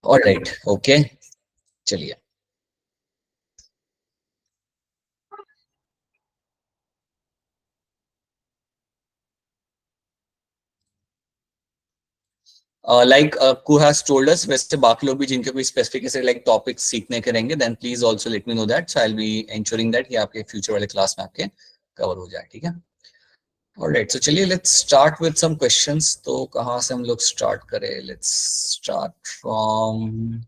Alright, okay, चलिए। Like who has told us, वैसे बाकी लोग भी जिनके कोई स्पेसिफिक ऐसे लाइक टॉपिक्स सीखने के रहेंगे, then please also let me know that, so I will be ensuring that कि आपके फ्यूचर वाले क्लास में आपके कवर हो जाए, ठीक है। ऑलराइट, सो चलिए let's start with some questions. तो कहाँ से हम लोग स्टार्ट करें? लेट्स स्टार्ट फ्रॉम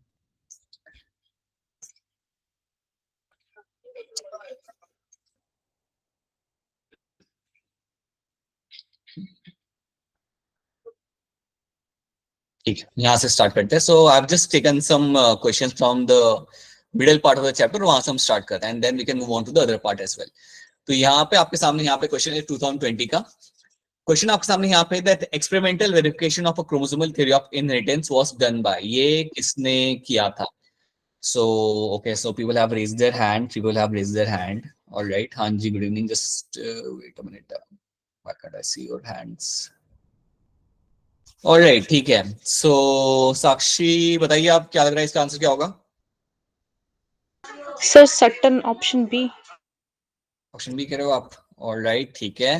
ठीक है, यहाँ से स्टार्ट करते हैं। So I have just taken some questions from the middle part of the chapter, वहां से हम स्टार्ट करते हैं and then we can move on to the other part as well. तो यहाँ पे आपके सामने यहाँ पे क्वेश्चन है 2020 का क्वेश्चन आपके सामने यहाँ पे, that experimental verification of a chromosomal theory of inheritance was done by, ये किसने किया था? So okay, so people have raised their hand, people have raised their hand. Alright, हाँ जी, good evening, just wait a minute, why can't I see your hands? Alright, ठीक है। सो साक्षी बताइए, आप क्या लग रहा है इसका आंसर क्या होगा? Sir Sutton, option B. Option B कह रहे हो आप? ऑलराइट, ठीक है।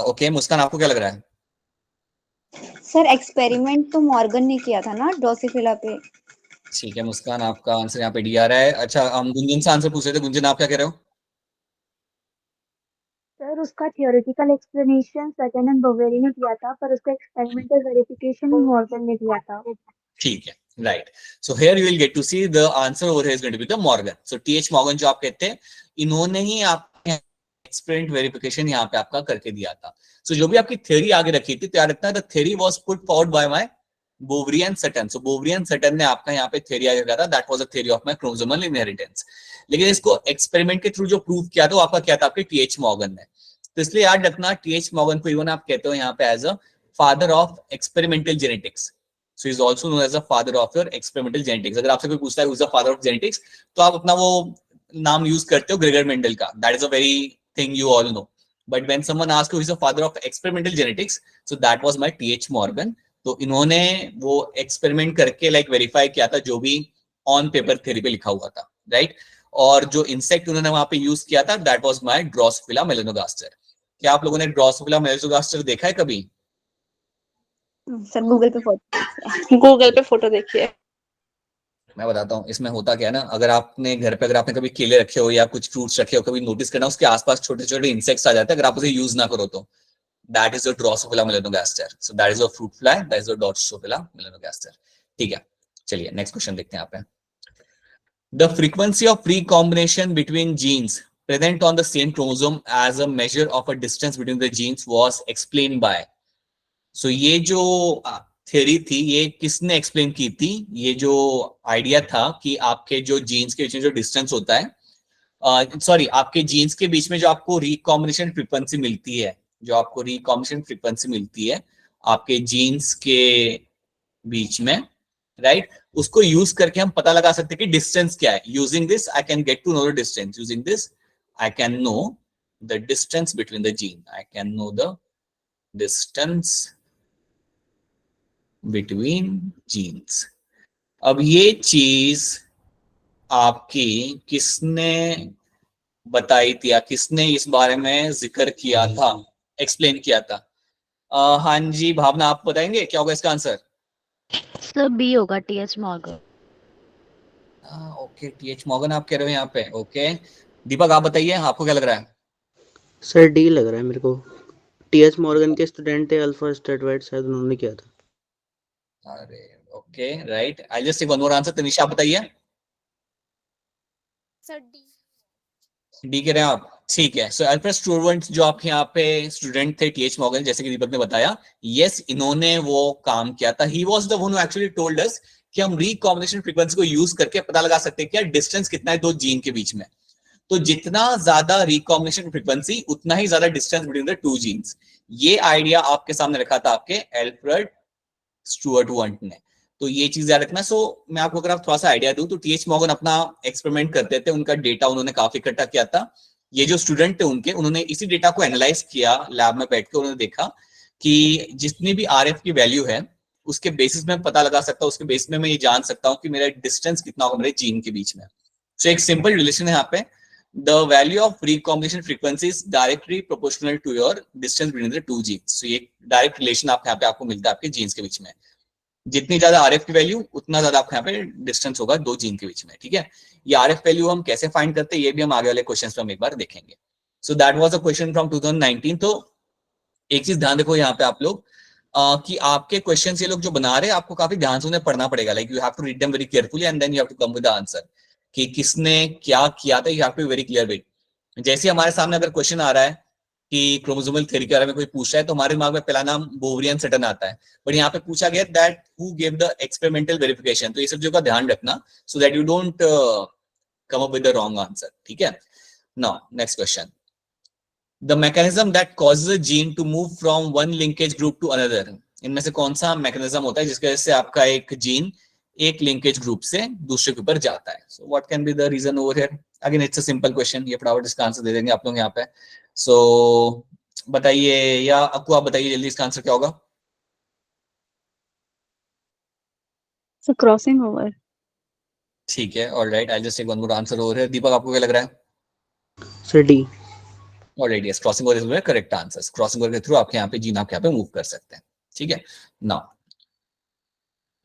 ओके, मुस्कान आपको क्या लग रहा है? सर एक्सपेरिमेंट तो मॉर्गन ने किया था ना ड्रोसोफिला पे। ठीक है मुस्कान, आपका आंसर यहाँ पे डी आ रहा है। अच्छा, हम गुंजन से आंसर पूछ रहे थे, गुंजन आप क्या कह रहे हो? सर उसका theoretical explanation second and Boveri ने किया था, पर उसका एक्सपेरिमेंटल वेरिफिकेशन मॉर्गन ने किया था। ठीक है, right. So here you will get to see the answer over here is going to be the Morgan. So T H Morgan जो आप कहते हैं, इन्होंने ही आपके एक्सपेरिमेंट वेरिफिकेशन यहाँ पे आपका करके दिया था। सो जो भी आपकी थ्योरी आगे रखी थी, तो याद रखना, the theory was put forward by my Boveri and Sutton. So Boveri and Sutton ने आपका यहाँ पे थ्योरी आगे रखा था, that was a theory of my chromosomal inheritance. लेकिन इसको एक्सपेरिमेंट के थ्रू जो प्रूव किया था, वो आपका क्या था? आपके टीएच मॉर्गन ने। तो इसलिए याद रखना, टीएच मॉर्गन को इवन आप कहते हो यहाँ पे as a father of experimental genetics. So he's also known as the father of your experimental genetics. अगर आपसे कोई पूछता है who's the father of genetics, तो आप अपना वो नाम यूज करते हो, ग्रेगर मेंडल का. That is a very thing you all know. But when someone asks who is the father of experimental genetics, so that was my T.H. Morgan. तो इन्होंने वो एक्सपेरिमेंट करके लाइक वेरीफाई किया था जो भी ऑन पेपर थ्योरी पे लिखा हुआ था, राइट? और जो इंसेक्ट उन्होंने वहां पे यूज किया था, that was my Drosophila melanogaster. क्या आप लोगों ने ड्रोसोफिला मेलानोगास्टर देखा है कभी? सर गूगल पे फोटो देखिए। मैं बताता हूँ इसमें होता क्या है ना, अगर आपने घर पे अगर आपने कभी केले रखे हो या कुछ फ्रूट्स रखे हो, कभी नोटिस करना उसके आसपास छोटे छोटे इंसेक्ट्स आ जाते हैं, अगर आप उसे यूज ना करो तो. That is your Drosophila melanogaster. So that is your fruit fly, that is your Drosophila melanogaster. ठीक है, चलिए नेक्स्ट क्वेश्चन देखते हैं यहाँ पे. The frequency of recombination between genes present on the same chromosome as a measure of a distance between the genes was explained by. सो ये जो theory थी, ये किसने एक्सप्लेन की थी? ये जो आइडिया था कि आपके जो जीन्स के बीच में जो डिस्टेंस होता है, सॉरी, आपके जीन्स के बीच में जो आपको रिकॉम्बिनेशन फ्रीक्वेंसी मिलती है, जो आपको रिकॉम्बिनेशन फ्रीक्वेंसी मिलती है आपके जीन्स के बीच में, राइट, उसको यूज करके हम पता लगा सकते हैं कि डिस्टेंस क्या है. Using this I can get to know the distance. Using this I can know the distance between the gene. I can know the distance between genes. अब ये चीज आपकी किसने बताई थी या किसने इस बारे में जिक्र किया था, एक्सप्लेन किया था? हाँ जी, भावना आप बताएंगे क्या होगा इसका आंसर? सर बी होगा, T H Morgan. Okay, T H Morgan आप कह रहे हो यहाँ पे. ओके, दीपक आप बताइए, आपको क्या लग रहा है? सर डी लग रहा है मेरे को. टीएच मॉर्गन के स्टूडेंट थे अल्फा स्टेटवाइट, शायद उन्होंने किया था. अरे ओके, राइट. आई just take one more answer. Tanisha आप बताइए. Sir D. डी कह रहे हैं आप? ठीक है. सो अल्फ्रेड स्टूवर्ट जो आपके यहाँ पे स्टूडेंट थे टीएच मॉर्गन, जैसे कि दीपक ने बताया, यस, इन्होंने वो काम किया था. He was the one who actually told us कि हम रिकॉम्बिनेशन फ्रीक्वेंसी को यूज करके पता लगा सकते हैं कि यार डिस्टेंस कितना है दो जीन के बीच में. तो जितना ज्यादा रिकॉम्बिनेशन फ्रीक्वेंसी, उतना ही ज्यादा distance between the two genes. ये आइडिया आपके सामने रखा था आपके अल्फ्रेड स्टूवर्ट ने. तो ये चीज याद रखना. सो मैं आपको अगर आप थोड़ा सा आइडिया दूं, तो टीएच मॉर्गन अपना एक्सपेरिमेंट करते थे, उनका डेटा उन्होंने काफी इकट्ठा किया था. ये जो स्टूडेंट थे उनके, उन्होंने इसी डेटा को एनालाइज किया लैब में बैठ के. उन्होंने देखा कि जितनी भी आरएफ की वैल्यू है, उसके बेसिस में पता लगा सकता हूँ, उसके बेसिस में मैं ये जान सकता हूँ कि मेरा डिस्टेंस कितना होगा मेरे जीन के बीच में। सो एक सिंपल रिलेशन है यहाँ पे, the value of recombination frequency is directly proportional to your distance between the two genes. So ये डायरेक्ट रिलेशन आप यहाँ पे आपको मिलता है आपके जीन्स के बीच में। जितनी ज्यादा आरएफ की वैल्यू उतना ज्यादा आपको यहाँ पे डिस्टेंस होगा दो जीन के बीच में, ठीक है। ये आरएफ वैल्यू हम कैसे फाइंड करते हैं ये भी हम आगे वाले क्वेश्चंस में हम एक बार देखेंगे। So that was a question from 2019। तो एक चीज ध्यान रखो यहाँ पे आप लोग कि आपके क्वेश्चंस ये लोग जो बना रहे हैं आपको काफी ध्यान से उन्हें पढ़ना पड़ेगा। Like you have to read them very carefully and then you have to come with the answer कि किसने क्या किया था। You have to very clear with. जैसे हमारे सामने अगर क्वेश्चन आ रहा है कि क्रोमोसोमल थ्योरी के बारे में कोई पूछ रहा है तो हमारे दिमाग में पहला नाम बोवरी एंड सटन आता है, बट यहाँ पे पूछा गया that who give the experimental verification. तो ये सब चीजों का ध्यान रखना so that you don't come up with the wrong answer, ठीक है। Now next question, the mechanism that causes a gene to move from one linkage group to another. इनमें से कौन सा मैकेनिज्म होता है जिसकी वजह से आपका एक जीन एक लिंकेज ग्रुप से दूसरे के ऊपर जाता है। So what can be the reason over here? Again it's a simple question, ये फटाफट इसका आंसर दे देंगे आप लोग यहाँ पे। सो बताइए, या आपको आप बताइए जल्दी इसका आंसर क्या होगा? So crossing over. ठीक है, alright, I just take one more answer over here. Deepak आपको क्या लग रहा है? Sir D. Alright, yes, crossing over is correct answer. Crossing over के थ्रू आपके यहाँ पे जीन आपके यहाँ पे मूव कर सकते हैं, ठीक है। नाउ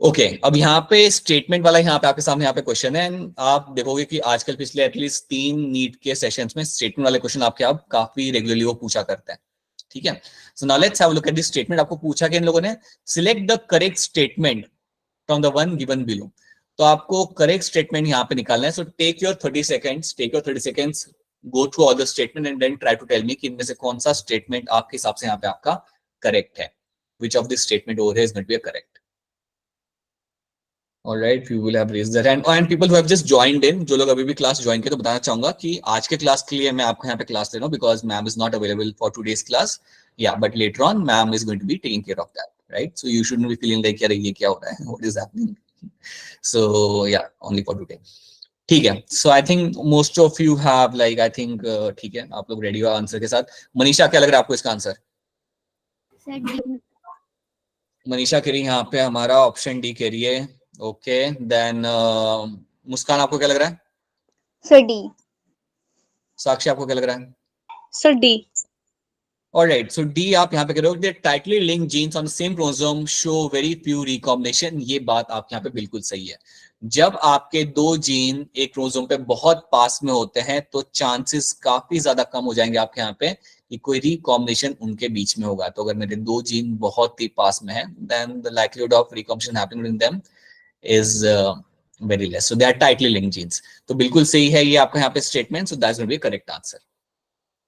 ओके, अब यहाँ पे स्टेटमेंट वाला यहाँ पे आपके सामने यहाँ पे क्वेश्चन है एंड आप देखोगे कि आजकल पिछले एटलीस्ट 3 नीट के सेशंस में स्टेटमेंट वाले क्वेश्चन आपके आप काफी रेगुलरली वो पूछा करते हैं, ठीक है। So now let's have a look at this statement. आपको पूछा कि इन लोगों ने select the correct statement from the one given below. तो आपको करेक्ट स्टेटमेंट यहाँ पे निकालना है। So take your 30 seconds, go through all the statement and then try to tell me कि इनमें से कौन सा स्टेटमेंट आपके हिसाब से यहाँ पे आपका करेक्ट है। Which of this statement over here is going to be correct? Alright, you will have raised their hand and people who have just joined in, जो लोग अभी भी क्लास ज्वाइन किए, तो बताना चाहूंगा कि आज के क्लास के लिए मैं आपको यहाँ पे क्लास ले रहा हूँ because ma'am is not available for today's class. Yeah, but later on ma'am is going to be taking care of that, right? So you shouldn't be feeling like यार ये क्या हो रहा है, what is happening? So yeah, only for today. ठीक है, so I think most of you have like I think ठीक है, आप लोग रेडी हो आंसर के साथ। मनीषा क्या लग रहा है आपको इसका आंसर? मनीषा कह रही है यहाँ पे हमारा ऑप्शन डी कह रही है। ओके देन मुस्कान आपको क्या लग रहा है? Sir D. साक्षी आपको क्या लग रहा है? Sir D. ऑलराइट, सो डी आप यहाँ पे कह रहे हो कि tightly linked genes on the same chromosome show very few recombination. ये बात आपके यहाँ पे बिल्कुल सही है। जब आपके दो जीन एक क्रोमोसोम पे बहुत पास में होते हैं तो चांसेस काफी ज्यादा कम हो जाएंगे आपके यहाँ पे कि कोई रिकॉम्बिनेशन उनके बीच में होगा। तो अगर मेरे दो जीन बहुत ही पास में है then the likelihood of recombination happening in them is very less. So they are tightly linked genes. तो बिल्कुल सही है ये आपका यहाँ पे statement. So that's going to be a correct answer.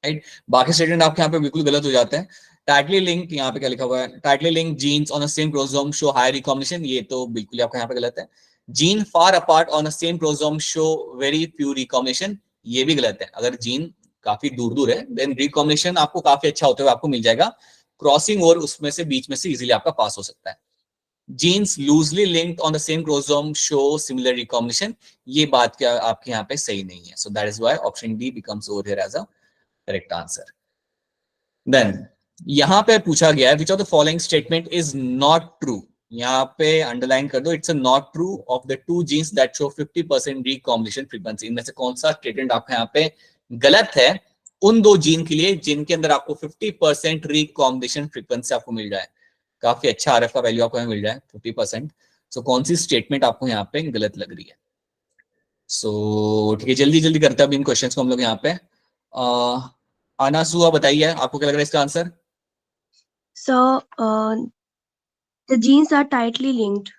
Right? बाकी स्टेटमेंट आपके यहाँ पे बिल्कुल गलत हो जाते हैं। Tightly linked, यहाँ पे क्या लिखा हुआ है? Tightly linked genes on the same chromosome show high recombination. ये तो बिल्कुल आपका यहाँ पे गलत है। Gene far apart on the same chromosome show very few recombination. ये भी गलत है। अगर जीन काफी दूर दूर है then recombination आपको काफी अच्छा होते हुए आपको मिल जाएगा। क्रॉसिंग और उसमें से बीच में से इजीली आपका पास हो सकता है। Genes loosely linked on the same chromosome show similar recombination. ये बात क्या आपके यहाँ पे सही नहीं है। So that is why option D becomes over here as a correct answer. Then यहाँ पे पूछा गया है which of the following statement is not true. यहाँ पे अंडरलाइन कर दो, it's a not true of the two genes that show 50% recombination frequency. इनमें से कौन सा स्टेटमेंट आपके यहाँ पे गलत है उन दो जीन के लिए जिनके अंदर आपको 50% recombination frequency आपको मिल जाए। काफी अच्छा आरएफ का वैल्यू आपको मिल जाए 50%। सो कौन सी स्टेटमेंट आपको यहाँ पे गलत लग रही है? सो ठीक है, जल्दी जल्दी करते हैं अब इन क्वेश्चंस को हम लोग यहाँ पे। आनासुआ बताइए आपको क्या लग रहा है इसका answer? So, the genes are tightly linked.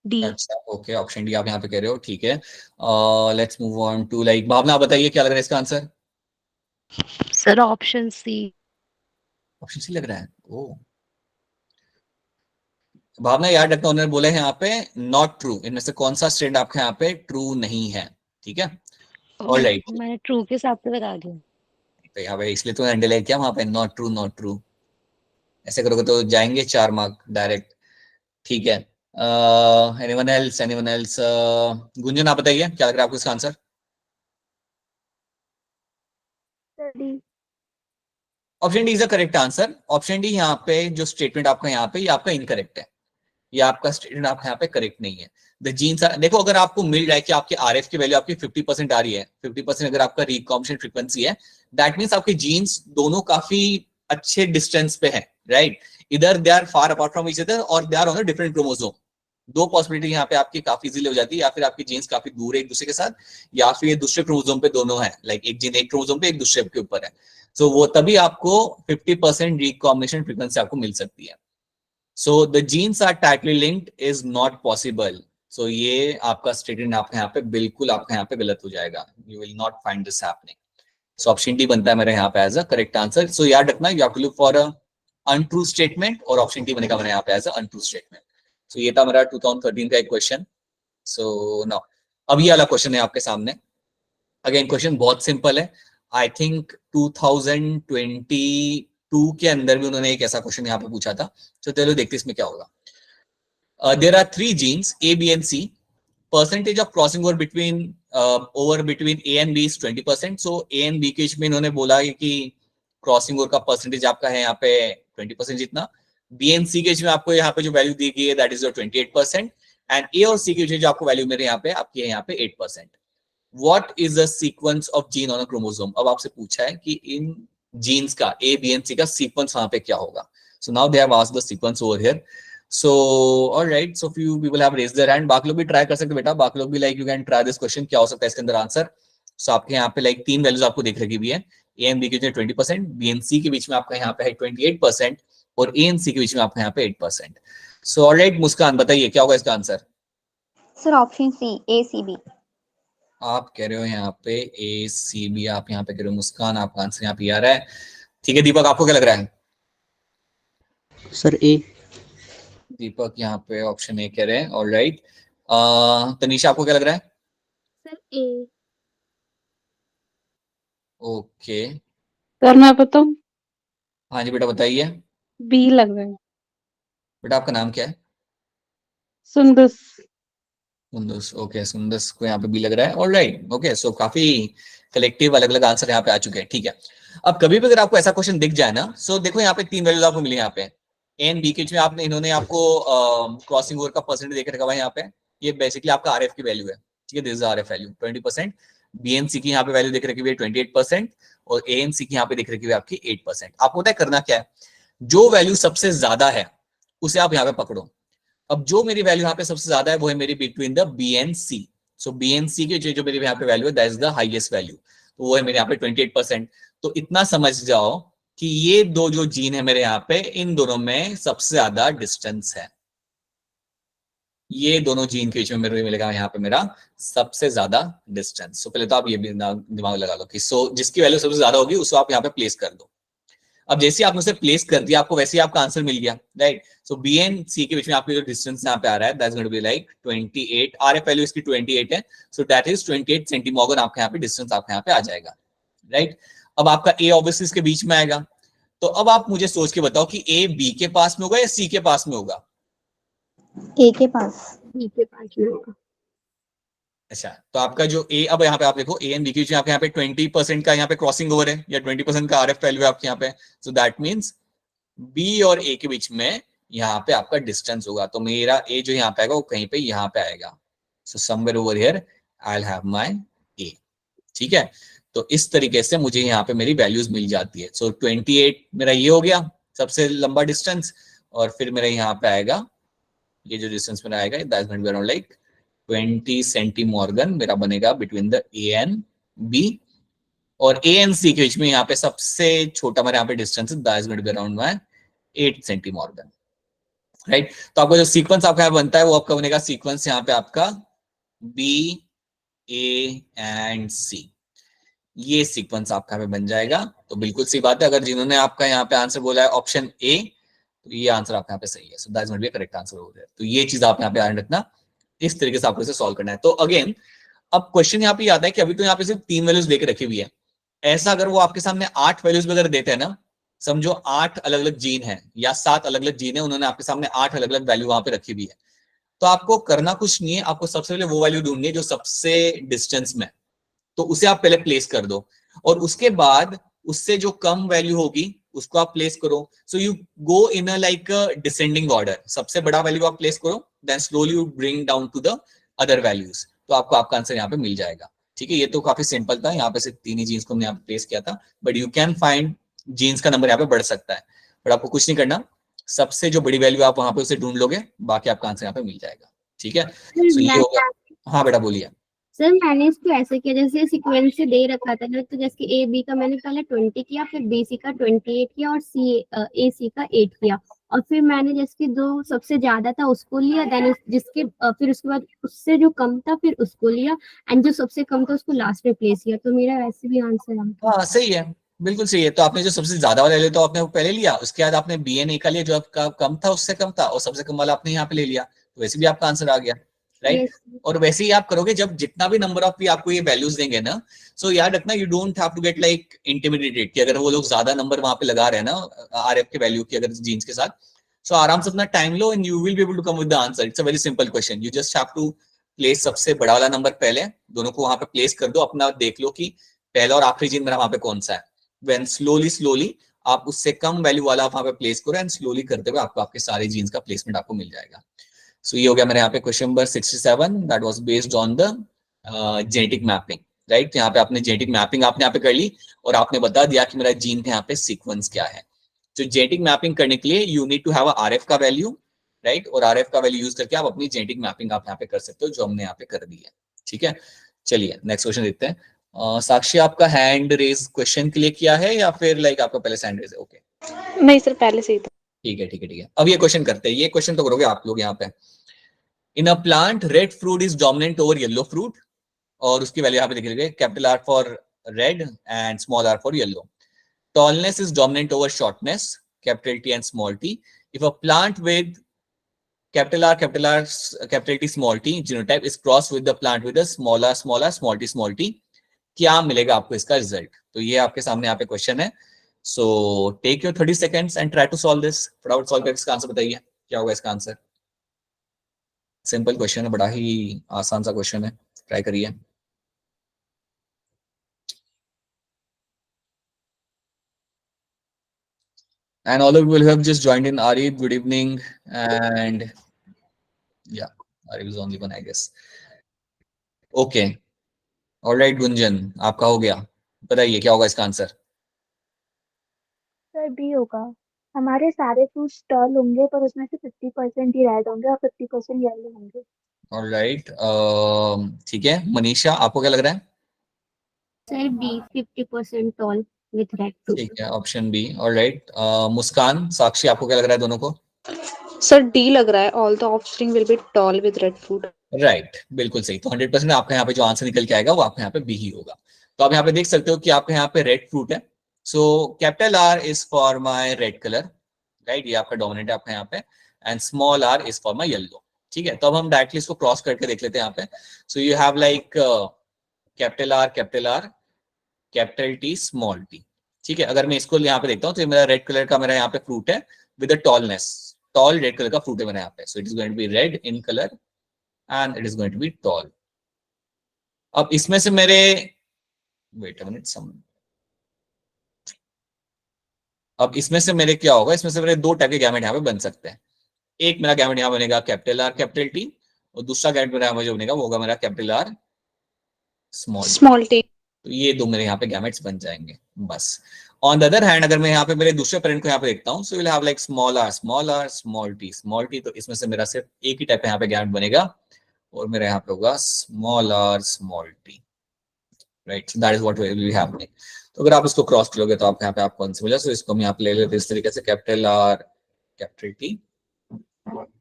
D. अच्छा, ओके, ऑप्शन डी आप यहाँ पे कह रहे हो, ठीक है। Let's move on to like Bhavna, बताइए क्या लग रहा है इसका answer? Sir option C. Option C लग रहा है। ओ भावना, याद रखना उन्होंने बोला है यहाँ पे नॉट ट्रू। इनमें से कौन सा स्टेटमेंट आपके यहाँ पे ट्रू नहीं है? ठीक है, ऑलराइट। मैंने ट्रू के हिसाब से बता दिया। तो यहाँ पे इसलिए तो हैंडल है क्या वहां पे नॉट ट्रू नॉट ट्रू। ऐसे करोगे तो जाएंगे 4 मार्क डायरेक्ट, ठीक है। Anyone else? गुंजन आप बताइए क्या लग रहा है आपको इसका answer? Sir D. Option D is a correct answer. Option D यहाँ पे जो स्टेटमेंट आपका यहाँ पे ये आपका इनकरेक्ट है। ये आपका स्टेटमेंट आपके यहाँ पे करेक्ट नहीं है। द जीन्स देखो, अगर आपको मिल रहा है कि आपके आरएफ की वैल्यू आपकी 50% आ रही है, 50% अगर आपका रिकॉम्बिनेशन फ्रीक्वेंसी है, दैट मींस आपके जीन्स दोनों काफी अच्छे डिस्टेंस पे है, राइट। इधर they are far apart from each other और they are on a different chromosome. दो पॉसिबिलिटी यहाँ पे आपकी काफी इजीली हो जाती है, या फिर आपकी जीन्स काफी दूर है एक दूसरे के साथ, या फिर ये दूसरे क्रोमोसोम पे दोनों है, लाइक एक जीन एक क्रोमोसोम पे एक दूसरे के ऊपर है। सो वो तभी आपको 50% रिकॉम्बिनेशन फ्रीक्वेंसी आपको मिल सकती है। So the genes are tightly linked is not possible. So ये आपका स्टेटमेंट आपके यहाँ पे बिल्कुल आपके यहाँ पे गलत हो जाएगा। You will not find this happening. So option D बनता है मेरे यहाँ पे as a correct answer. So याद रखना, you have to look for a untrue statement, और ऑप्शन डी बनेगा मेरे यहाँ पे as a untrue statement. So ये था मेरा 2013 का एक क्वेश्चन। सो नाउ अब ये वाला क्वेश्चन है आपके सामने। अगेन क्वेश्चन बहुत सिंपल है। आई थिंक 2022 के अंदर भी उन्होंने एक ऐसा क्वेश्चन यहाँ पे पूछा था। तो चलो देखते इसमें क्या होगा। There are three genes A, B and C. Percentage of crossing over between A and B is 20%. So A and B के बीच में इन्होंने बोला है कि क्रॉसिंग ओवर का परसेंटेज आपका है यहाँ पे 20% जितना। B and C के बीच में आपको यहाँ पे जो वैल्यू दी गई है दैट इज 28%, एंड A और C के बीच में जो आपको वैल्यू मेरे यहाँ पे आपकी है यहाँ पे 8%. What is the sequence of gene on a chromosome? अब आपसे पूछा है कि इन जीन्स का A, B and C का सीक्वेंस वहां पे क्या होगा. So now they have asked the sequence over here. So all right, so few people have raised their hand. बाकी लोग भी ट्राई कर सकते बेटा, बाकी लोग भी like you can try this question. क्या हो सकता है इसके अंदर आंसर? So आपके यहाँ पे like तीन वैल्यूज आपको देख रखी हुई है. A and B के बीच में 20%, B and C के बीच में आपका यहाँ पे है 28%, और A and C के बीच में आपका यहाँ पे 8%. So all right, मुस्कान बताइए क्या होगा इसका answer? Sir option C ACB। आप कह रहे हो यहाँ पे ACB, आप यहाँ पे कह रहे हो मुस्कान, आपका आंसर यहाँ पे आ रहा है. ठीक है दीपक, आपको क्या लग रहा है? सर ए। दीपक यहाँ पे ऑप्शन ए कह रहे हैं. ऑल राइट, तनीषा आपको क्या लग रहा है? सर ए। ओके, सर मैं बताऊं? हाँ जी बेटा बताइए. बी लग रहा है। बेटा आपका नाम क्या है? सुंदस। सुंदस. ओके, सुंदस को यहाँ पे बी लग रहा है. All right, okay. सो काफी कलेक्टिव अलग अलग आंसर यहाँ पे आ चुके हैं. ठीक है, अब कभी भी अगर आपको ऐसा क्वेश्चन दिख जाए ना, सो देखो यहाँ पे तीन वैल्यूज आपको मिली यहाँ पे. ए एंड बी के बीच में आपने इन्होंने आपको क्रॉसिंग ओवर का परसेंटेज देख रखा है यहाँ पे. ये बेसिकली आपका आरएफ की वैल्यू है. ठीक है, this is RF value 20%. B and C की यहाँ पे वैल्यू देख रखी हुई है 28%, और ए एंड सी की यहाँ पे देख रखी हुई है आपकी 8%. आपको पता है करना क्या है? जो वैल्यू सबसे ज्यादा है उसे आप यहाँ पे पकड़ो. अब जो मेरी वैल्यू यहाँ पे सबसे ज्यादा है वो है मेरी between the B and C. So B and C की जो मेरी यहाँ पे वैल्यू है that is the highest value, तो वो है मेरे यहाँ पे 28%. तो इतना समझ जाओ कि ये दो जो जीन है मेरे यहाँ पे, इन दोनों में सबसे ज्यादा डिस्टेंस है. ये दोनों जीन के बीच में मेरे मिलेगा यहाँ पे मेरा सबसे ज्यादा डिस्टेंस. सो पहले तो आप ये भी दिमाग लगा लो कि सो जिसकी वैल्यू सबसे ज्यादा होगी उसको आप यहाँ पे प्लेस कर दो. अब जैसे आपने उसे प्लेस कर दिया, आपको वैसे ही आपका आंसर मिल गया, राइट. सो बी एंड सी के बीच में आपकी जो डिस्टेंस यहाँ पे आ रहा है that's going to be like 28. RF value इसकी 28 है, सो दैट इज 28 सेंटीमॉर्गन आपके यहाँ पे डिस्टेंस आपके यहाँ पे आ जाएगा, राइट. अब आपका ए ऑब्वियसली इसके बीच में आएगा. तो अब आप मुझे सोच के बताओ कि ए बी के पास में होगा या सी के पास में होगा? ए के पास। बी के पास में होगा। अच्छा, तो आपका जो ए, अब यहाँ पे आप देखो ए एंड बी के बीच में आपके यहाँ पे 20% का यहाँ पे क्रॉसिंग ओवर है, या 20% का आरएफ वैल्यू है आपके यहाँ पे. सो दैट मींस बी और ए के बीच में यहाँ पे आपका डिस्टेंस होगा. तो मेरा ए जो यहाँ पे आएगा वो कहीं पे यहाँ पे आएगा. So somewhere over here I will have my A. ठीक है, तो इस तरीके से मुझे यहाँ पे मेरी वैल्यूज मिल जाती है. सो 28 मेरा ये हो गया सबसे लंबा डिस्टेंस, और फिर मेरा यहाँ पे आएगा ये जो डिस्टेंस मेरा आएगा that's going to be around like 20 centimorgan मेरा बनेगा between the A and B, और ए एंड सी के बीच में यहाँ पे सबसे छोटा मेरा यहाँ पे डिस्टेंस है that's going to be around my 8 centimorgan, right. तो आपका जो सीक्वेंस आपका यहाँ बनता है वो आपका बनेगा सीक्वेंस यहाँ पे आपका बी ए एंड सी. ये सीक्वेंस आपका पे बन जाएगा. तो बिल्कुल सी बात है, अगर जिन्होंने आपका यहाँ पे आंसर बोला है ऑप्शन ए, तो ये आंसर आपका यहाँ पे सही है. So that's going to be correct answer हो गया. तो ये चीज आप यहाँ पे ध्यान रखना, इस तरीके से आपको इसे सॉल्व करना है. तो अगेन अब क्वेश्चन यहाँ पे आता है कि अभी तो यहाँ पे सिर्फ 3 वैल्यूज देके रखी हुई है. ऐसा अगर वो आपके सामने 8 वैल्यूज वगैरह देते हैं ना, समझो 8 अलग अलग जीन है या 7 अलग अलग जीन है, उन्होंने आपके सामने 8 अलग अलग वैल्यू वहां पे रखी हुई है, तो आपको करना कुछ नहीं है. आपको सबसे पहले वो वैल्यू ढूंढनी है जो सबसे डिस्टेंस में, तो उसे आप पहले प्लेस कर दो, और उसके बाद उससे जो कम वैल्यू होगी उसको आप प्लेस करो. So you go in a like descending order. सबसे बड़ा वैल्यू आप प्लेस करो, then slowly you bring down to the other values. तो आपको आपका आंसर यहाँ पे मिल जाएगा. ठीक है, ये तो काफी सिंपल था. यहाँ पे सिर्फ 3 ही जीन्स को हमने यहाँ पे प्लेस किया था, but you can find genes का नंबर यहाँ पे बढ़ सकता है. बट आपको कुछ नहीं करना, सबसे जो बड़ी वैल्यू आप वहां पे उसे ढूंढ लोगे, बाकी आपका आंसर यहाँ पे मिल जाएगा. ठीक है, सो ये हो गया. हाँ बेटा बोलिए. सर मैंने इसको ऐसे किया जैसे सीक्वेंस से दे रखा था ना, तो जैसे ए बी का मैंने पहले 20 किया, फिर बी सी का 28 किया और ए सी का 8 किया, और फिर मैंने जिसकी दो सबसे ज्यादा था उसको लिया, देन जिसके फिर उसके बाद उससे जो कम था फिर उसको लिया, एंड जो सबसे कम था उसको लास्ट में प्लेस किया. तो मेरा वैसे भी आंसर आ गया. हाँ सही है, बिल्कुल सही है. तो आपने जो सबसे ज्यादा वाला लिया तो आपने वो पहले लिया, उसके बाद आपने बी एन ए का लिया जो आपका कम था उससे कम था, और सबसे कम वाला आपने यहाँ पे ले लिया, तो वैसे भी आपका आंसर आ गया. राइट. Yes. और वैसे ही आप करोगे जब जितना भी नंबर ऑफ भी आपको ये वैल्यूज देंगे ना, सो याद रखना you don't have to get like intimidated कि अगर वो लोग ज्यादा नंबर वहां पे लगा रहे हैं ना आरएफ के वैल्यू की अगर जीन्स के साथ, सो आराम से अपना टाइम लो and you will be able to come with the answer. It's a very simple question. You just have to place सबसे बड़ा वाला नंबर पहले, दोनों को वहां पे प्लेस कर दो, अपना देख लो कि पहला और आखिरी जीन मेरा वहां पे कौन सा है. व्हेन स्लोली आप उससे कम वैल्यू वाला वहां पे प्लेस करो एंड स्लोली करते हुए आपको आपके सारे जीन्स का प्लेसमेंट आपको मिल जाएगा. सो ये हो गया मेरे यहाँ पे question number 67. That was based on the genetic mapping. Right, यहाँ पे आपने जेनेटिक मैपिंग आपने यहाँ पे कर ली और आपने बता दिया कि मेरा जीन का यहाँ पे सीक्वेंस क्या है. तो जेनेटिक मैपिंग करने के लिए you need to have RF का वैल्यू. राइट, और आरएफ का वैल्यू यूज करके आप अपनी जेनेटिक मैपिंग आप यहाँ पे कर सकते हो, जो हमने यहाँ पे कर दी है. ठीक है, चलिए नेक्स्ट क्वेश्चन देखते हैं. साक्षी आपका हैंड रेज क्वेश्चन के लिए किया है या फिर लाइक आपका पहले से हैंड रेज है? ओके नहीं सर, पहले से ही था. ठीक है ठीक है ठीक है. अब ये क्वेश्चन करते हैं, ये क्वेश्चन तो करोगे आप लोग यहाँ पे. In a plant red fruit is dominant over yellow fruit, और उसकी वैल्यू यहाँ पे लिख लीजिए, capital R for red and small R for yellow. Tallness is dominant over shortness, capital T and small T. If a plant with capital R, capital T, small t genotype is crossed with the plant with a small r, small t, क्या मिलेगा आपको इसका result? तो ये आपके सामने यहाँ पे क्वेश्चन है. So take your 30 seconds and try to solve this. फटाफट सॉल्व करके इसका आंसर बताइए, क्या होगा इसका आंसर. सिंपल क्वेश्चन है, बड़ा ही आसान सा क्वेश्चन है, ट्राई करिए. And all of you will have just joined in. Arif, good evening. And yeah, Arif is only one, I guess. Okay. All right, Gunjan, आपका हो गया. बताइए क्या होगा इसका आंसर. सर बी होगा. हमारे सारे फ्रूट्स टॉल होंगे पर उसमें से 50% ही रेड होंगे और 50% येलो होंगे. All right. ठीक है, मनीषा आपको क्या लग रहा है? Sir B 50% tall with red fruit. ठीक है, option B. All right. Muskan, Sakshi आपको क्या लग रहा है दोनों को? सर डी लग रहा है. All the offspring will be toll with red fruit. Right, बिल्कुल सही. तो 100% आपका यहाँ पे जो आंसर निकल के आएगा वो आपका यहाँ पे बी ही होगा. तो आप यहाँ पे देख सकते हो कि आपका यहाँ पे रेड फ्रूट है. So capital R is for my red colour. Right, ये आपका डोमिनेंट है आपका यहाँ पे, and small R is for my yellow. ठीक है, तो अब हम डायरेक्टली इसको क्रॉस करके देख लेते हैं यहाँ पे. सो you have like capital R, capital T, small T. ठीक है, अगर मैं इसको यहाँ पे देखता हूँ तो ये मेरा रेड कलर का मेरा यहाँ पे फ्रूट है with a tallness. Tall red colour का फ्रूट है मेरा यहाँ पे. So it is going to be red in colour and it is going to be tall. अब इसमें से मेरे wait a minute, अब इसमें से मेरे क्या होगा, इसमें से मेरे दो टाइप के गैमेट यहाँ पे बन सकते हैं. एक मेरा गैमेट यहाँ बनेगा कैपिटल आर कैपिटल टी, और दूसरा गैमेट मेरा यहाँ जो बनेगा वो होगा मेरा कैपिटल आर स्मॉल टी. तो ये दो मेरे यहाँ पे गैमेट्स बन जाएंगे बस. ऑन द अदर हैंड अगर मैं यहाँ पे मेरे दूसरे पेरेंट को यहाँ पे देखता हूँ, so will have like small R small T. तो इसमें से मेरा सिर्फ एक ही टाइप यहाँ पे गैमेट बनेगा और मेरा यहाँ पे होगा small R small T. Right, so that is what will be happening. तो अगर आप इसको क्रॉस करोगे तो आप यहाँ पे आपको आंसर मिला. सो इसको हम यहाँ पे ले लेते इस तरीके से, capital R capital T,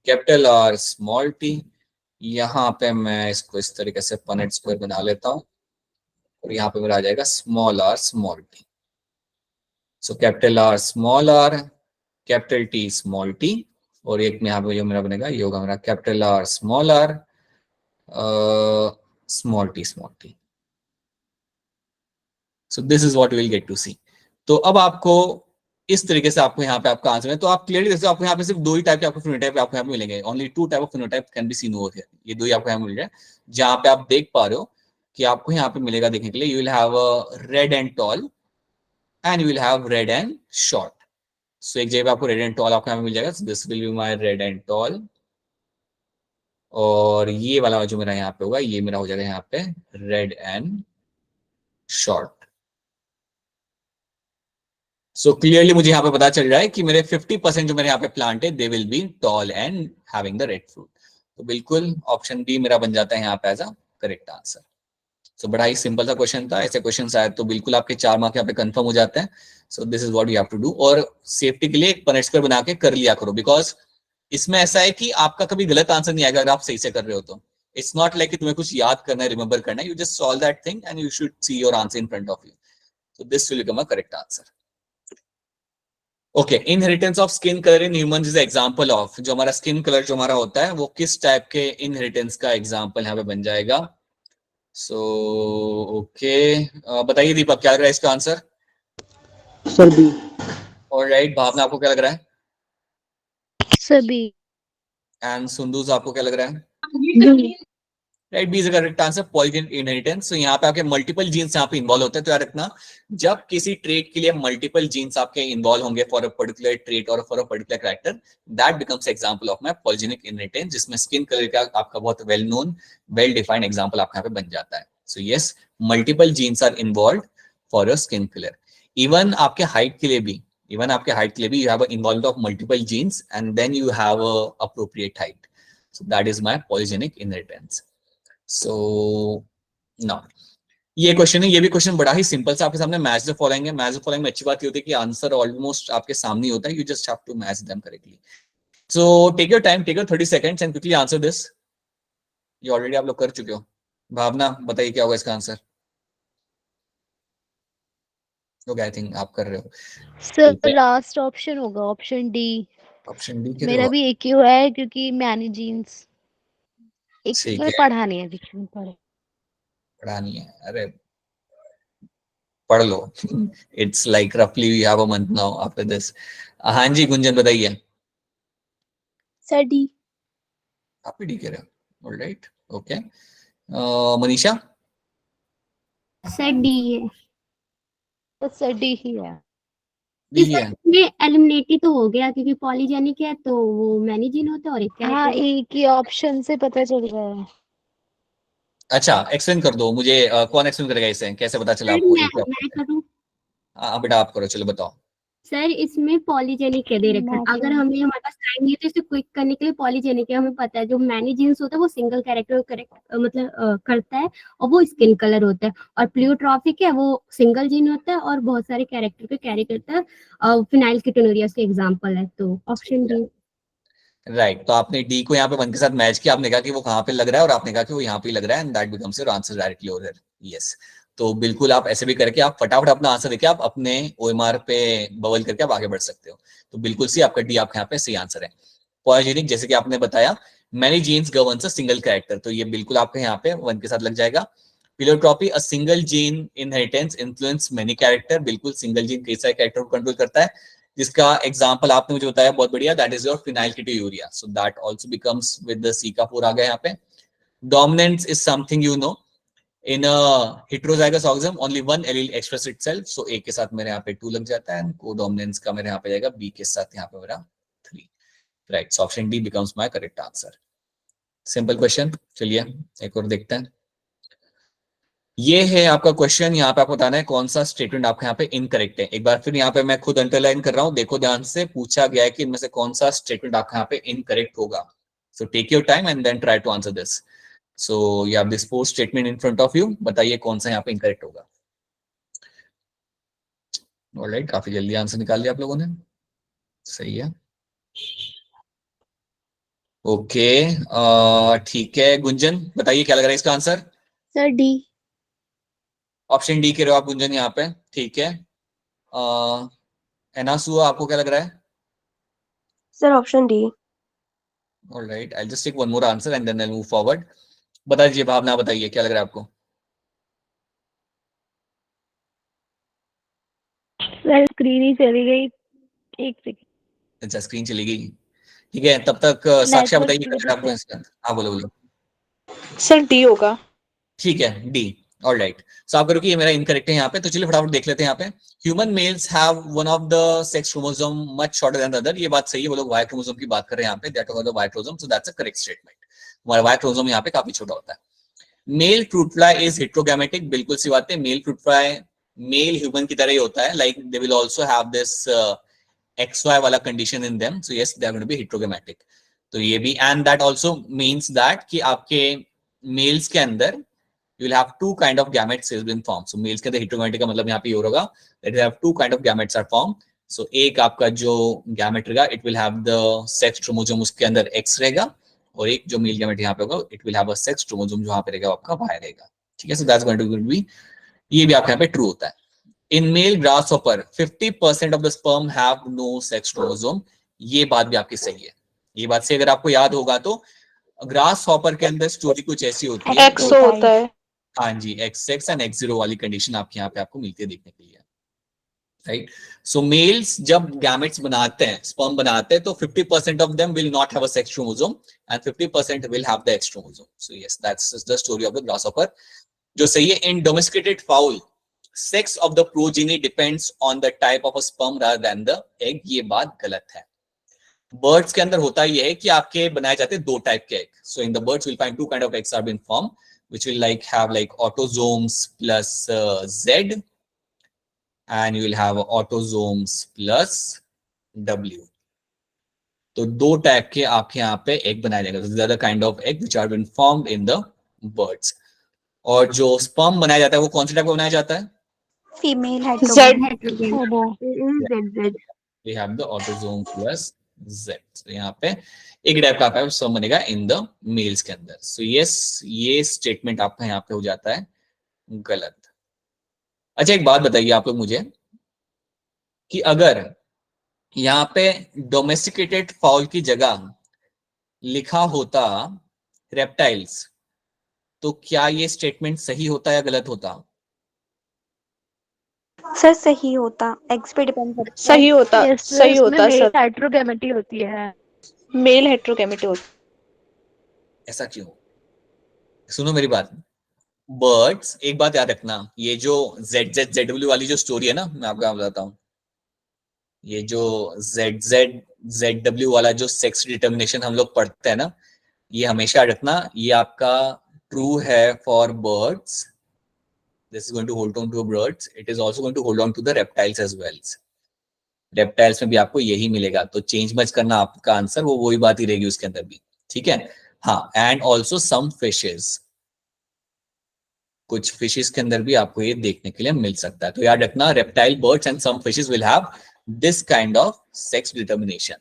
capital R small T. यहाँ पे मैं इसको इस तरीके से पनेट स्क्वायर बना लेता हूँ और यहाँ पे मेरा आ जाएगा small R small T. So capital R small R, capital T small T, और एक में यहाँ पे जो मेरा बनेगा ये होगा मेरा capital R small R small T. So this is what we will get to see. तो अब आपको इस तरीके से आपको यहाँ पे आपका आंसर है. तो आप क्लियरली देखते हो आपको यहाँ पे सिर्फ दो ही टाइप के आपको फिनोटाइप आपको यहाँ पे मिलेंगे. Only 2 type of phenotype can be seen over here. ये दो ही आपको यहाँ मिल रहा है, जहाँ पे आप देख पा रहे हो कि आपको यहाँ पे मिलेगा देखने के लिए. You will have red and tall and you will have red and short. So एक जगह पे आपको रेड एंड टॉल आपको यहाँ पे मिल जाएगा, this will be my red and toll, और ये वाला जो मेरा यहाँ पे होगा ये मेरा हो जाएगा यहाँ पे red and short. So clearly मुझे यहाँ पे पता चल रहा है कि मेरे 50% जो मेरे यहाँ पे प्लांट है दे will B tall and having the red fruit. तो बिल्कुल ऑप्शन बी मेरा बन जाता है यहाँ पे एज अ करेक्ट आंसर। सो बड़ा ही सिंपल सा क्वेश्चन था, ऐसे क्वेश्चन आए तो बिल्कुल आपके 4 मार्क यहाँ पे कंफर्म हो जाते हैं। So this is what you have to do, और सेफ्टी के लिए एक पनिश कर बना के कर लिया करो, बिकॉज इसमें ऐसा है कि आपका कभी गलत आंसर नहीं आएगा अगर आप सही से कर रहे हो तो। इट्स नॉट लाइक कि तुम्हें कुछ याद करना है, रिमेंबर करना है, you just solve that thing and you should see your answer in front of you. So this will become a correct answer. Okay, inheritance of skin colour in humans is example of, जो हमारा skin colour जो हमारा होता है वो किस type के inheritance का एग्जांपल यहाँ पे बन जाएगा। सो ओके, बताइए दीपक क्या लग रहा है इसका answer. Sir B. Alright, Bhavna आपको क्या लग रहा है, सभी। एंड सुंदूज आपको क्या लग रहा है। Right, B is the correct answer, polygenic inheritance. तो यहाँ पे आपके मल्टीपल जीन्स यहाँ पे इन्वॉल्व होते हैं। तो याद रखना, जब किसी ट्रेट के लिए मल्टीपल जीन्स आपके इन्वॉल्व होंगे फॉर अ पर्टिकुलर ट्रेट और for a particular character, that becomes example of my polygenic inheritance, जिसमें स्किन कलर का आपका बहुत well known well defined example आपका यहाँ पे बन जाता है। So yes, multiple genes are involve for your skin colour. Even आपके हाइट के लिए भी, you have involve of multiple genes and then you have appropriate height. So that is my polygenic inheritance. So now ये question है, ये भी question बड़ा ही simple सा आपके सामने, मैच द फॉलोइंग है। मैच द फॉलोइंग में अच्छी बात ये होती है कि आंसर ऑलमोस्ट आपके सामने होता है, you just have to match them correctly. So take your time, take your 30 seconds and quickly answer this. ये ऑलरेडी आप लोग कर चुके हो। भावना बताइए क्या होगा इसका आंसर। ओके, आई थिंक आप कर रहे हो। सर लास्ट ऑप्शन होगा, ऑप्शन डी। ऑप्शन डी के मेरा भी एक ही हुआ है क्योंकि मैंने जीन्स एक ठीक मैंने है, पढ़ा नहीं है, कुछ नहीं पढ़ा। पढ़ा नहीं है, अरे पढ़ लो। इट्स लाइक रफली we have a month now after this. हाँ जी गुंजन बताइए। Sir D. आप भी डी कह रहे हो, alright okay. Manisha. Sir D है। तो सर डी ही है। डी है। इसमें एलिमिनेटी तो हो गया क्योंकि पॉलीजेनिक है तो वो मैनीजीन होता है और एक हाँ, कैरेक्टर। एक ही ऑप्शन से पता चल रहा है। अच्छा, एक्सप्लेन कर दो मुझे, कौन एक्सप्लेन करेगा इसे, कैसे पता चला सर आपको मैं एक ही मैं option करूँ। है? हाँ बेटा आप करो, चलो बताओ। सर इसमें पॉलीजेनिक है दे रखा है, अगर हमें हमारे पास टाइम नहीं है तो इसे क्विक करने के लिए पॉलीजेनिक है। हमें पता है जो मैनीजीन्स होता है वो सिंगल कैरेक्टर मतलब करता है और वो स्किन कलर होता है, और प्लियोट्रॉपिक है वो सिंगल जीन होता है और बहुत सारे कैरेक्टर को कैरी करता है। फिनाइल कीटोनुरियस के एग्जांपल है, तो ऑप्शन डी। राइट, तो आपने डी को यहाँ पे 1 के साथ मैच किया, आपने कहा कि वो कहाँ पे लग रहा है और आपने कहा कि वो यहाँ पे लग रहा है, and that becomes your answer directly over here. Yes, तो बिल्कुल आप ऐसे भी करके आप फटाफट अपना आंसर देके आप अपने ओएमआर पे बबल करके आप आगे बढ़ सकते हो। तो बिल्कुल सी आपका डी आपके यहाँ पे सही आंसर है। पॉलीजेनिक जैसे कि आपने बताया, many genes governs a single character, तो ये बिल्कुल आपके यहाँ पे 1 के साथ लग जाएगा। Pleiotropy, a single gene inheritance influence many character, बिल्कुल सिंगल जीन कई सारे कैरेक्टर को कंट्रोल करता है, जिसका एग्जांपल आपने मुझे बताया बहुत बढ़िया, that is your phenylketonuria. So that also becomes with the C का 4 आ गया यहाँ पे। Dominance is something you know, in a heterozygous organism only one allele express itself, so A के साथ मेरे यहाँ पे 2 लग जाता है, एंड कोडोमिनेंस का मेरे यहाँ पे जाएगा बी के साथ यहाँ पे मेरा 3। Right, so option D becomes my correct answer. Simple question, चलिए एक और देखते हैं। ये है आपका क्वेश्चन, यहाँ पे आपको बताना है कौन सा स्टेटमेंट आपके यहाँ पे इनकरेक्ट है। एक बार फिर यहाँ पे मैं खुद अंडरलाइन कर रहा हूँ, देखो ध्यान से, पूछा गया है कि इनमें से कौन सा स्टेटमेंट आपके यहाँ पे इनकरेक्ट होगा। So take your time and then try to answer this. So you have this 4 statement in front of you, बताइए कौन सा यहाँ पे इनकरेक्ट होगा। ऑलराइट, काफी जल्दी आंसर निकाल लिया आप लोगों ने, सही है। ओके, ठीक है गुंजन बताइए क्या लग रहा है इसका answer. Sir D. Option D के रहे हो आप गुंजन यहाँ पे, ठीक है। एनासुआ आपको क्या लग रहा है। Sir option D. Alright, I just take one more answer and then I move forward. बता दीजिए भावना, बताइए क्या लग रहा है आपको। सर स्क्रीन ही चली गई, एक सेकंड। अच्छा, स्क्रीन चली गई, ठीक है। तब तक साक्षा नेटवर्क बताइए की क्या लग वजह रहा है आपको से। इसका। हाँ बोलो बोलो। सर डी होगा। ठीक है, डी। ऑलराइट, सो आप करोगे ये मेरा इनकरेक्ट है यहाँ पे, तो चलिए फटाफट देख लेते हैं यहाँ पे। Human mails have one of the sex chromosome much shorter than the other, ये बात सही है, वो लोग वाई क्रोमोसोम की बात कर रहे हैं यहाँ पे, that was the Y chromosome, so that's a correct statement. हमारा वाई क्रोमोसोम यहाँ पे काफी छोटा होता है। Male fruit fly is heterogametic, बिल्कुल सी बात है, male fruit fly male human की तरह ही होता है, like they will also have this XY वाला condition in them, so yes they are going to be heterogametic. तो ये भी, and that also means that कि आपके मेल्स के अंदर you will have two kind of gametes is been formed. So males के अंदर heterogametic का मतलब यहाँ पे ये होगा that you have two kind of gametes are formed. So एक आपका जो gamete रहेगा it will have the sex chromosome, उसके अंदर X रहेगा, और एक जो male gamete यहाँ पे होगा it will have a sex chromosome जो यहाँ पे रहेगा आपका Y रहेगा, ठीक है। So that's going to be, ये भी आपके यहाँ पे true होता है। In male grasshopper 50% of the sperm have no sex chromosome, ये बात भी आपकी सही है। ये बात से अगर आपको याद होगा तो ग्रास हॉपर के अंदर स्टोरी कुछ ऐसी होती है, एक्सो होता है। हाँ जी, XX एंड X0 वाली कंडीशन आपके यहाँ पे आपको मिलती है देखने के लिए, राइट। सो मेल्स जब गैमेट्स बनाते हैं, स्पर्म बनाते हैं, तो 50% of them will not have a sex chromosome and 50% will have the X chromosome. So yes, that's the story of the grasshopper, जो सही है। In domesticated fowl sex of the progeny depends on the type of a sperm rather than the egg, ये बात गलत है। Birds के अंदर होता ये है कि आपके बनाए जाते हैं दो टाइप के egg. So in the birds will find two kind of eggs are been form which will like have like autosomes plus Z, and you will have autosomes plus W. तो दो टाइप के आपके यहाँ पे egg बनाए जाएंगे, these are the kind of egg which are been formed in the birds. और जो स्पर्म बनाया जाता है वो कौन से टाइप का बनाया जाता है? Female We have the autosome plus Z. So यहाँ पे एक टाइप का आपका स्पर्म बनेगा इन द मेल्स के अंदर। सो यस, ये स्टेटमेंट आपका यहाँ पे हो जाता है गलत। अच्छा एक बात बताइए आप लोग मुझे कि अगर यहाँ पे डोमेस्टिकेटेड फाउल की जगह लिखा होता रेप्टाइल्स, तो क्या ये स्टेटमेंट सही होता या गलत होता? सर सही होता, एक्स पे डिपेंड करता है। सही होता, सही होता सर। हेट्रोगैमेटी होती है। मेल हेट्रोगैमेटी होता। ऐसा क्यों? सुनो मेरी बात, बर्ड्स, एक बात याद रखना, ये जो ZW वाली जो स्टोरी है ना, मैं आपको बताता हूँ, ये जो ZW वाला जो सेक्स डिटर्मिनेशन हम लोग पढ़ते हैं ना, ये हमेशा याद रखना, ये आपका ट्रू है for birds, this is going to hold on to birds, it is also going to hold on to the reptiles as well. Reptiles में भी आपको यही मिलेगा, तो चेंज मच करना आपका आंसर, वो वही बात ही रहेगी उसके अंदर भी, ठीक है। हाँ, एंड ऑल्सो सम फिशेस, कुछ फिशेस के अंदर भी आपको ये देखने के लिए मिल सकता है। तो याद रखना, reptile birds and some fishes will have this kind of sex determination.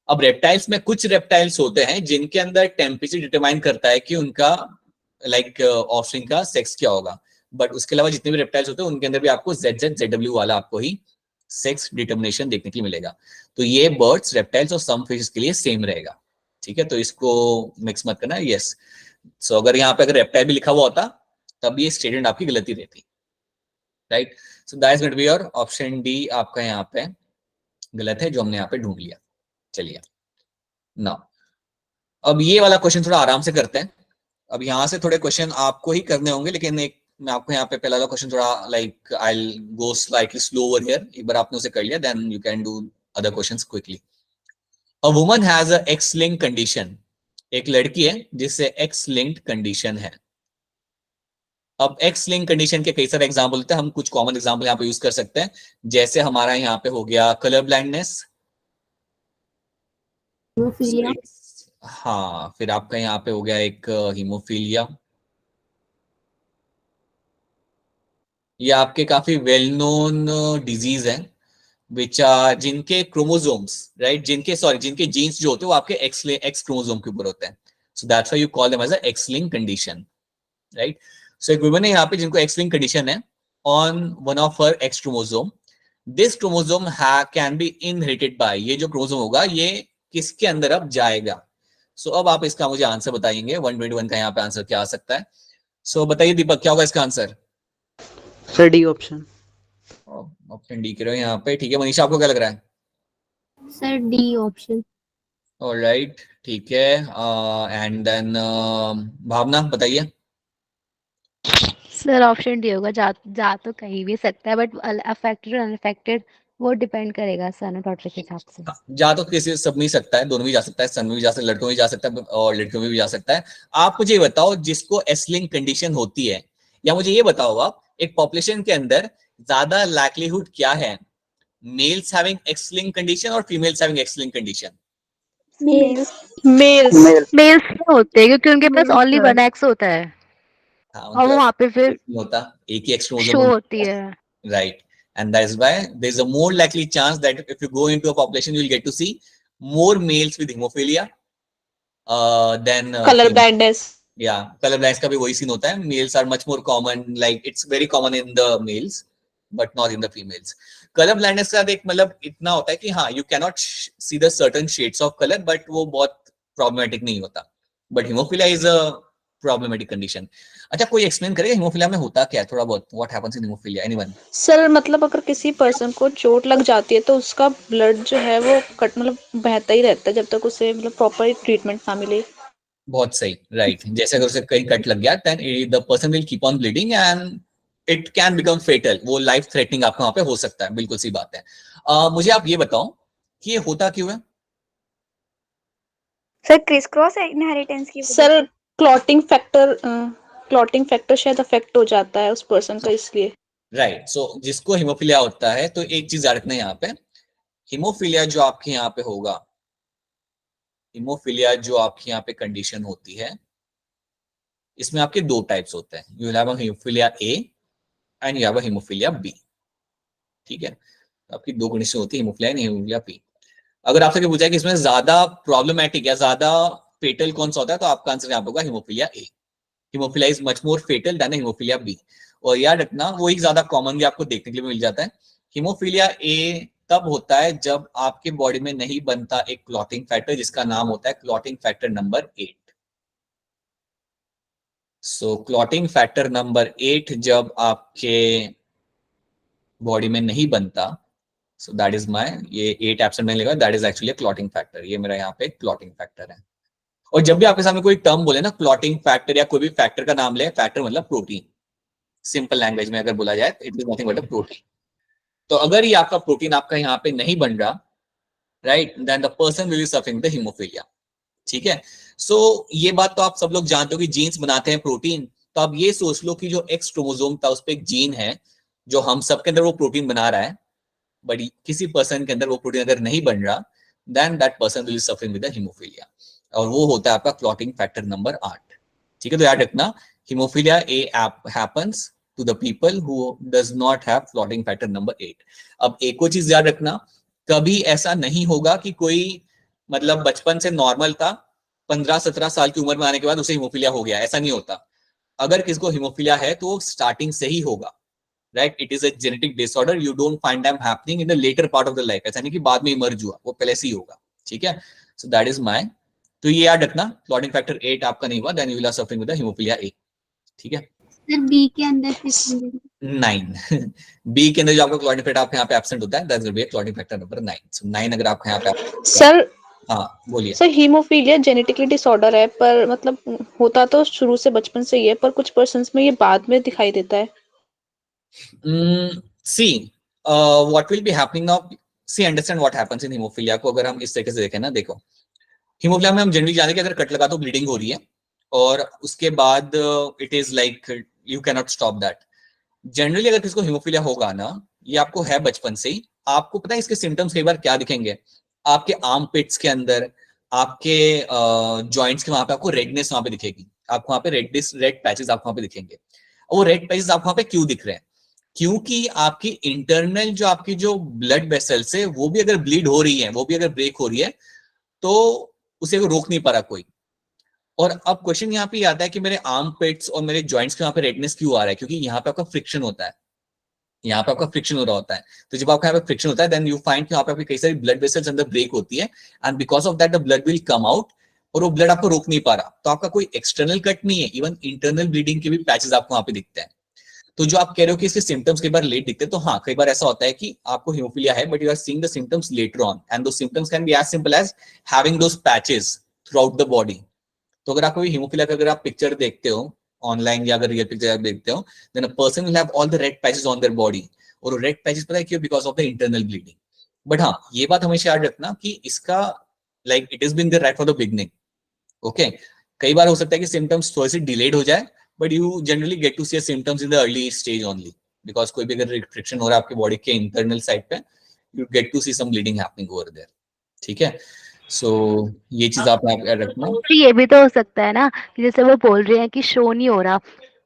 अब रेप्टाइल्स में कुछ रेप्टाइल्स होते हैं जिनके अंदर टेम्परेचर डिटरमाइन करता है कि उनका लाइक ऑफस्प्रिंग का सेक्स क्या होगा, बट उसके अलावा जितने भी रेप्टाइल्स होते हैं उनके अंदर भी आपको ZW वाला आपको ही सेक्स डिटर्मिनेशन देखने के लिए मिलेगा। तो ये बर्ड्स, रेप्टाइल्स और सम फिशेस के लिए सेम रहेगा, ठीक है। तो इसको मिक्स मत करना, यस। सो अगर यहाँ पे अगर रेप्टाइल भी लिखा हुआ होता तब ये स्टेटमेंट आपकी गलती रहती, right. So that is going to be your option D आपका यहाँ पे गलत है, जो हमने यहाँ पे ढूंढ लिया। चलिए नाउ अब ये वाला क्वेश्चन थोड़ा आराम से करते हैं। अब यहाँ से थोड़े क्वेश्चन आपको ही करने होंगे, लेकिन एक मैं आपको यहाँ पे पहला वाला क्वेश्चन थोड़ा like I will go slightly slow over here, एक बार आपने उसे कर लिया then you can do other questions quickly. A woman has a X linked condition, एक लड़की है जिससे एक्स लिंक्ड कंडीशन है। अब एक्स लिंक कंडीशन के कई सारे एग्जाम्पल होते हैं, हम कुछ कॉमन एग्जाम्पल यहाँ पे यूज कर सकते हैं, जैसे हमारा यहाँ पे हो गया कलर ब्लाइंडनेस, हाँ, फिर आपका यहाँ पे हो गया एक हीमोफीलिया, ये आपके काफी वेल नोन डिजीज है विच जिनके क्रोमोसोम्स, राइट, जिनके जीन्स जो होते हैं वो आपके एक्स क्रोमोसोम के ऊपर होते हैं। So that's why you call them as a X link condition, right. So एक वुमन है यहाँ पे जिनको एक्स लिंक कंडीशन है on one of her X chromosome, this chromosome can be inherited by, ये जो क्रोमोसोम होगा ये किसके अंदर अब जाएगा। सो अब आप इसका मुझे आंसर बताएंगे, 121 का यहाँ पे आंसर क्या आ सकता है। सो बताइए दीपक, क्या होगा इसका answer? Sir D option. Option D करो यहाँ पे, ठीक है। मनीषा आपको क्या लग रहा है? Sir D option. ऑलराइट, ठीक है। एंड देन भावना बताइए। सर ऑप्शन डी होगा, जा जा तो कहीं भी सकता है बट अफेक्टेड और अनअफेक्टेड वो डिपेंड करेगा सन डॉटर के हिसाब से। जा तो किसी सब नहीं सकता है, दोनों भी जा सकता है, सन में भी जा सकता है, लड़कों में भी जा सकता है और लड़कियों में भी जा सकता है। आप मुझे ये बताओ जिसको एस-लिंक कंडीशन होती है, या मुझे ये बताओ आप एक पॉपुलेशन के अंदर ज्यादा लाइक्लीहुड क्या है, मेल्स हैविंग एक्स-लिंक कंडीशन और females having X link condition? Males. Males. Males होते हैं क्योंकि उनके पास Males, ओनली sir. 1 एक्स होता है हाँ, और वो वहां पे फिर नहीं होता, एक ही एक्स शो क्रोमोसोम होती है। right, and that is why there is a more likely chance that if you go into a population you will get to see more males with hemophilia than colour females. Blindness. Yeah, color blindness का भी वही scene होता है, males are much more common, like it's very common in the males but not in the females. color blindness का एक मतलब इतना होता है कि हाँ you cannot see the certain shades of color but वो बहुत problematic नहीं होता, but hemophilia is a problematic condition. अच्छा, कोई एक्सप्लेन करेगा हीमोफिलिया में होता क्या है थोड़ा बहुत, what happens in haemophilia, anyone? Sir मतलब अगर किसी पर्सन को चोट लग जाती है तो उसका ब्लड जो है वो कट मतलब बहता ही रहता है जब तक उसे मतलब प्रॉपर ट्रीटमेंट ना मिले। बहुत सही, राइट। जैसे अगर उसे कहीं कट लग गया then the person will keep on bleeding and it can become fatal, वो लाइफ थ्रेटनिंग आपका वहां पे हो सकता है, बिल्कुल सी बात है। मुझे आप ये बताओ कि ये होता क्यों है? सर क्रिस क्रॉस इनहेरिटेंस की वजह सर से। क्लॉटिंग फैक्टर शायद अफेक्ट हो जाता है उस पर्सन का, इसलिए। राइट, सो जिसको हीमोफिलिया होता है तो एक चीज याद रखना है यहाँ पे, हीमोफिलिया जो आपके यहाँ पे होगा, हीमोफिलिया जो आपकी यहाँ पे कंडीशन होती है, इसमें आपके दो टाइप्स होते हैं, you will have a haemophilia A and you have a haemophilia B. ठीक है, आपकी दो कंडीशन होती है, हीमोफिलिया एंड हीमोफिलिया बी। अगर आपसे पूछा है कि इसमें ज्यादा प्रॉब्लमैटिक या ज्यादा फेटल कौन सा होता है, तो आपका आंसर यहाँ होगा haemophilia A. Haemophilia is much more fatal than haemophilia B. और याद रखना वही ज्यादा कॉमनली आपको देखने के लिए मिल जाता है। हीमोफिलिया ए तब होता है जब आपके बॉडी में नहीं बनता एक क्लॉटिंग फैक्टर जिसका नाम होता है क्लॉटिंग फैक्टर नंबर 8। सो क्लॉटिंग फैक्टर नंबर 8 जब आपके बॉडी में नहीं बनता, सो दैट इज माय, ये 8 एब्सेंट नहीं लेगा, that is actually clotting factor, ये मेरा यहाँ पे क्लॉटिंग फैक्टर है। और जब भी आपके सामने कोई टर्म बोले ना क्लॉटिंग फैक्टर या कोई भी फैक्टर का नाम ले, फैक्टर मतलब प्रोटीन, सिंपल लैंग्वेज में अगर बोला जाए it is nothing but a protein. तो अगर ये आपका प्रोटीन आपका यहाँ पे नहीं बन रहा, right, then the person will be suffering the haemophilia. ठीक है, सो ये बात तो आप सब लोग जानते हो कि जीन्स बनाते हैं प्रोटीन, तो आप ये सोच लो कि जो एक्स क्रोमोसोम था उस पर एक जीन है जो हम सबके अंदर वो प्रोटीन बना रहा है, बट किसी पर्सन के अंदर वो प्रोटीन अगर नहीं बन रहा, then that person will be suffering with the haemophilia, और वो होता है आपका क्लॉटिंग फैक्टर नंबर 8। ठीक है, तो याद रखना haemophilia A happens to the people who does not have clotting factor number 8। अब एक और चीज याद रखना, कभी ऐसा नहीं होगा कि कोई मतलब बचपन से नॉर्मल था, 15-17 साल की उम्र में आने के बाद उसे हीमोफिलिया हो गया, ऐसा नहीं होता। अगर किसको हीमोफिलिया है तो स्टार्टिंग से ही होगा, right. It is a genetic disorder, you don't find them happening in the later part of the life, ऐसा नहीं कि बाद में इमर्ज हुआ, वो पहले से ही होगा। ठीक है, सो दैट इज माय, तो ये याद रखना क्लॉटिंग फैक्टर 8 आपका नहीं हुआ, then you will are suffering with the hemophilia A. ठीक है, सर बी के अंदर 9 बी के अंदर जो आपका क्लॉटिंग फैक्टर आपके यहाँ पे एब्सेंट होता है, that's going to be clotting factor number 9। So 9 अगर आपके यहाँ पे, सर हाँ बोलिए। सर हीमोफीलिया जेनेटिकली डिसऑर्डर है, पर मतलब होता तो शुरू से बचपन से ही है, पर कुछ पर्सन्स में ये बाद में दिखाई देता है। See what will be happening now, see understand what happens in haemophilia को अगर हम इस तरीके से देखें ना, देखो हीमोफिलिया में हम जनरली जानते हैं कि अगर कट लगा तो ब्लीडिंग हो रही है और उसके बाद it is like you can not stop that. Generally अगर किसको हीमोफिलिया होगा ना, ये आपको है बचपन से ही, आपको पता है इसके सिम्टम्स कई बार क्या दिखेंगे, आपके आर्म पिट्स के अंदर, आपके जॉइंट्स के वहां पे आपको रेडनेस वहां पे दिखेगी, आपको वहां पे रेड पैचेस आपको वहां पे दिखेंगे। और वो रेड पैचेस आपको वहां पे क्यों दिख रहे हैं? क्योंकि आपकी इंटरनल जो आपकी जो ब्लड वेसल्स है वो भी अगर ब्लीड हो रही है, वो भी अगर ब्रेक हो रही है, तो उसे रोक नहीं पा रहा कोई। और अब क्वेश्चन यहाँ पे आता है कि मेरे आर्म पिट्स और मेरे जॉइंट्स के वहां पे रेडनेस क्यों आ रहा है? क्योंकि यहाँ पे आपका फ्रिक्शन होता है, यहाँ पे आपका फ्रिक्शन हो रहा होता है। तो जब आपका यहाँ पे फ्रिक्शन होता है, देन यू फाइंड कि यहाँ पे आपकी कई सारी ब्लड वेसल्स अंदर ब्रेक होती है, and because of that the blood will come out, और वो ब्लड आपको रोक नहीं पा रहा। तो आपका कोई एक्सटर्नल कट नहीं है, इवन इंटरनल ब्लीडिंग के भी पैचेस आपको वहां पे दिखते हैं। तो जो आप कह रहे हो कि इसके सिम्टम्स कई बार लेट दिखते हैं, तो हाँ कई बार ऐसा होता है कि आपको हीमोफिलिया है but you are seeing the symptoms later on, and those symptoms can be as simple as having those patches throughout the body. तो अगर आप कोई हीमोफिलिया का अगर आप पिक्चर देखते हो ऑनलाइन या अगर रियल पिक्चर आप देखते हो, then a person will have all the red patches on their body, और रेड पैचेस पता है क्यों? Because of the internal bleeding. But हाँ, ये बात हमेशा याद रखना कि इसका like it is been the right for the beginning. Okay, कई बार हो सकता है कि सिम्टम्स थोड़े से डिलेड हो जाए, but you generally get to see symptoms in the early stage only, because कोई भी अगर रिस्ट्रिक्शन हो रहा है आपकी बॉडी के इंटरनल साइड पे, you get to see some bleeding happening over there. ठीक है, सो ये चीज आप याद रखना। तो ये भी तो हो सकता है ना कि जैसे वो बोल रहे हैं कि शो नहीं हो रहा,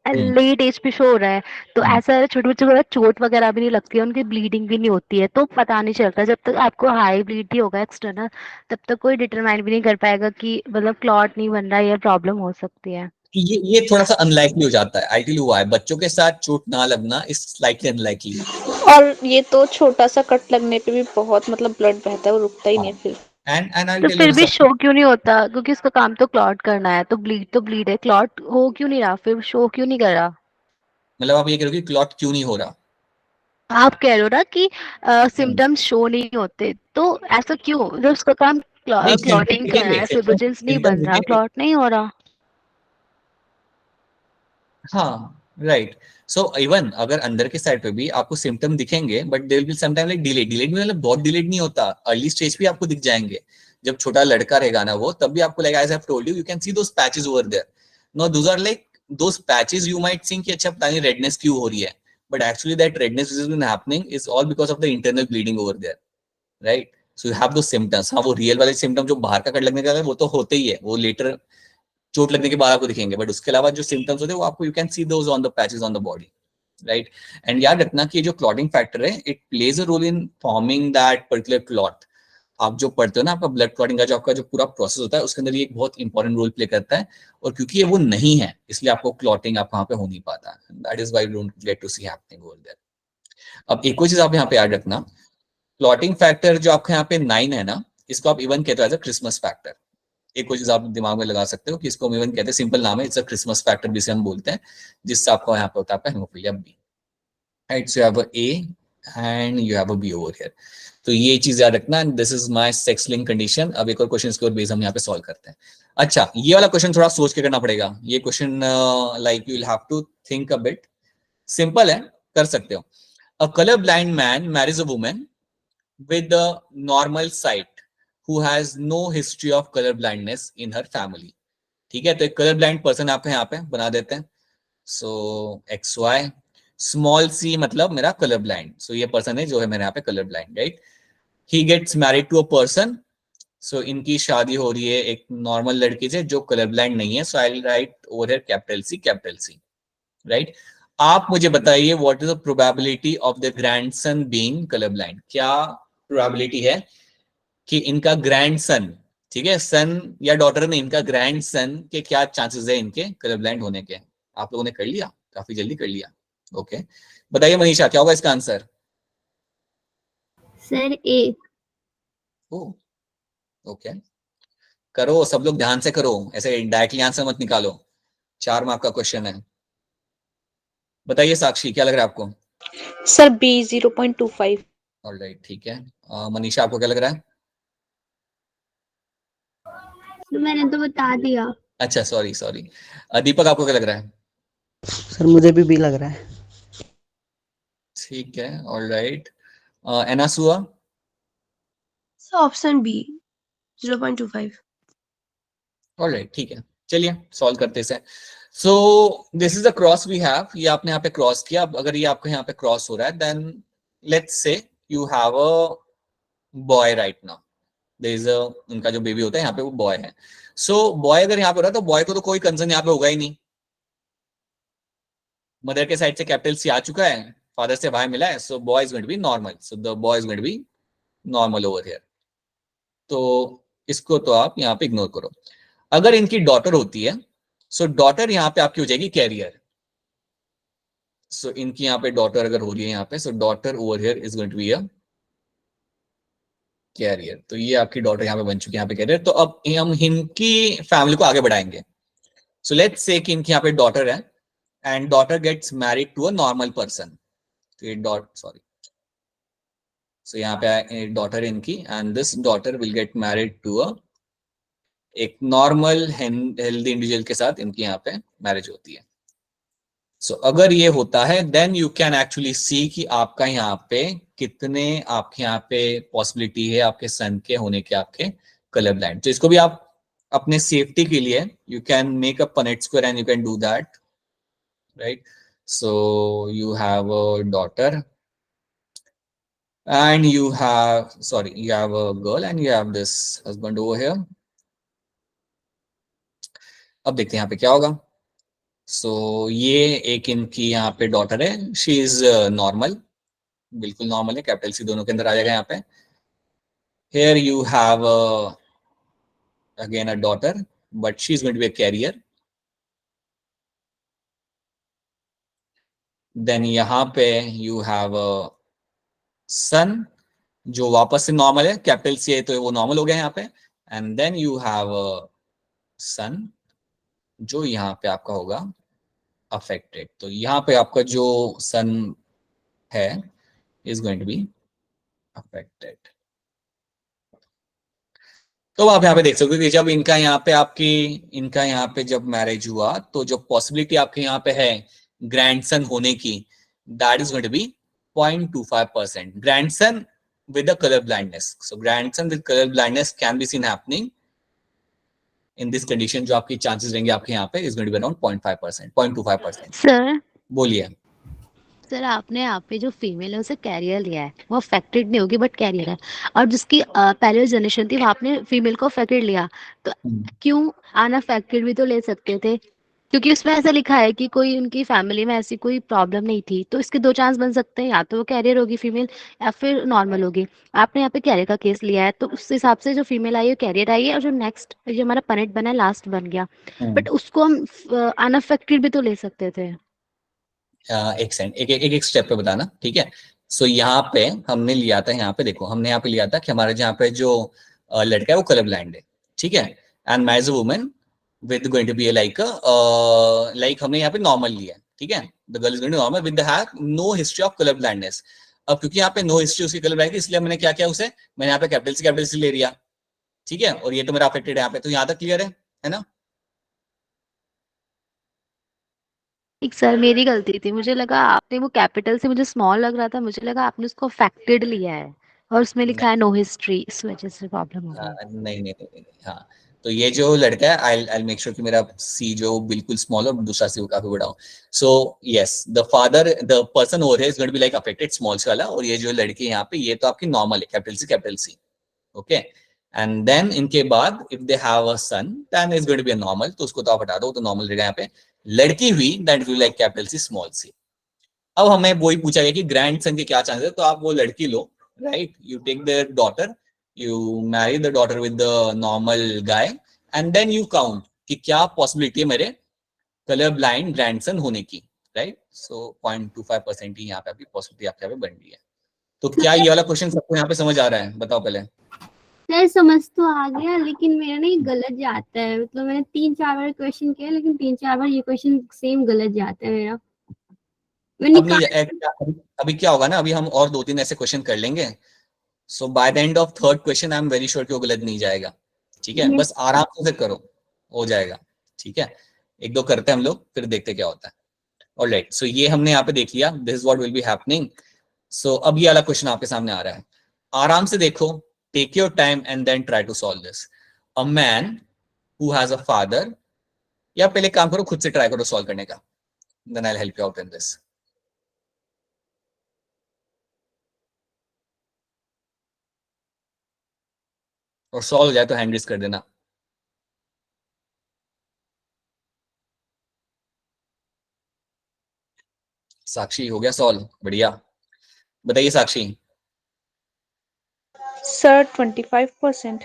लेट एज पे शो हो रहा है, तो ऐसा छोटे बच्चों को चोट वगैरह भी नहीं लगती है, उनकी ब्लीडिंग भी नहीं होती है, तो पता नहीं चलता। जब तक आपको हाई ब्लीड ही होगा एक्सटर्नल, तब तक कोई डिटरमाइन भी नहीं कर पाएगा कि मतलब क्लॉट नहीं बन रहा है या प्रॉब्लम हो सकती है। ये थोड़ा सा अनलाइकली हो जाता है। आई टेल यू व्हाई, बच्चों के साथ चोट ना लगना इज स्लाइटली अनलाइकली। और ये तो छोटा सा कट लगने पे भी बहुत मतलब ब्लड बहता है, वो रुकता ही नहीं है फिर। एंड आई तो टेल फिर यू भी शो क्यों नहीं होता? क्योंकि उसका काम तो क्लॉट करना है, तो ब्लीड है, क्लॉट हो क्यों नहीं रहा, फिर शो क्यों नहीं कर रहा? मतलब आप ये कह रहे हो कि क्लॉट क्यों नहीं हो रहा? आप कह रहे हो ना कि सिम्टम्स शो नहीं होते, तो ऐसा क्यों? जब उसका काम नहीं, सिम्टम्स क्लॉटिंग करना दिखेंगे, है, फिब्रिल्स नहीं बन रहा, क्लॉट नहीं हो रहा। हाँ राइट। सो इवन अगर अंदर के साइड पे भी आपको सिम्टम दिखेंगे, but there will be some time like delayed मतलब बहुत डिलेड नहीं होता, अर्ली स्टेज पे आपको दिख जाएंगे। जब छोटा लड़का रहेगा ना वो, तब भी आपको like as I have told you can see those patches over there. No those are like those patches you might think कि अच्छा पता नहीं रेडनेस क्यों हो रही है, but actually that redness which is been happening is all because of the internal bleeding over there, right? So you have those symptoms. हाँ, वो रियल वाले सिम्टम जो बाहर का कट लगने का है वो तो होते ही है, वो लेटर चोट लगने के बाद आपको दिखेंगे, बट उसके अलावा जो सिम्टम्स होते हैं वो आपको you can see those on the patches on the body, right? And याद रखना कि जो क्लॉटिंग फैक्टर है it plays a role in forming that particular clot. आप जो पढ़ते हो ना, आपका ब्लड क्लॉटिंग का जो आपका जो पूरा प्रोसेस होता है उसके अंदर ये एक बहुत इंपॉर्टेंट रोल प्ले करता है, और क्योंकि ये वो नहीं है इसलिए आपको क्लॉटिंग आप वहां पे हो नहीं पाता। That is why you don't get to see happening over there. अब एक और चीज आप यहाँ पे याद रखना, क्लॉटिंग फैक्टर जो आपके यहाँ पे 9 है ना, इसको आप इवन कहते हो एज अ क्रिसमस फैक्टर। एक और चीज आप दिमाग में लगा सकते हो कि इसको हम इवन कहते हैं, सिंपल नाम है, इट्स अ क्रिसमस फैक्टर जिसे हम बोलते हैं, जिससे आपको यहाँ पे होता है haemophilia B, right? So you have a A and you have a B over here. तो ये चीज याद रखना, and this is my sex link condition. अब एक और क्वेश्चन इसके ऊपर बेस हम यहाँ पे सॉल्व करते हैं। अच्छा, ये वाला क्वेश्चन थोड़ा सोच के करना पड़ेगा। ये question like you will have to think a bit. Simple है, कर सकते हो। A colour blind man marriage a woman with a normal sight who has no history of color blindness in her family। ठीक है, तो एक colour blind person आपके यहाँ पे बना देते हैं। सो एक्स वाई, स्मॉल सी मतलब मेरा कलर ब्लाइंड, सो ये पर्सन है जो है मेरे यहाँ पे colour blind, right? He gets married to a person, so इनकी शादी हो रही है एक नॉर्मल लड़की से जो कलर ब्लाइंड नहीं है। So I will write over here capital C, right? आप मुझे बताइए what is the probability of the grandson being colour blind. क्या प्रोबेबिलिटी है कि इनका ग्रैंडसन, ठीक है, सन या डॉटर ने, इनका ग्रैंडसन के क्या चांसेस है इनके कलर ब्लाइंड होने के? आप लोगों ने कर लिया, काफी जल्दी कर लिया। ओके, बताइए मनीषा क्या होगा इसका आंसर? सर ए। ओके, करो सब लोग ध्यान से करो, ऐसे डायरेक्टली आंसर मत निकालो। 4 मार्क का क्वेश्चन है। बताइए साक्षी, क्या लग रहा है आपको? Sir B 0.25। ऑलराइट, ठीक है। मनीषा आपको क्या लग रहा है? तो मैंने तो बता दिया। अच्छा, सॉरी। दीपक आपको क्या लग रहा है? सर मुझे भी बी लग रहा है। ठीक है, alright. Anasua? Sir option B 0.25। Alright, ठीक है, चलिए सॉल्व करते हैं। So this is the cross we have, ये आपने यहाँ पे क्रॉस किया। अब अगर ये आपके यहाँ पे क्रॉस हो रहा है, then let's say you have a boy right now, there is a, उनका जो बेबी होता है यहाँ पे वो बॉय है। सो बॉय अगर यहाँ पे हो रहा है तो बॉय को तो कोई कंसर्न यहाँ पे होगा ही नहीं। मदर के साइड से कैपिटल सी आ चुका है, फादर से वाई मिला है, so boy is going to be normal, so the boy is going to be normal over here. तो इसको तो आप यहाँ पे इग्नोर करो। अगर इनकी डॉटर होती है, सो डॉटर यहाँ पे आपकी हो जाएगी कैरियर। सो इनकी यहाँ पे डॉटर अगर हो रही है यहाँ पे, so daughter over here is going to be a carrier. तो ये आपकी डॉटर यहाँ पे बन चुकी है यहाँ पे कैरियर। तो अब हम इनकी फैमिली को आगे बढ़ाएंगे। सो लेट्स से कि इनकी यहाँ पे डॉटर है and daughter gets married to a normal person. तो ये सो यहाँ पे डॉटर इनकी, and this daughter will get married to a एक नॉर्मल हेल्दी इंडिविजुअल के साथ इनकी यहाँ पे मैरिज होती है। सो अगर ये होता है then you can actually see कि आपका यहाँ पे कितने आपके यहाँ पे पॉसिबिलिटी है आपके सन के होने के आपके कलर ब्लाइंड। तो इसको भी आप अपने सेफ्टी के लिए you can make a Punnett square and you can do that, right. So you have a daughter and you have a girl and you have this husband over here। अब देखते हैं यहाँ पे क्या होगा। ये एक इनकी यहाँ पे डॉटर है, शी इज नॉर्मल, बिल्कुल नॉर्मल है, कैपिटल सी दोनों के अंदर आ जाएगा यहाँ पे। Here you have again a daughter but she is going to be a carrier। Then यहाँ पे you have a son जो वापस से नॉर्मल है, कैपिटल सी है तो वो नॉर्मल हो गया यहाँ पे। And then you have a son जो यहाँ पे आपका होगा अफेक्टेड। तो यहाँ पे आपका जो सन है is going to be affected. तो आप यहाँ पे देख सकते हो कि जब इनका यहाँ पे जब मैरिज हुआ तो जो पॉसिबिलिटी आपके यहाँ पे है ग्रैंडसन होने की, that is going to be 0.25%। Grandson with the color blindness, so grandson with color blindness can be seen happening in this condition। जो आपकी chances रहेंगे आपके यहाँ पे is going to be around 0.5%, 0.25%। Sir बोलिए। सर आपने यहाँ पे जो फीमेल है उसे कैरियर लिया है, वो अफेक्टेड नहीं होगी बट कैरियर है, और जिसकी पहले जनरेशन थी वहाँ आपने फीमेल को अफेक्टेड लिया, तो क्यों अनअफेक्टेड भी तो ले सकते थे? क्योंकि उसमें ऐसा लिखा है कि कोई उनकी फैमिली में ऐसी कोई प्रॉब्लम नहीं थी, तो इसके दो चांस बन सकते हैं, या तो वो कैरियर होगी फीमेल या फिर नॉर्मल होगी। आपने यहाँ पे कैरियर का केस लिया है, तो उस हिसाब से जो फीमेल आई है कैरियर आई है, और जो नेक्स्ट जो हमारा पनेट बना है लास्ट बन गया, बट उसको हम अनअफेक्टेड भी तो ले सकते थे। एक स्टेप पे बताना, ठीक है। सो यहाँ पे हमने लिया था, यहाँ पे देखो हमने यहाँ पे लिया था कि हमारे यहाँ पे जो लड़का है वो कलर ब्लाइंड है, ठीक है। And maize a woman with going to be like हमने यहाँ पे नॉर्मल लिया, ठीक है। The girl is going to normal with have no history of colour blindness. अब क्योंकि यहाँ पे नो हिस्ट्री उसकी कलर ब्लाइंड, इसलिए मैंने क्या किया उसे, मैंने यहाँ पे कैपिटल सी ले लिया, ठीक है। और ये तो मेरा अफेक्टेड है यहाँ पे, तो यहाँ तक क्लियर है ना। एक सर मेरी गलती थी, मुझे लगा आपने वो कैपिटल से मुझे स्मॉल लग रहा था, मुझे लगा आपने उसको अफेक्टेड लिया है और उसमें लिखा है नो हिस्ट्री, इस वजह से प्रॉब्लम हो गई। नहीं। हाँ, तो ये जो लड़का है आई मेक श्योर कि मेरा सी जो बिल्कुल स्मॉल और दूसरा सी वो काफी बड़ा हो। So yes, the person over here is going to be like affected small C वाला, और ये जो लड़की यहाँ पे ये तो आपकी नॉर्मल है, capital C, okay. And then इनके बाद if they have a son then is going to be a normal, तो उसको तो आप हटा दो, तो नॉर्मल रहेगा। यहाँ पे लड़की हुई that will like capital C small C. अब हमें वही पूछा गया कि ग्रैंड सन के क्या चांसेस है, तो आप वो लड़की लो, right. You take the daughter, you marry the daughter with the normal guy and then you count कि क्या पॉसिबिलिटी है मेरे कलर ब्लाइंड ग्रैंडसन होने की, राइट। सो 0.25% ही यहाँ पे आपकी पॉसिबिलिटी आपके यहाँ पे बन रही है। तो क्या ये वाला क्वेश्चन सबको यहाँ पे समझ आ रहा है, बताओ पहले। सर समझ तो आ गया, लेकिन मेरा ना ये गलत जाता है, मतलब मैंने 3-4 बार क्वेश्चन किया लेकिन 3-4 बार ये क्वेश्चन सेम गलत जाता है मेरा। अभी क्या होगा ना, अभी हम और 2-3 ऐसे क्वेश्चन कर लेंगे। So by the end of third question I am very sure कि वो गलत नहीं जाएगा, ठीक है। बस आराम से करो, हो जाएगा, ठीक है। 1-2 करते हैं हम लोग, फिर देखते क्या होता है। ऑलराइट, सो ये हमने यहाँ पे देख लिया, this is what will be happening. So अब ये वाला क्वेश्चन आपके सामने आ रहा है, आराम से देखो, take your time and then try to solve this. A man who has a father, या पहले काम करो खुद से ट्राई करो सॉल्व करने का, then I will help you out in this. और सॉल्व हो जाए तो हैंड रेज कर देना। साक्षी हो गया सॉल्व, बढ़िया। बताइए साक्षी। सर 25%।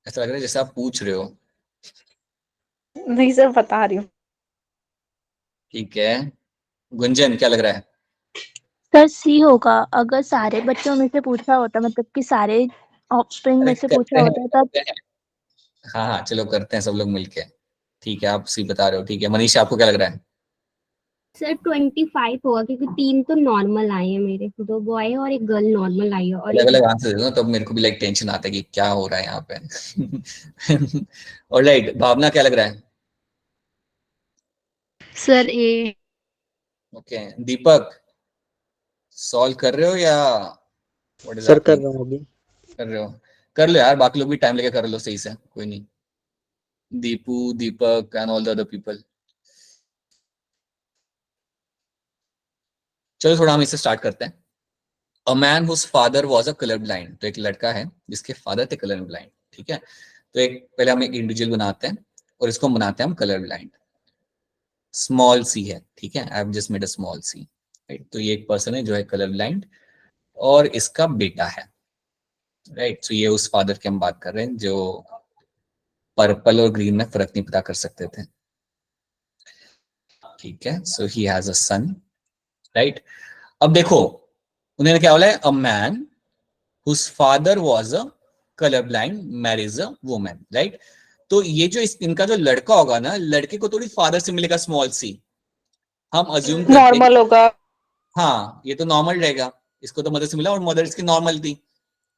ऐसा लग रहा है जैसे आप पूछ रहे हो। नहीं सर, बता रही हूँ। ठीक है, गुंजन क्या लग रहा है? सर सी होगा, अगर सारे बच्चों में से पूछा होता, मतलब कि सारे ऑफस्प्रिंग में से पूछा होता तब। हाँ, चलो करते हैं सब लोग मिलके। ठीक है, आप सी बता रहे हो, ठीक है। मनीषा आपको क्या लग रहा है? सर 25 होगा, क्योंकि 3 तो नॉर्मल आए हैं मेरे, 2 बॉय है और एक गर्ल नॉर्मल आई है, और अलग अलग आंसर दे दो, तब मेरे को भी लाइक टेंशन आता है कि क्या हो रहा है यहाँ पे। ऑलराइट, भावना क्या लग रहा है? सर ए। ओके दीपक, सॉल्व कर रहे हो या व्हाट इज सर कर हैपनिंग? रहा हूँ अभी। कर रहे हो, कर लो यार, बाकी लोग भी टाइम लेके कर लो सही से, कोई नहीं। Deepu, Deepak and all the other people. चलो थोड़ा हम इससे स्टार्ट करते हैं। A man whose father was a colour blind, तो एक लड़का है जिसके फादर थे कलर ब्लाइंड, ठीक है। तो एक पहले हम एक इंडिविजुअल बनाते हैं और इसको बनाते हैं हम कलर ब्लाइंड। स्मॉल सी है, ठीक है, I have just made a small C, right. तो ये एक पर्सन है जो है कलर ब्लाइंड और इसका बेटा है, राइट। तो ये उस फादर की हम बात कर रहे हैं जो पर्पल और ग्रीन में फर्क नहीं पता कर सकते थे, ठीक है। So he has a son, right. अब देखो उन्होंने क्या बोला है, a man whose father was a color blind marries a woman, right? तो ये जो इनका जो लड़का होगा ना, लड़के को थोड़ी फादर से मिलेगा स्मॉल सी, हम अज्यूम करते हैं। नॉर्मल होगा। हाँ ये तो नॉर्मल रहेगा, इसको तो मदर से मिला और मदर इसकी नॉर्मल थी,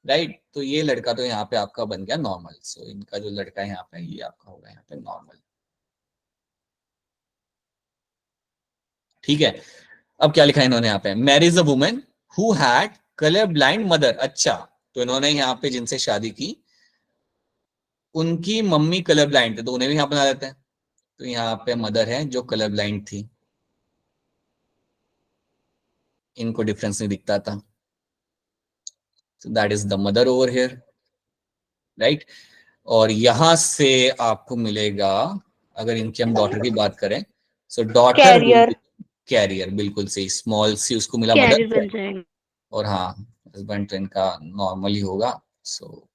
राइट। तो ये लड़का तो यहाँ पे आपका बन गया नॉर्मल। सो इनका जो लड़का है यहाँ पे, ये आपका होगा यहाँ पे नॉर्मल, ठीक है। अब क्या लिखा है इन्होंने यहाँ पे, marriage a woman who had colour blind mother. अच्छा, तो इन्होंने यहाँ पे जिनसे शादी की उनकी मम्मी कलर ब्लाइंड थे, तो उन्हें भी यहाँ बना देते हैं। तो यहाँ पे मदर है जो कलर ब्लाइंड थी, इनको डिफरेंस नहीं दिखता था, so that is the mother over here, right? और यहां से आपको मिलेगा, अगर इनकी हम डॉटर की बात करें, सो डॉटर कैरियर। कैरियर, बिल्कुल सही, स्मॉल सी उसको मिला कैरियर मदर, बन जाएगा। और हाँ हस्बैंड तो इनका नॉर्मल ही होगा। सो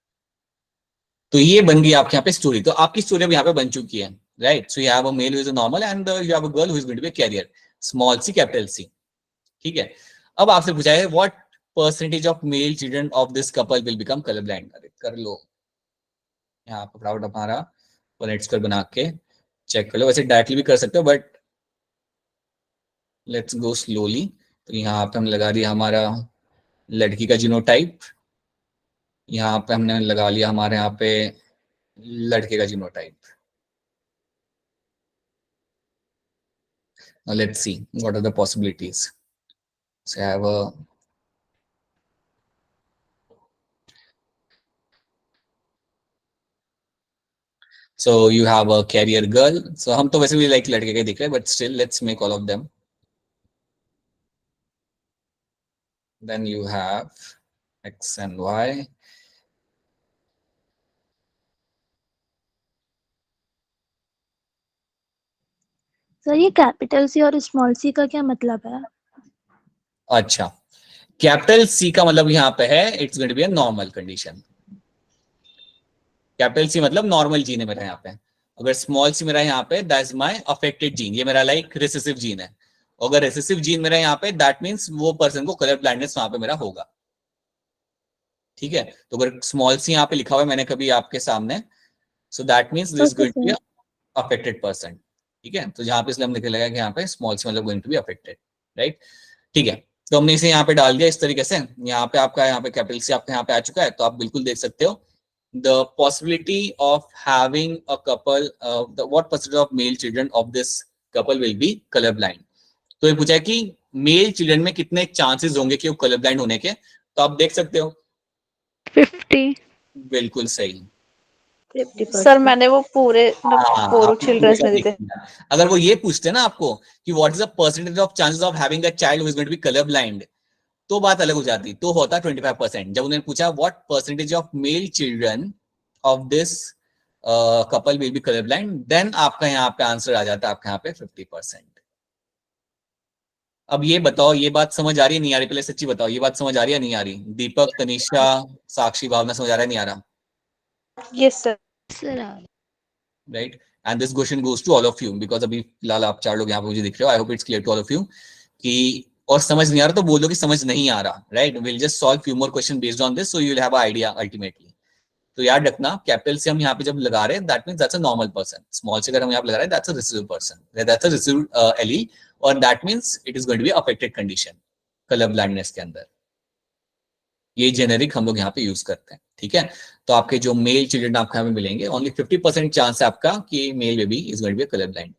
तो ये बन गई आपके यहाँ पे स्टोरी। तो आपकी स्टोरी अब यहाँ पे बन चुकी है, right. So you have a male who is normal and you have a girl who is going to be carrier, small C capital C, ठीक है। अब आपसे पूछा है what percentage of male children of this couple will become colour blind. अरे कर लो यहाँ पे फटाफट हमारा पॉइंट स्क्वायर बना के चेक कर लो, वैसे डायरेक्टली भी कर सकते हो बट लेट्स गो स्लोली। तो यहाँ पे हम लगा दिया हमारा लड़की का जीनोटाइप, यहाँ पे हमने लगा लिया हमारे यहाँ पे लड़के का genotype. Now let's see what are the possibilities. So I have a so you have a carrier girl. So हम तो वैसे भी like लड़के के दिख रहे हैं, but still let's make all of them. Then you have X and Y. Sir ये कैपिटल सी और स्मॉल सी का क्या मतलब है? अच्छा, कैपिटल सी का मतलब यहाँ पे है it's going to be a normal condition. Capital C मतलब नॉर्मल जीन है मेरा यहाँ पे। अगर स्मॉल सी मेरा यहाँ पे that is my affected gene, ये मेरा लाइक रिसेसिव जीन है। अगर रिसेसिव जीन मेरा यहाँ पे दैट मींस वो पर्सन को कलर ब्लाइंडनेस वहां पे मेरा होगा, ठीक है। तो अगर स्मॉल सी यहाँ पे लिखा हुआ है मैंने कभी आपके सामने, so that means this is going to be affected person, ठीक है। तो जहाँ पे इसलिए हम लिखे लगा कि यहाँ पे स्मॉल सी मतलब going to be affected, right, ठीक है। तो हमने इसे यहाँ पे डाल दिया इस तरीके से। यहाँ पे आपका यहाँ पे कैपिटल सी आपका यहाँ पे आ चुका है। तो आप बिल्कुल देख सकते हो the possibility of having a couple, what percentage of male children of this couple will be color blind. तो ये पूछा है कि मेल चिल्ड्रन में कितने चांसेस होंगे कि वो कलर ब्लाइंड होने के, तो आप देख सकते हो 50। बिल्कुल सही। सर मैंने वो पूरे हाँ, फोर आपने चिल्ड्रंस पूरा में थे। देखा। अगर वो ये पूछते ना आपको कि what is the percentage of chances of having a child who is going to be colour blind, तो बात अलग हो जाती, तो होता 25%। जब उन्होंने पूछा what percentage of male children of this couple will be colour blind, then आपका यहाँ पे आंसर आ जाता है आपके यहाँ पे 50%। अब ये बताओ ये बात समझ आ रही है नहीं आ रही, पहले सच्ची बताओ ये बात समझ आ रही है नहीं आ रही? दीपक, तनिषा, साक्षी, भावना, समझ आ रहा है नहीं आ रहा? Yes sir. Sir right, and this question goes to all of you because अभी फिलहाल आप चार लोग यहाँ पे मुझे दिख रहे हो। I hope it's clear to all of you कि और समझ नहीं आ रहा तो बोलो कि समझ नहीं आ रहा, right. Will just solve few more question based on this so you will have a idea ultimately. तो याद रखना कैपिटल से हम यहाँ पे जब लगा रहे हैं that means that's a normal person, small से अगर हम यहाँ पे लगा रहे हैं that's a recessive person, that's a recessive allele, और that means it is going to be affected condition colour blindness के अंदर। ये जेनेरिक हम लोग यहाँ पे यूज करते हैं, ठीक है। तो आपके जो मेल चिल्ड्रन आपको यहाँ पे मिलेंगे ओनली 50% चांस है आपका कि male baby is going to be colour blind.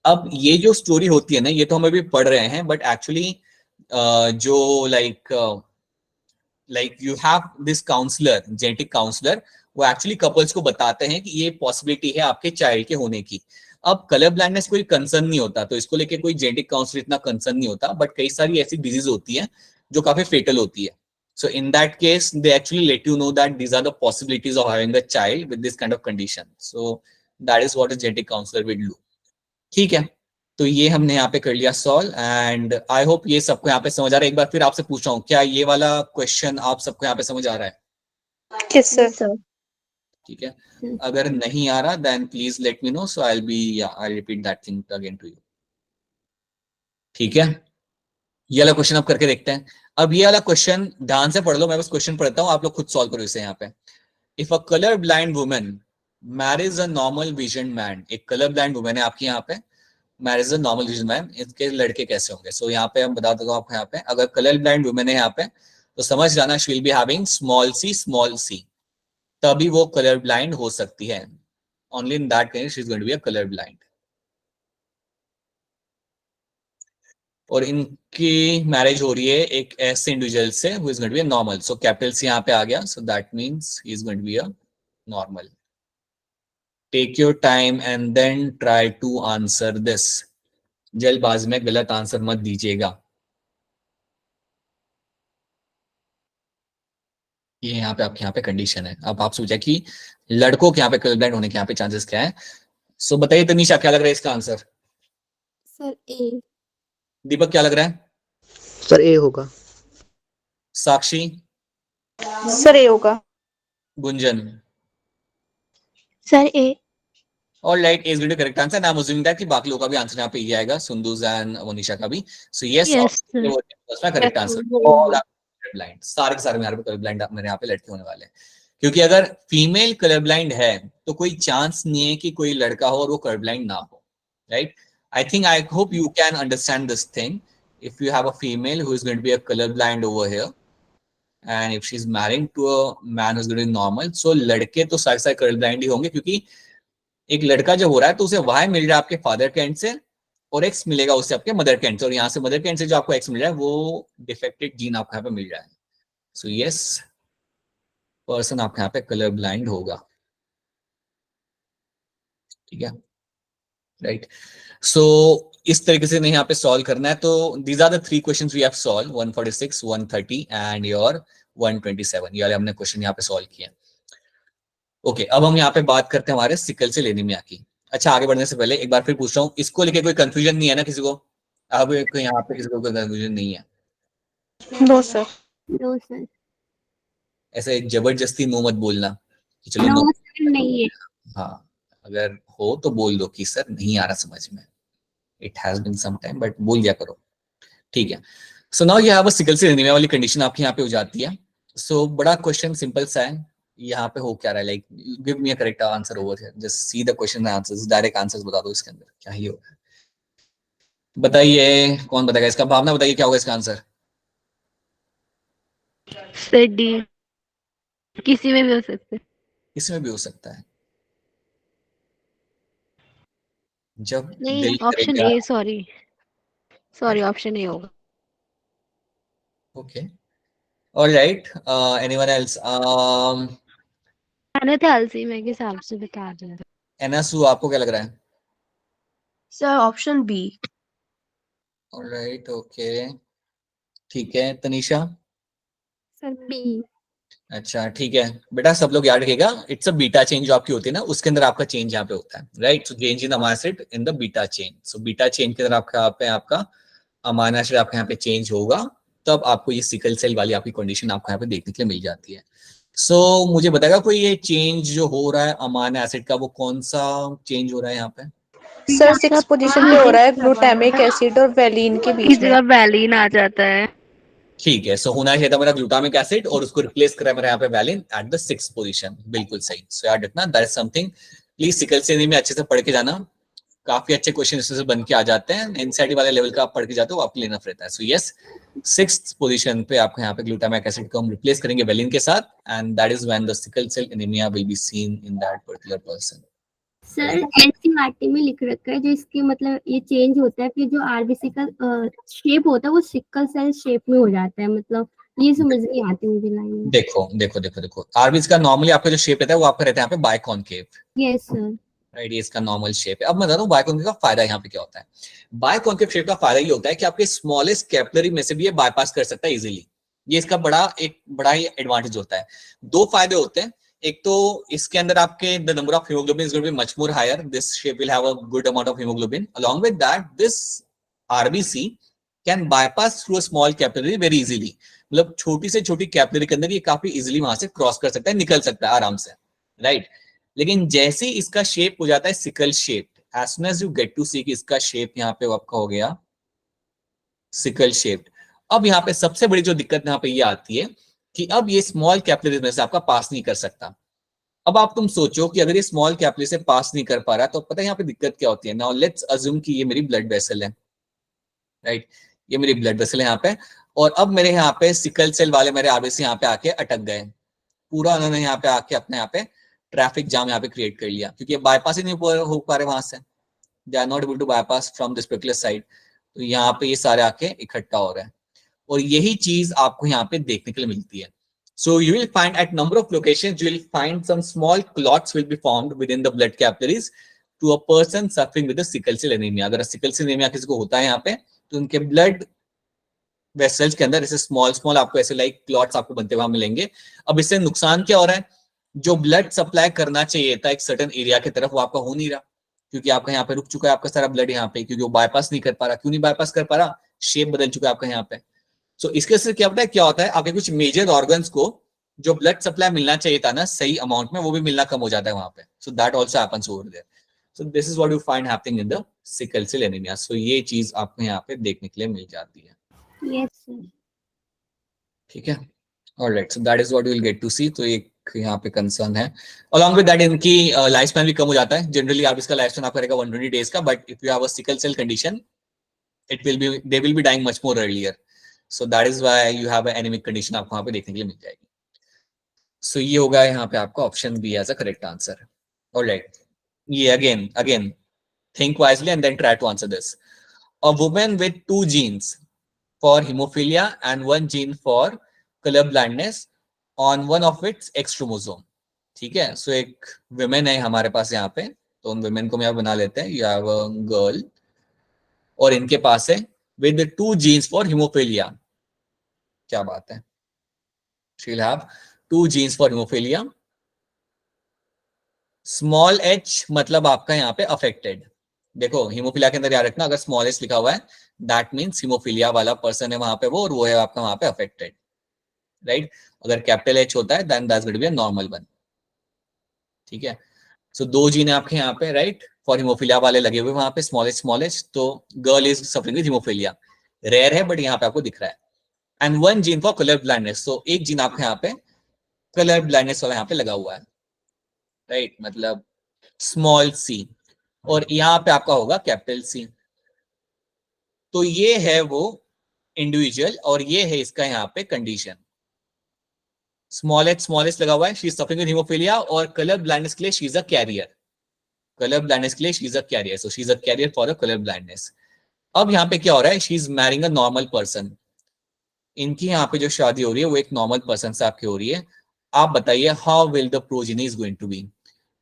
अब ये जो स्टोरी होती है ना, ये तो हम अभी पढ़ रहे हैं, बट एक्चुअली जो like you have this counsellor, genetic counsellor, वो एक्चुअली कपल्स को बताते हैं कि ये पॉसिबिलिटी है आपके चाइल्ड के होने की। अब कलर ब्लाइंडनेस कोई कंसर्न नहीं होता, तो इसको लेके कोई जेनेटिक काउंसलर इतना कंसर्न नहीं होता, बट कई सारी ऐसी डिजीज होती है जो काफी फेटल होती है। So in that case, they actually let you know that these are the possibilities of having a child with this kind of condition. So that is what a genetic counselor will do. ठीक है, तो ये हमने यहाँ पे कर लिया solve, and I hope ये सबको यहाँ पे समझ आ रहा है। एक बार फिर आपसे पूछ रहा हूँ, क्या ये वाला क्वेश्चन आप सबको यहाँ पे समझ आ रहा है? Yes sir. सर ठीक है, अगर नहीं आ रहा then please let me know, so I repeat that thing again to you. ठीक है, ये वाला क्वेश्चन अब करके देखते हैं। अब ये वाला क्वेश्चन ध्यान से पढ़ लो, मैं बस क्वेश्चन पढ़ता हूँ, आप लोग खुद सॉल्व करो इसे। यहाँ पे if a colour blind woman marriage a normal vision man, एक कलर ब्लाइंड वुमन है आपकी यहाँ पे, marriage a normal vision man, इसके लड़के कैसे होंगे? सो यहाँ पे हम बता देता हूँ आपको, यहाँ पे अगर कलर ब्लाइंड वुमन है यहाँ पे, तो समझ जाना she will be having small C, तभी वो कलर ब्लाइंड हो सकती है। Only in that case she is going to be a colour blind. और इनकी मैरिज हो रही है एक ऐसे इंडिविजुअल से who is going to be a normal, so capital C यहाँ पे आ गया, so that means he is going to be a normal. Take your time and then try to answer this. जल्दबाजी में गलत आंसर मत दीजिएगा। ये यहाँ पे आपके यहाँ पे कंडीशन है। अब आप सोचा कि लड़कों के यहाँ पे कलर ब्लाइंड होने के यहाँ पे चांसेस क्या है? सो बताइए तनीषा, क्या लग रहा है इसका आंसर? सर ए। दीपक क्या लग रहा है? सर ए होगा। साक्षी? सर ए होगा। गुंजन? Sir A. और like is going to correct answer. I am assuming that कि बाकी लोगों का भी आंसर यहाँ पे ये आएगा, सुंदूज एंड मनीषा का भी। So yes, correct answer. Blind सारे के सारे मेरे पे कलर ब्लाइंड मेरे यहाँ पे लड़के होने वाले हैं, क्योंकि अगर फीमेल कलर ब्लाइंड है तो कोई चांस नहीं है कि कोई लड़का हो और वो कलर ब्लाइंड ना हो, right? I hope you can understand this thing. If you have a female who is going to be a colorblind over here, and if she's marrying to a man who's going to be normal, so लड़के तो सारे सारे colorblind ही होंगे, क्योंकि एक लड़का जो हो रहा है तो उसे Y मिल रहा है आपके फादर के एंड से, और X मिलेगा उससे आपके मदर के एंड से, और यहाँ से मदर के एंड से जो आपको X मिल रहा है वो डिफेक्टेड जीन आपको यहाँ पे मिल रहा है। सो यस, पर्सन आपके यहाँ पे कलर ब्लाइंड होगा। ठीक है, राइट? सो इस तरीके से नहीं यहाँ पे सॉल्व करना है। तो these are the 3 questions we have solve, 146, 130 and your 127। ये वाले हमने क्वेश्चन यहाँ पे सॉल्व किए। ओके, अब हम यहाँ पे बात करते हैं हमारे सिकल सेल एनीमिया की। अच्छा, आगे बढ़ने से पहले एक बार फिर पूछ रहा हूँ, इसको लेके कोई कंफ्यूजन नहीं है ना किसी को? अब यहाँ पे किसी को कोई कंफ्यूजन नहीं है? No sir. No sir. ऐसे जबरदस्ती नो मत बोलना कि चलो नो नो। सर नहीं है। हाँ, अगर हो तो बोल दो कि सर नहीं आ रहा समझ में, it has been some time, but बोल दिया करो। ठीक है, so now you have a sickle cell anaemia वाली कंडीशन आपके यहाँ पे हो जाती है। सो बड़ा क्वेश्चन सिंपल सा है, यहाँ पे हो क्या रहा है? Like give me a correct answer over here, just see the question and answers, direct answers बता दो इसके अंदर क्या ही होगा। बताइए, कौन बताएगा इसका? भावना बताइए क्या होगा इसका आंसर? सर डी, किसी में भी हो सकते हैं। इसमें भी हो सकता है, जब नहीं, दिल ऑप्शन करेगा। ए, सॉरी ऑप्शन ए होगा। Okay, alright, anyone else? मैंने तो अलसी में के हिसाब से बता दिया। एनएसयू, आपको क्या लग रहा है? Sir option B. Alright, okay, ठीक है। तनीषा? Sir B. अच्छा, ठीक है बेटा, सब लोग याद रखिएगा, इट्स अ बीटा चेन जो आपकी होती है ना, उसके अंदर आपका चेंज यहाँ पे होता है, right? So change in amino acid in the beta chain. So beta chain के अंदर आपका अमाइनो एसिड आपके यहाँ पे चेंज होगा, तब आपको ये सिकल सेल वाली आपकी कंडीशन आपको यहाँ पे देखने के लिए मिल जाती है। सो मुझे बताएगा कोई ये चेंज जो हो रहा है अमाइनो एसिड का, वो कौन सा चेंज हो रहा है यहाँ पे? सर 6 पोजीशन पे हो रहा है ग्लूटामिक एसिड और वेलिन के बीच इस में। जगह वैलिन आ जाता है। ठीक है, सो होना चाहिए था मेरा ग्लूटामिक एसिड और उसको रिप्लेस करा मेरा यहाँ पे valine at the 6th position. बिल्कुल सही। सो याद रखना, that is something. Please sickle cell anaemia अच्छे से पढ़ के जाना, काफी अच्छे क्वेश्चन इससे बन के आ जाते हैं। एनसीईआरटी वाले लेवल का आप पढ़ के जाते हो, आपके लिए इनफ रहता है। सो यस, 6th पोजीशन पे आपको यहाँ पे ग्लूटामिक एसिड को हम रिप्लेस करेंगे वैलिन के साथ, and that is when the sickle cell anaemia will be seen in that particular person. Sir NCERT में लिख रखा है जो इसके मतलब ये चेंज होता है, फिर जो आरबीसी का शेप होता है वो सिकल सेल शेप में हो जाता है, मतलब ये समझ नहीं आती मुझे लाइन। देखो आरबीसी का नॉर्मली आपका जो शेप रहता है वो आपका रहता है यहाँ पे बाइकॉन्केव, यस सर। राइट, ये इसका नॉर्मल शेप है। अब मैं बता दूं बाइकॉन्केव का फायदा यहाँ पे क्या होता है। बाइकॉन्केव शेप का फायदा ये होता है कि आपके स्मॉलेस्ट कैपिलरी में से भी ये बाईपास कर सकता है इजीली। ये इसका बड़ा ही एडवांटेज होता है। दो फायदे होते हैं, एक तो इसके अंदर आपके the number of haemoglobin is going to be much more higher, this shape will have a good amount of haemoglobin, along with that this RBC can bypass through a small capillary very easily. मतलब छोटी से छोटी capillary के अंदर ये काफी easily वहां से क्रॉस कर सकता है, निकल सकता है आराम से, राइट। लेकिन जैसे ही इसका शेप हो जाता है sickle shape, as soon as you get to see कि इसका शेप यहाँ पे आपका हो गया सिकल शेप, अब यहाँ पे सबसे बड़ी जो दिक्कत यहाँ पे ये आती है कि अब ये स्मॉल कैपिलरी में से आपका पास नहीं कर सकता। अब आप तुम सोचो कि अगर ये स्मॉल कैपिलरी से पास नहीं कर पा रहा तो पता है यहाँ पे दिक्कत क्या होती है। नाउ लेट्स अज्यूम कि ये मेरी ब्लड वेसल है, राइट, ये मेरी ब्लड वेसल है यहाँ पे, और अब मेरे यहाँ पे सिकल सेल वाले मेरे आरबीसी यहाँ पे आके अटक गए, पूरा उन्होंने यहाँ पे आके अपने यहाँ पे ट्रैफिक जाम यहाँ पे क्रिएट कर लिया, क्योंकि बाईपास ही नहीं हो पा रहे वहां से, they are not able to bypass from this particular side. तो यहाँ पे ये सारे आके इकट्ठा हो रहे हैं, और यही चीज आपको यहाँ पे देखने के लिए मिलती है। So you will find at number of locations you will find some small clots will be formed with in the blood capillaries to a person suffering with sickle cell anaemia. अगर सिकल सेल एनीमिया किसी को होता है यहाँ पे तो उनके blood vessels के अंदर ऐसे स्मॉल आपको ऐसे लाइक क्लॉट्स आपको बनते हुए मिलेंगे। अब इससे नुकसान क्या हो रहा है, जो ब्लड सप्लाई करना चाहिए था एक सर्टेन एरिया की तरफ वो आपका हो नहीं रहा, क्योंकि आपका यहाँ पे रुक चुका है आपका सारा ब्लड यहाँ पे, क्योंकि वो बाईपास नहीं कर पा रहा। क्यों नहीं बाईपास कर पा रहा, शेप बदल चुका है आपका यहाँ पे। सो इसके से क्या होता है आपके कुछ मेजर ऑर्गन्स को जो ब्लड सप्लाई मिलना चाहिए था ना सही अमाउंट में, वो भी मिलना कम हो जाता है वहां पे। So that also happens over there. So this is what you find happening in the sickle cell anaemia. So ये चीज आपको यहाँ पे देखने के लिए मिल जाती है, यस सर। ठीक है। Alright, so that is what you will get to see. तो एक यहाँ पे कंसर्न है। अलॉन्ग विद दैट इनकी लाइफ स्पैन भी कम हो जाता है। जनरली आप इसका लाइफ स्पैन आपका रहेगा 120 डेज का, but if you have a sickle cell condition it will be they will be dying much more earlier. So that is why you have a anaemic condition आपको वहां पे देखने के लिए मिल जाएगी। सो ये होगा यहाँ पे आपका option B as a correct answer. Alright, ये again think wisely and then try to answer this. A woman with 2 genes for hemophilia and 1 gene for color blindness on one of its X chromosome. ठीक है, सो एक women है हमारे पास यहाँ पे, तो उन women को हम यहाँ बना लेते हैं, you have a girl और इनके पास है with 2 genes for hemophilia. क्या बात है, she'll have 2 genes for hemophilia. Small h मतलब आपका यहाँ पे अफेक्टेड। देखो हीमोफिलिया के अंदर याद रखना, अगर स्मॉल h लिखा हुआ है दैट मींस हीमोफिलिया वाला पर्सन है वहां पे वो, और वो है आपका वहां पे अफेक्टेड, राइट। अगर कैपिटल H होता है then that's going to be a normal one, ठीक है। सो 2 जीन है आपके यहाँ पे, राइट, फॉर हीमोफिलिया वाले लगे हुए वहां पे स्मॉल h, तो girl is suffering with haemophilia, rare है बट यहाँ पे आपको दिख रहा है। And 1 gene for colour blindness, तो एक जीन आपके यहाँ पे कलर ब्लाइंडनेस वाला यहाँ पे लगा हुआ है, राइट, मतलब स्मॉल c, और यहाँ पे आपका होगा कैपिटल C। तो ये है वो इंडिविजुअल और ये है इसका यहाँ पे कंडीशन। स्मॉल एच लगा हुआ है, she is suffering with haemophilia, और कलर ब्लाइंडनेस के लिए she is a carrier, colour blindness के लिए she is a carrier, so she is a carrier for a colour blindness. अब यहाँ पे क्या हो रहा है, she is marrying a normal person. इनकी यहाँ पे जो शादी हो रही है वो एक नॉर्मल पर्सन से आपकी हो रही है। आप बताइए how will the progeny is going to be.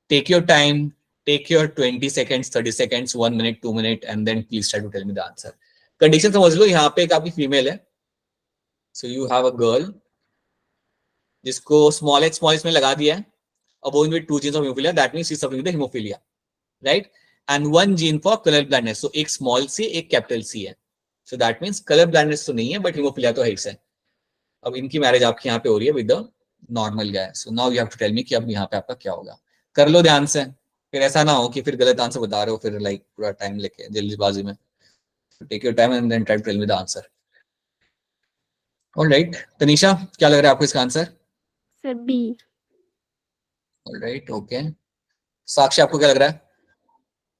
Take your time, take your 20 seconds, 30 seconds, 1 minute, 2 minute, and then please try to tell me the answer. Condition समझ लो, यहाँ पे एक आपकी फीमेल है, so you have a girl जिसको small h में लगा दिया है, a woman with 2 genes of hemophilia, that means she's suffering with the hemophilia, right? And 1 gene for color blindness, so एक small c एक capital C है, so that means color blindness तो नहीं है but hemophilia तो है ही। अब इनकी मैरिज आपके यहाँ पे हो रही है with the normal guy. So now you have to tell me कि अब यहाँ पे आपका क्या होगा। कर लो ध्यान से, फिर ऐसा ना हो कि फिर गलत आंसर बता रहे हो फिर लाइक पूरा टाइम लेके जल्दीबाजी में। Take your time and then try to tell me the answer. Alright, Tanisha क्या लग रहा है आपको इसका answer? Sir B. Alright, okay. Sakshi आपको क्या लग रहा है?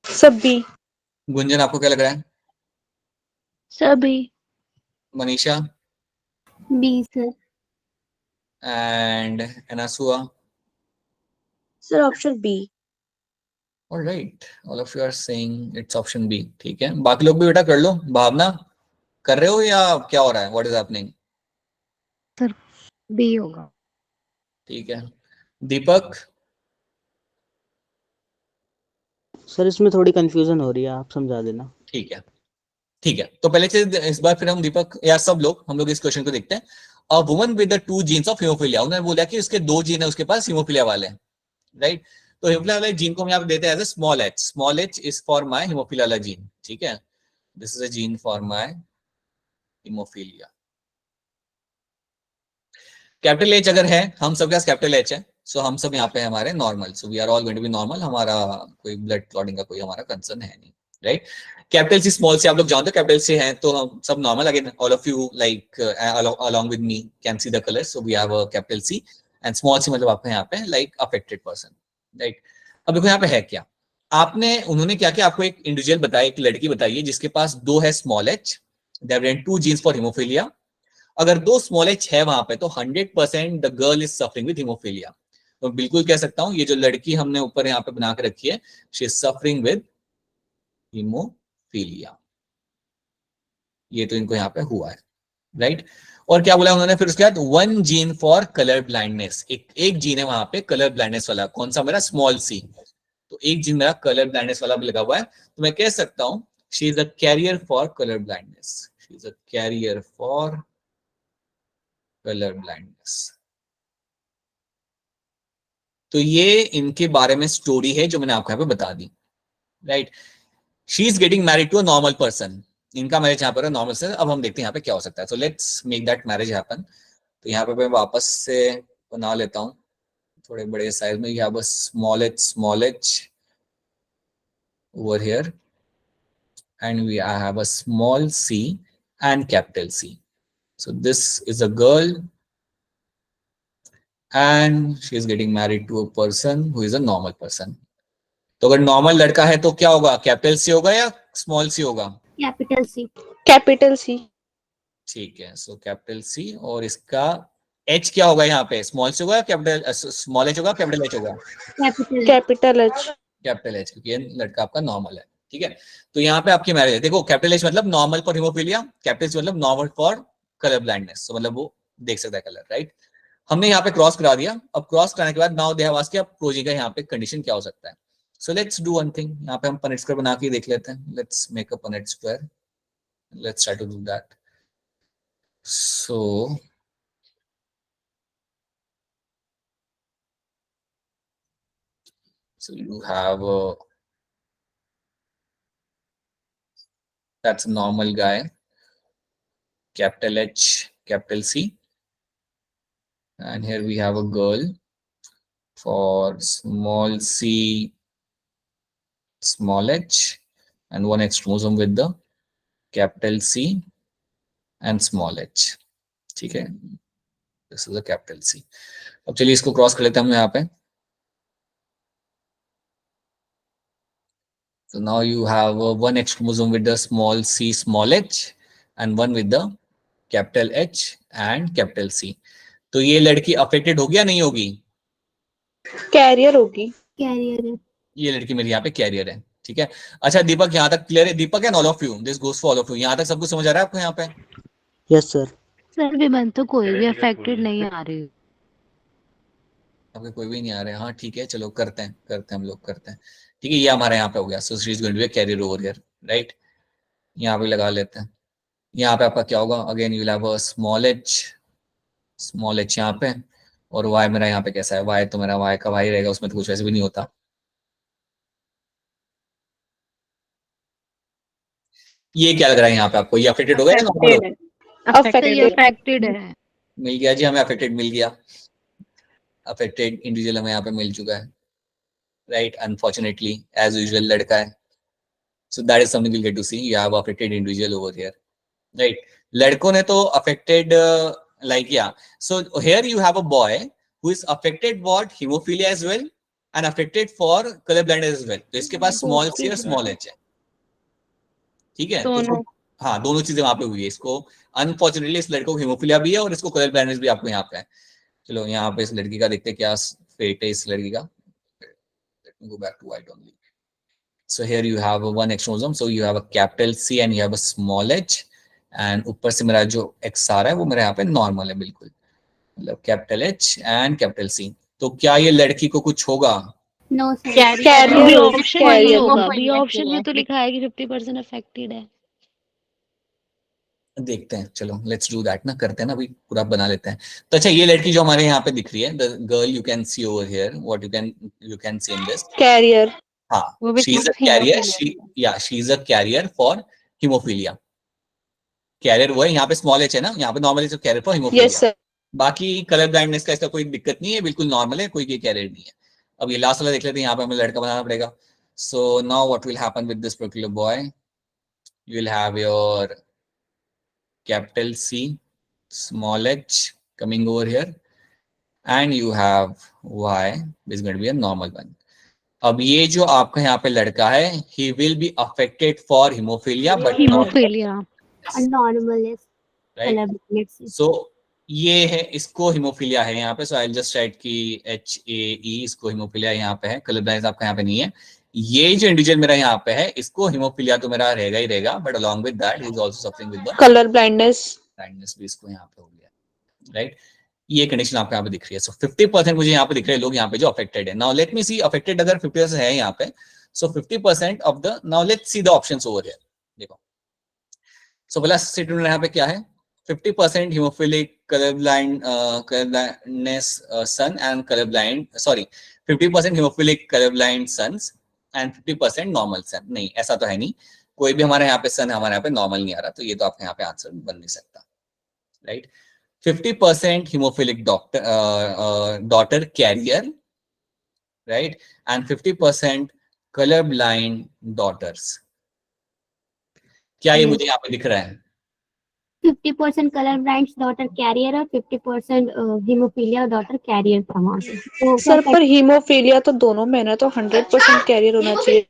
सब बी। गुंजन आपको क्या लग रहा है? Sir B. Manisha B sir. And Anasua? Sir option B. Alright, all of you are saying it's option B. ठीक है, बाकी लोग भी बेटा कर लो। भावना कर रहे हो या क्या हो रहा है, what is happening? Sir B होगा। ठीक है, दीपक? सर इसमें थोड़ी कंफ्यूजन हो रही है, आप समझा देना। ठीक है, ठीक है, तो पहले चीज इस बार फिर हम दीपक या सब लोग हम लोग इस क्वेश्चन को देखते हैं। A woman with the 2 genes of haemophilia, उन्होंने बोला कि उसके 2 जीन है उसके पास हीमोफिलिया वाले, राइट? तो हीमोफिलिया वाले जीन को हम यहाँ पे देते हैं as a small H. Small H is for my haemophilia वाला जीन। ठीक है, this is a gene for my haemophilia. Capital H अगर है, हम सबके पास कैपिटल एच है, सो हम सब यहाँ पे हमारे normal, so we are all going to be normal. हमारा कोई ब्लड क्लॉटिंग का कोई हमारा कंसर्न है नहीं, राइट? कैपिटल सी स्मॉल सी आप लोग जानते हो, कैपिटल सी है तो हम सब normal. Again all of you like along with me can see the color, so we have a capital C and small c मतलब आपका यहाँ पे लाइक अफेक्टेड पर्सन, राइट? अब देखो यहाँ पे है क्या, आपने उन्होंने क्या किया, आपको एक इंडिविजुअल बताया, एक लड़की बताइए जिसके पास 2 है small H, they have 2 genes for haemophilia. अगर 2 स्मॉल एच है वहां पे तो 100% the girl is suffering with haemophilia. तो बिल्कुल कह सकता हूं ये जो लड़की हमने ऊपर यहाँ पे बना के रखी है, she is suffering with haemophilia. ये तो इनको यहाँ पे हुआ है, राइट? और क्या बोला उन्होंने फिर उसके बाद 1 जीन फॉर कलर ब्लाइंडनेस, एक जीन है वहां पे कलर ब्लाइंडनेस वाला, कौन सा? मेरा स्मॉल सी। तो एक जीन मेरा कलर ब्लाइंडनेस वाला भी लगा हुआ है, तो मैं कह सकता हूं she is a carrier for colour blindness. She is a carrier for colour blindness. तो ये इनके बारे में स्टोरी है जो मैंने आपको यहाँ पे बता दी, right? She is getting married to a normal person, इनका मैरिज यहाँ पर नॉर्मल से। अब हम देखते हैं यहाँ पे क्या हो सकता है, so let's make that marriage happen. तो यहाँ पे मैं वापस से बना लेता हूँ थोड़े बड़े साइज में, यहाँ बस small H over here and I have a small c and capital C. So this is a girl and she is getting married to a person who is a normal person. तो अगर normal लड़का है तो क्या होगा, capital सी होगा या small C होगा? Capital C. Capital C. ठीक है, सो कैपिटल सी। और इसका एच क्या होगा यहाँ पे, स्मॉल सी होगा कैपिटल, स्मॉल एच होगा कैपिटल एच होगा? Capital H. कैपिटल एच, क्योंकि ये लड़का आपका नॉर्मल है। ठीक है, तो यहाँ पे आपकी मैरिज है। देखो कैपिटल एच मतलब normal for haemophilia, capital C मतलब नॉर्मल फॉर कलर ब्लाइंडनेस, तो मतलब वो देख सकता है कलर, राइट? हमने यहाँ पे क्रॉस करा दिया। अब क्रॉस कराने के बाद नाउ दे हैव आस्क्ड कि अब प्रोजी का यहाँ पे कंडीशन क्या हो सकता है। So let's do one thing, यहाँ पे हम पनेट स्क्वायर बना के देख लेते हैं। Let's make a Punnett square, let's try to do that. So you have that's a normal guy, capital H, capital C, and here we have a girl for small c, small h, and 1 X chromosome with the capital C and small h. ठीक है, this is a capital C. अब चलिए इसको cross कर लेते हैं हम यहाँ पे। So now you have 1 X chromosome with the small c, small h, and 1 with the capital H and capital C. तो ये लड़की अफेक्टेड होगी या नहीं होगी? कैरियर होगी। कैरियर है। ये लड़की मेरी यहाँ पे कैरियर है। ठीक है, अच्छा दीपक यहाँ तक क्लियर है? Deepak and all of you, this goes for all of you. यहाँ तक सब कुछ समझ आ रहा है आपको यहाँ पे? Yes sir. सर विमन तो कोई भी अफेक्टेड नहीं आ रही। आपके कोई भी नहीं आ रहे? हाँ ठीक है, चलो करते हैं हम लोग करते हैं। ठीक है, ये हमारे यहाँ पे हो गया। So she is going to be a carrier over here, right? यहाँ पे लगा लेते हैं। यहाँ पे आपका क्या होगा, again you will have a small H यहाँ पे, और वाई मेरा यहाँ पे कैसा है, वाई तो मेरा वाई का वाई रहेगा, उसमें तो कुछ वैसे भी नहीं होता। ये क्या लग रहा है यहाँ पे आपको, ये अफेक्टेड हो गया या नॉर्मल हो गया? अफेक्टेड है। मिल गया जी हमें, अफेक्टेड मिल गया। अफेक्टेड इंडिविजुअल हमें यहाँ पे मिल चुका है, राइट? अनफॉर्चुनेटली एज यूजुअल लड़का है, so that is something will get to see. You have affected individual over here, right? लड़कों ने तो affected like yeah, so here you have a boy who is affected what, haemophilia as well and affected for colour blindness as well. तो इसके पास small C और small H है, ठीक है? तो हाँ, दोनों चीजें वहां पे हुई है। इसको अनफॉर्चुनेटली इस लड़के को हीमोफिलिया भी है और इसको कलर ब्लाइंडनेस भी आपको यहाँ पे है। चलो यहाँ पे इस लड़की का देखते हैं क्या फेट है इस लड़की का। Let me go back to white only. So here you have one X chromosome, so you have a capital C and you have a small h, and ऊपर से मेरा जो X आ रहा है वो मेरा यहाँ पे नॉर्मल है बिल्कुल, मतलब capital H and capital C। तो क्या ये लड़की को कुछ होगा? No sir. Carrier बी होगा, ऑप्शन carrier नहीं होगा, होगा। बी ऑप्शन में तो लिखा है कि 50% अफेक्टेड है। देखते हैं, चलो लेट्स डू दैट ना, करते हैं ना, अभी पूरा बना लेते हैं। तो अच्छा, ये लड़की जो हमारे यहाँ पे दिख रही है, the girl you can see over here, what you can see in this, Carrier. हाँ, वो भी she is a carrier, she is a carrier for haemophilia. Carrier वो है, यहाँ पे स्मॉल एच है ना, यहाँ पे normal H, carrier for Yes, haemophilia. sir. बाकी कलर ब्लाइंडनेस का इसका कोई दिक्कत नहीं है, बिल्कुल नॉर्मल है, कोई कैरियर नहीं है। अब ये लास्ट वाला देख लेते हैं, यहाँ पे हमें लड़का बनाना पड़ेगा। So now what will happen with this particular boy, you will have your capital C, small h coming over here, and you have y is going to be a normal one. अब ये जो आपका यहाँ पे लड़का है, he will be affected for hemophilia but not haemophilia, normal है right. Colour. So ये है, इसको हीमोफीलिया है यहाँ पे, so I'll just write कि HAE, इसको हीमोफीलिया यहाँ पे है, कलर ब्लाइंडनेस आपका यहाँ पे नहीं है। ये जो इंडिविजुअल मेरा यहाँ पे है, इसको हीमोफीलिया तो मेरा रहेगा ही रहेगा, but along with that he is also suffering with the Color blindness. Blindness भी इसको यहाँ पे हो गया, राइट। ये कंडीशन आपको यहाँ पे दिख रही है। सो 50% मुझे यहाँ पे दिख रहे हैं लोग यहाँ पे जो अफेक्टेड है। Now let me see, affected अगर 50% है यहाँ पे, so 50% of the, now let's see the options over here. देखो, सो पहला स्टेटमेंट यहाँ पे क्या है, 50% haemophilic colour blindness son and colour blind, sorry 50% haemophilic colour blind sons and 50% normal son. नहीं, ऐसा तो है नहीं, कोई भी हमारे यहाँ पे सन हमारे यहाँ पे नॉर्मल नहीं आ रहा, तो ये तो आपके यहाँ पे आंसर बन नहीं सकता, right. 50% hemophilic daughter carrier, right, and 50% color blind daughters। क्या ये मुझे यहाँ पे दिख रहा है? 50% कलर ब्लाइंड डॉटर कैरियर और 50% हीमोफीलिया डॉटर कैरियर था वहाँ पे। तो सर पर हीमोफीलिया तो दोनों में है ना, तो 100% कैरियर होना चाहिए।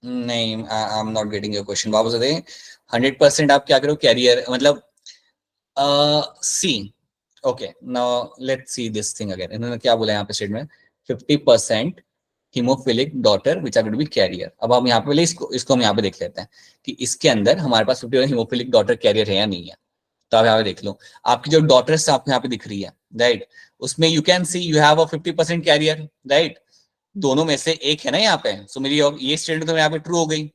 नहीं, I am not getting your question, वापस बताइए। 100% आप क्या करो, कैरियर मतलब C, okay, now let's see this thing again. इन्होंने क्या बोला यहाँ पे statement, 50% hemophilic daughter which are going to be carrier. अब हम यहाँ पे पहले इसको हम यहाँ पे देख लेते हैं कि इसके अंदर हमारे पास 50% हीमोफिलिक डॉटर कैरियर है या नहीं है। तो आप यहाँ पे देख लो, आपकी जो डॉटर्स आपको यहाँ पे दिख रही है, राइट, उसमें you can see you have a 50% carrier, right, दोनों में से एक है ना यहाँ पे। सो मेरी ये स्टेटमेंट तो यहाँ पे ट्रू हो गई,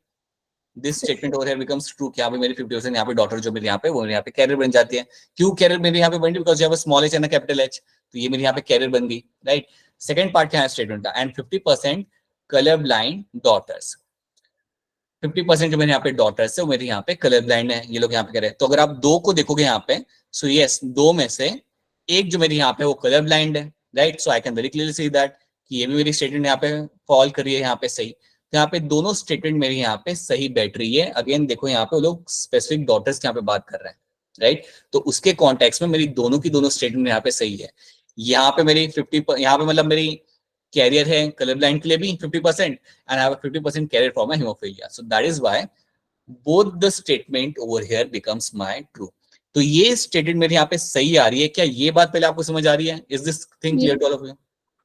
this statement over here becomes true, कि यहाँ पे मेरी 50% यहाँ पे डॉटर जो मेरे यहाँ पे, वो मेरे यहाँ पे कैरियर बन जाती है। क्यों कैरियर मेरे यहाँ पे बन रही, because you have a small H and a capital H, तो ये मेरे यहाँ पे कैरियर बन गई, राइट। सेकंड पार्ट क्या है स्टेटमेंट का, एंड 50% कलर ब्लाइंड डॉटर्स, 50% जो मेरे यहाँ पे डॉटर्स है वो मेरे यहाँ पे कलर ब्लाइंड है, ये लोग यहाँ पे कह रहे हैं। तो अगर आप दो को देखोगे यहाँ पे, सो यस, दो में से एक जो मेरे यहाँ पे वो कलर ब्लाइंड है, right. So I can very clearly see that कि ये भी मेरी स्टेटमेंट यहाँ पे फॉल कर रही है यहाँ पे सही। तो यहाँ पे दोनों स्टेटमेंट मेरे यहाँ पे सही बैठ रही है। अगेन देखो, यहाँ पे वो लोग स्पेसिफिक डॉटर्स के यहाँ पे बात कर रहे हैं, राइट। तो उसके कॉन्टेक्स्ट में मेरी दोनों की दोनों स्टेटमेंट यहाँ पे सही है। यहाँ पे मेरी 50, यहाँ पे मतलब मेरी कैरियर है कलर ब्लाइंड के लिए भी 50% and I have 50% carrier for my haemophilia, so that is why both the statement over here becomes my true. तो ये स्टेटमेंट मेरे यहाँ पे सही आ रही है क्या? ये बात पहले आपको समझ आ रही है? Is this thing clear to all of you?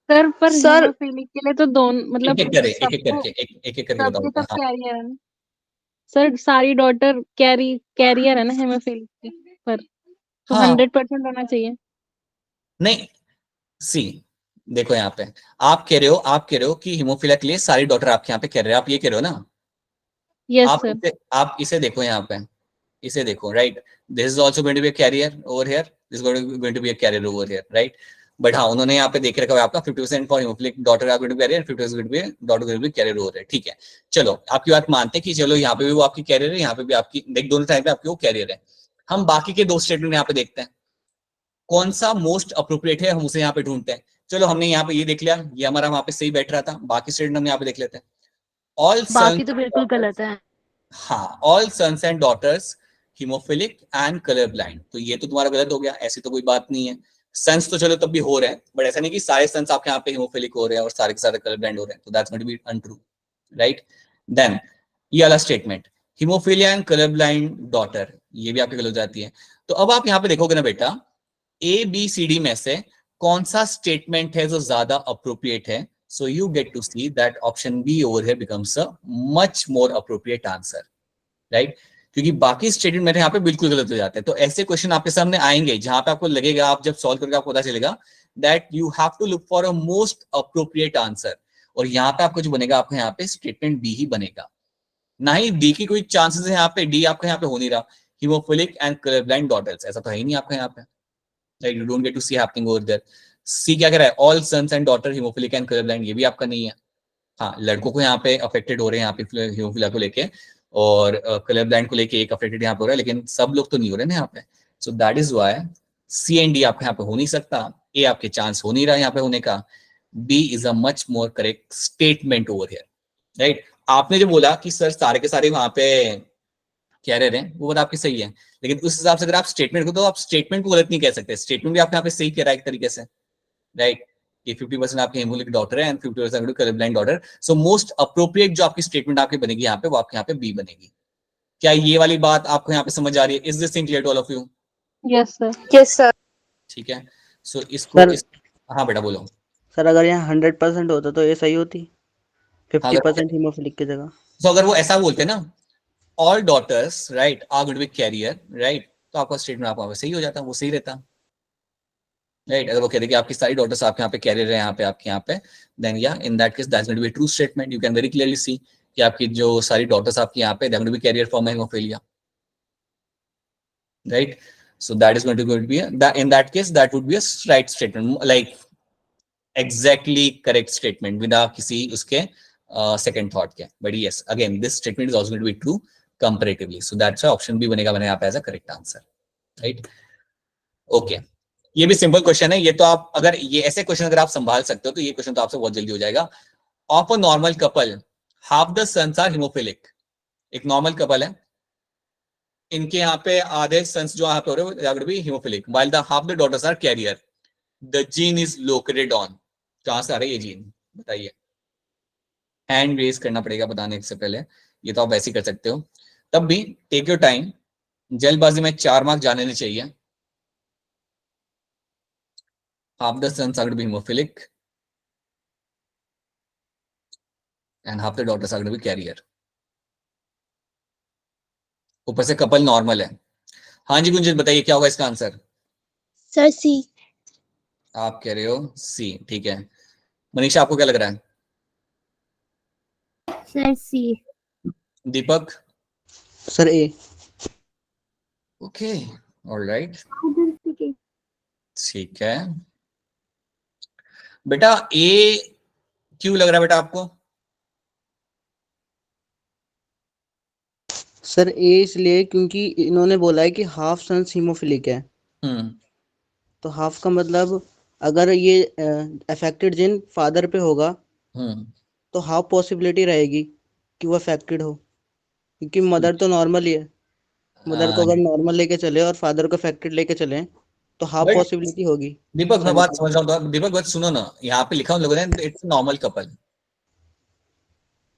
Sir पर सर हीमोफीलिक के लिए तो दोनों मतलब एक एक करके सबके बताओ। सब हाँ, कैरियर है ना सर, सारी डॉटर कैरियर है ना हीमोफीलिक के, पर तो हाँ, 100% होना चाहिए। नहीं, सी देखो यहाँ पे आप कह रहे हो कि हीमोफिलिया के लिए सारी डॉटर आपके यहाँ पे कह रहे हैं, आप ये कह रहे हो ना? Yes sir. आप इसे देखो यहाँ पे, इसे देखो, right, this is also going to be a carrier over here, this is going to be a carrier over here, right. But हाँ, उन्होंने यहाँ पे देख रखा है आपका 50% for haemophilic daughter are going to be carrier, 50% daughter going to be carrier over here, ठीक है। चलो आपकी बात मानते हैं कि चलो यहाँ पे भी वो आपकी कैरियर है, यहाँ पे भी आपकी, देख दोनों टाइम पे आपकी वो कैरियर है। हम बाकी के दो स्टेटमेंट यहाँ पे देखते हैं कौन सा मोस्ट अप्रोप्रिएट है, हम उसे यहाँ पे ढूंढते हैं। चलो हमने यहाँ पे ये देख लिया, ये हमारा वहां पे सही बैठ रहा था, बाकी स्टेटमेंट हम यहाँ पे देख लेते हैं। ऑल बाकी तो बिल्कुल गलत है। हाँ, all sons and daughters haemophilic and colour blind, तो ये तो तुम्हारा गलत हो गया, ऐसी तो कोई बात नहीं है। सन्स तो चलो तब भी हो रहे हैं, बट ऐसा नहीं कि सारे सन्स आपके यहाँ पे हीमोफिलिक हो रहे हैं और सारे के सारे कलर ब्लाइंड हो रहे हैं, तो that's going to be untrue, right. Then ये वाला statement haemophilia and colour blind daughter, ये भी आपकी गलत हो जाती है। तो अब आप यहाँ पे देखोगे ना बेटा, A B C D में से कौन सा स्टेटमेंट है जो ज्यादा अप्रोप्रिएट है, So you get to see that option B over here becomes a much more appropriate answer, right? क्योंकि बाकी स्टेटमेंट मेरे यहाँ पे बिल्कुल गलत हो जाते हैं। तो ऐसे क्वेश्चन आपके सामने आएंगे जहां पे आपको लगेगा, आप जब सॉल्व करके आपको पता चलेगा that you have to look for a most appropriate answer, और यहाँ पे आपको जो बनेगा, आपको यहाँ पे स्टेटमेंट बी ही बनेगा, ना ही डी की कोई चांसेस है यहाँ पे। डी आपका यहाँ पे हो नहीं रहा, hemophilic and colour blind daughters, ऐसा तो है ही नहीं आपका यहाँ पे, right? You don't get to see happening over there. C क्या कह रहा है? All sons and daughter hemophilic and colour blind, ये भी आपका नहीं है। हाँ, लड़कों को यहाँ पे अफेक्टेड हो रहे हैं यहाँ पे हीमोफिलिया को लेके, और कलर ब्लाइंड को लेके एक अफेक्टेड यहाँ पे हो रहा है, लेकिन सब लोग तो नहीं हो रहे ना यहाँ पे। So that is why C and D आपके यहाँ पे हो नहीं सकता, ए आपके चांस हो नहीं रहा यहाँ पे होने का, B is a much more correct statement over here, right? आपने जो बोला कि सर सारे के सारे वहां पे क्या रह रहे हैं, वो बात आपकी सही है, लेकिन उस हिसाब से अगर आप स्टेटमेंट को, तो आप स्टेटमेंट को गलत नहीं कह सकते, स्टेटमेंट भी आप यहाँ पे सही कह रहा है एक तरीके से, राइट? कि 50% आपके हेमोफिलिक डॉटर है and 50% colour blind daughter. So most appropriate जो आपकी स्टेटमेंट आपकी बनेगी यहाँ पे, वो आपके यहाँ पे बी बनेगी। क्या ये वाली बात आपको यहाँ पे समझ आ रही है? Is this thing clear to all of you? Yes sir. Yes sir. ठीक है, सो इसको सर हाँ बेटा बोलो। सर अगर यहाँ 100% होता तो ये सही होती, 50% हीमोफिलिक की जगह। तो अगर वो ऐसा बोलते ना, all daughters right are going to be carrier, right, तो आपका स्टेटमेंट आपका सही हो जाता, वो सही रहता, राइट? अगर वो कहते कि आपकी सारी डॉटर्स आपके यहाँ पे कैरियर है, यहाँ पे आपके यहाँ पे, then yeah in that case that's going to be true statement. You can very clearly see कि आपकी जो सारी डॉटर्स आपकी यहाँ पे, they are going to be carrier for haemophilia, right? So that is going to be in that case that would be a right statement, like exactly correct statement without किसी उसके second thought के. But yes, again this statement is also going to be true comparatively. So that's why option B बनेगा मैंने यहाँ पे as a correct answer, right? Okay. ये भी simple question है, ये तो आप अगर ये ऐसे क्वेश्चन अगर आप संभाल सकते हो तो ये क्वेश्चन तो आपसे बहुत जल्दी हो जाएगा। Of a normal couple half the sons are haemophilic, एक नॉर्मल कपल है, इनके यहाँ पे आधे सन्स जो यहाँ पे हो रहे हैं भी haemophilic, while the half the daughters are carrier, the gene is located on, कहाँ से आ रहा है ये जीन बताइए? हैंड रेज करना पड़ेगा बताने से पहले, ये तो आप वैसे ही कर सकते हो, तब भी टेक योर टाइम, जल्दबाजी में 4 मार्क जाने नहीं चाहिए। half the sons are going to be hemophilic and half the daughters are going to be carrier, ऊपर से कपल नॉर्मल है। हाँ जी गुंजित बताइए क्या होगा इसका आंसर? सर सी। आप कह रहे हो सी, ठीक है। मनीषा आपको क्या लग रहा है? सर सी। दीपक? सर ए। ओके, ऑलराइट, ठीक है बेटा। ए क्यों लग रहा है बेटा आपको? सर ए इसलिए क्योंकि इन्होंने बोला है कि हाफ सन्स हीमोफिलिक है, तो हाफ का मतलब अगर ये अफेक्टेड जिन फादर पे होगा तो हाफ पॉसिबिलिटी रहेगी कि वो अफेक्टेड हो, क्योंकि मदर तो नॉर्मल ही है। मदर को अगर नॉर्मल लेके चले और फादर को अफेक्टेड लेके चले तो हाफ But- पॉसिबिलिटी होगी। दीपक मैं बात समझ रहा हूँ, दीपक बात सुनो ना, यहाँ पे लिखा उन लोगों ने it's normal couple,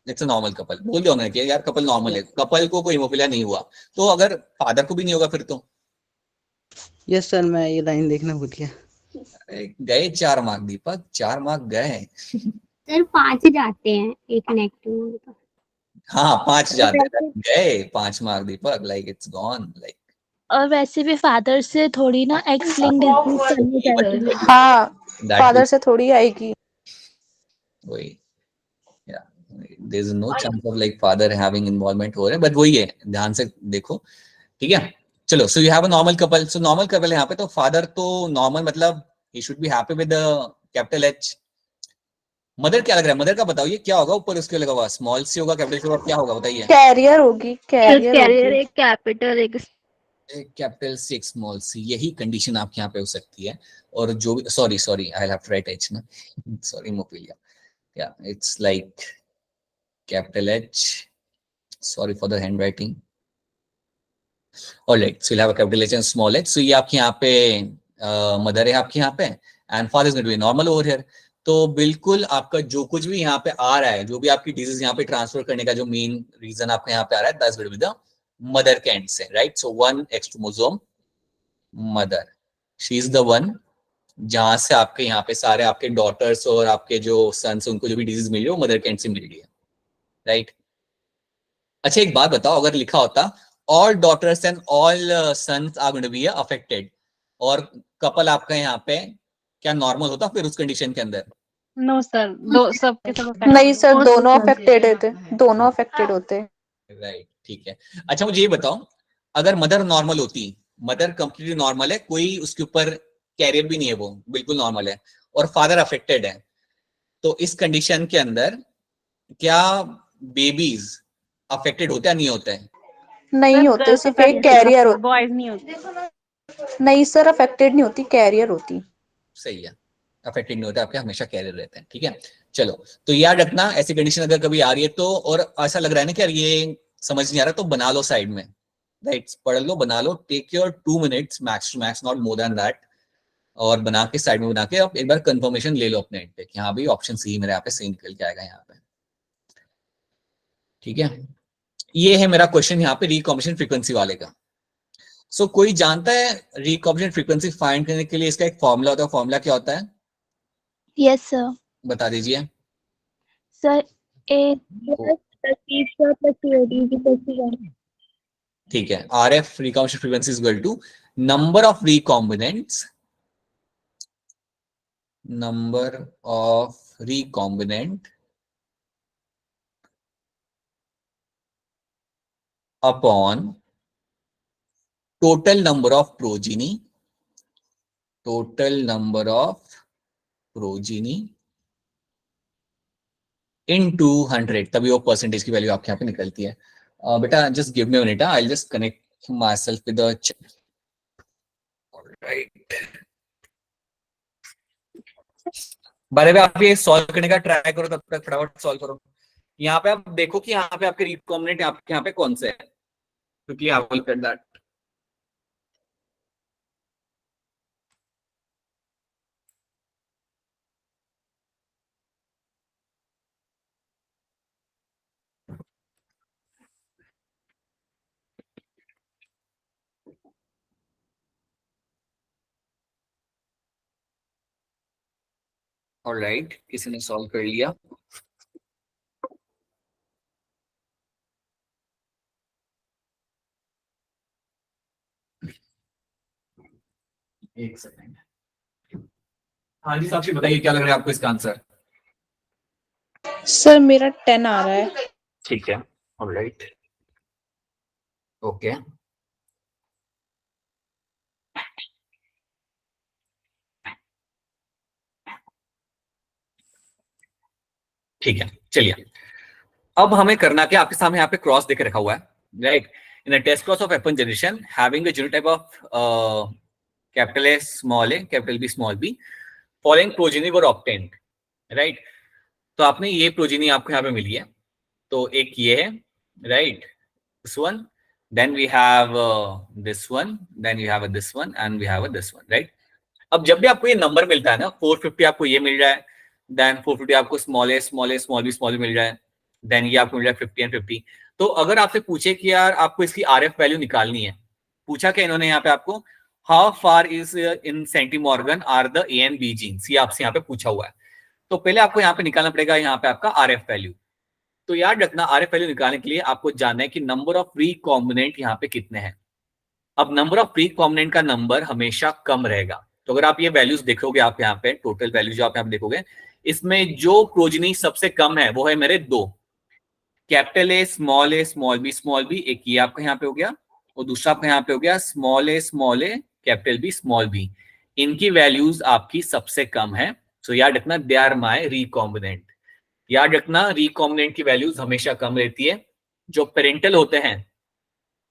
it's normal couple बोल दिया उन्होंने कि यार कपल नॉर्मल है, कपल को कोई हीमोफिलिया नहीं हुआ, तो अगर फादर को भी नहीं होगा फिर तो? यस सर, मैं ये लाइन देखना भूल गया। गए 4 मार्क दीपक, 4 मार्क गए। सर 5 जाते हैं एक नेगेटिव। हाँ 5 जाते हैं, गए 5 mark Deepak, like it's gone like. और वैसे भी फादर से थोड़ी ना एक्स लिंक्ड डिजीज करनी चाहिए। हाँ, That फादर will- से थोड़ी आएगी। वही, yeah, there is no chance of like father having involvement हो रहे, but वही है, ध्यान से देखो, ठीक है? चलो, so you have a normal couple, so normal couple है यहाँ पे, तो father तो normal मतलब he should be happy with the capital H। Mother क्या लग रहा है? मदर का बताओ, ये क्या होगा ऊपर उसके लगा हुआ? स्मॉल सी होगा, कैपिटल सी होगा, क्या होगा बताइए? कैरियर होगी, कैरियर कैरियर होगी। एक कैपिटल एक कैपिटल सी स्मॉल सी, यही कंडीशन आपके यहाँ पे हो सकती है। और जो भी sorry I have to write H ना, सॉरी मोपिलिया, या it's like capital H, sorry for the handwriting. Alright, so you have a capital H and small H. So ये आपके यहाँ पे मदर है आपके यहाँ पे, and father is going to be normal over here. तो बिल्कुल आपका जो कुछ भी यहाँ पे आ रहा है, जो भी आपकी डिजीज यहाँ पे ट्रांसफर करने का जो मेन रीजन आपका यहाँ पे आ रहा है, that's going to be the mother के एंड से, right? So 1 X chromosome mother, she is the one जहां से आपके यहाँ पे सारे आपके डॉटर्स और आपके जो सन्स उनको जो भी डिजीज मिल रही है वो मदर के एंड से मिल रही है, राइट। अच्छा एक बात बताओ, अगर लिखा होता all daughters and all sons are going to be affected, और कपल आपका यहाँ पे, क्या नॉर्मल होता फिर उस कंडीशन के अंदर? नो सर, दो सबके सब affected नहीं सर, Both दोनों sir. अफेक्टेड होते, दोनों अफेक्टेड होते। राइट, ठीक है। अच्छा मुझे ये बताओ, अगर मदर नॉर्मल होती, मदर कंप्लीटली नॉर्मल है, कोई उसके ऊपर कैरियर भी नहीं है, वो बिल्कुल नॉर्मल है, और फादर अफेक्टेड है, तो इस कंडीशन के अंदर क्या बेबीज अफेक्टेड होते हैं नहीं होते हैं? नहीं होते, गर्ल्स सिर्फ एक affected कैरियर होते, बॉयज नहीं होते। नहीं सर, अफेक्टेड नहीं होती, कैरियर होती। सही है, अफेक्टेड नहीं होता, आपके हमेशा कैरियर रहते हैं, ठीक है। चलो, तो याद रखना ऐसी कंडीशन अगर कभी आ रही है तो, और ऐसा लग रहा है ना कि यार ये समझ नहीं आ रहा, तो बना लो साइड में, राइट, पढ़ लो, बना लो, take your 2 minutes max to max, not more than that, और बना के साइड में बना के आप एक बार कंफर्मेशन ले लो अपने एंड पे कि हाँ भाई ऑप्शन सी मेरे यहाँ पे सही निकल के आएगा यहाँ पे, ठीक है। ये है मेरा क्वेश्चन यहाँ पे रिकॉम्बिनेशन फ्रीक्वेंसी वाले का। सो कोई जानता है रिकॉम्बिनेशन फ्रीक्वेंसी फाइंड करने के लिए इसका एक फॉर्मूला होता है, फॉर्मूला क्या होता है? Yes sir. बता दीजिए। Sir, A plus T square plus COD is equal to 1. ठीक है, RF recombination frequency is equal to number of recombinants upon total number of progeny into 100, तभी वो परसेंटेज की वैल्यू आपके यहाँ पे निकलती है। बेटा just give me a minute, I will just connect my self with the chat, alright. By the way आप ये सॉल्व करने का ट्राई करो, तब तक फटाफट सॉल्व करो। यहाँ पे आप देखो कि यहाँ पे आपके रिकॉम्बिनेंट आपके यहाँ पे कौन से है, क्योंकि I will get that. Alright, किसी ने सॉल्व कर लिया? एक सेकंड। हाँ जी साक्षी बताइए, क्या लग रहा है आपको इसका आंसर? सर मेरा 10 आ रहा है। ठीक है, ऑलराइट, ओके। ठीक है, चलिए अब हमें करना क्या, आपके सामने यहाँ पे क्रॉस देके रखा हुआ है, right. In a test cross of F1 generation having a genotype of capital A small a capital B small b, following progeny were obtained, right. तो आपने ये प्रोजेनी आपको यहाँ पे मिली है, तो एक ये है, right, this one, then we have this one, then we have this one, and we have this one, right. अब जब भी आपको ये नंबर मिलता है ना, 450 आपको ये मिल रहा है, देन 450 आपको small a small b small b मिल रहा है, देन ये आपको मिल रहा है 50 एंड 50। तो अगर आपसे पूछे कि यार आपको इसकी RF वैल्यू निकालनी है, पूछा क्या इन्होंने यहाँ पे आपको, how far is in centimorgan are the A and B genes, ये आपसे यहाँ पे पूछा हुआ है। तो पहले आपको यहाँ पे निकालना पड़ेगा यहाँ पे आपका RF वैल्यू। तो याद रखना RF वैल्यू निकालने के लिए आपको जानना है कि नंबर ऑफ रिकॉम्बिनेंट यहाँ पे कितने हैं। अब नंबर ऑफ रिकॉम्बिनेंट का नंबर हमेशा कम रहेगा, तो अगर आप ये वैल्यूज देखोगे, आप यहाँ पे टोटल वैल्यू जो आप यहाँ पे देखोगे, इसमें जो प्रोजेनी सबसे कम है वो है मेरे 2, capital A small b small b, एक ये आपका यहाँ पे हो गया, और दूसरा आपका यहाँ पे हो गया small a capital B small b। इनकी वैल्यूज आपकी सबसे कम है, सो याद रखना दे आर माय रिकॉम्बिनेंट। याद रखना रिकॉम्बिनेंट की वैल्यूज हमेशा कम रहती है, जो पेरेंटल होते हैं,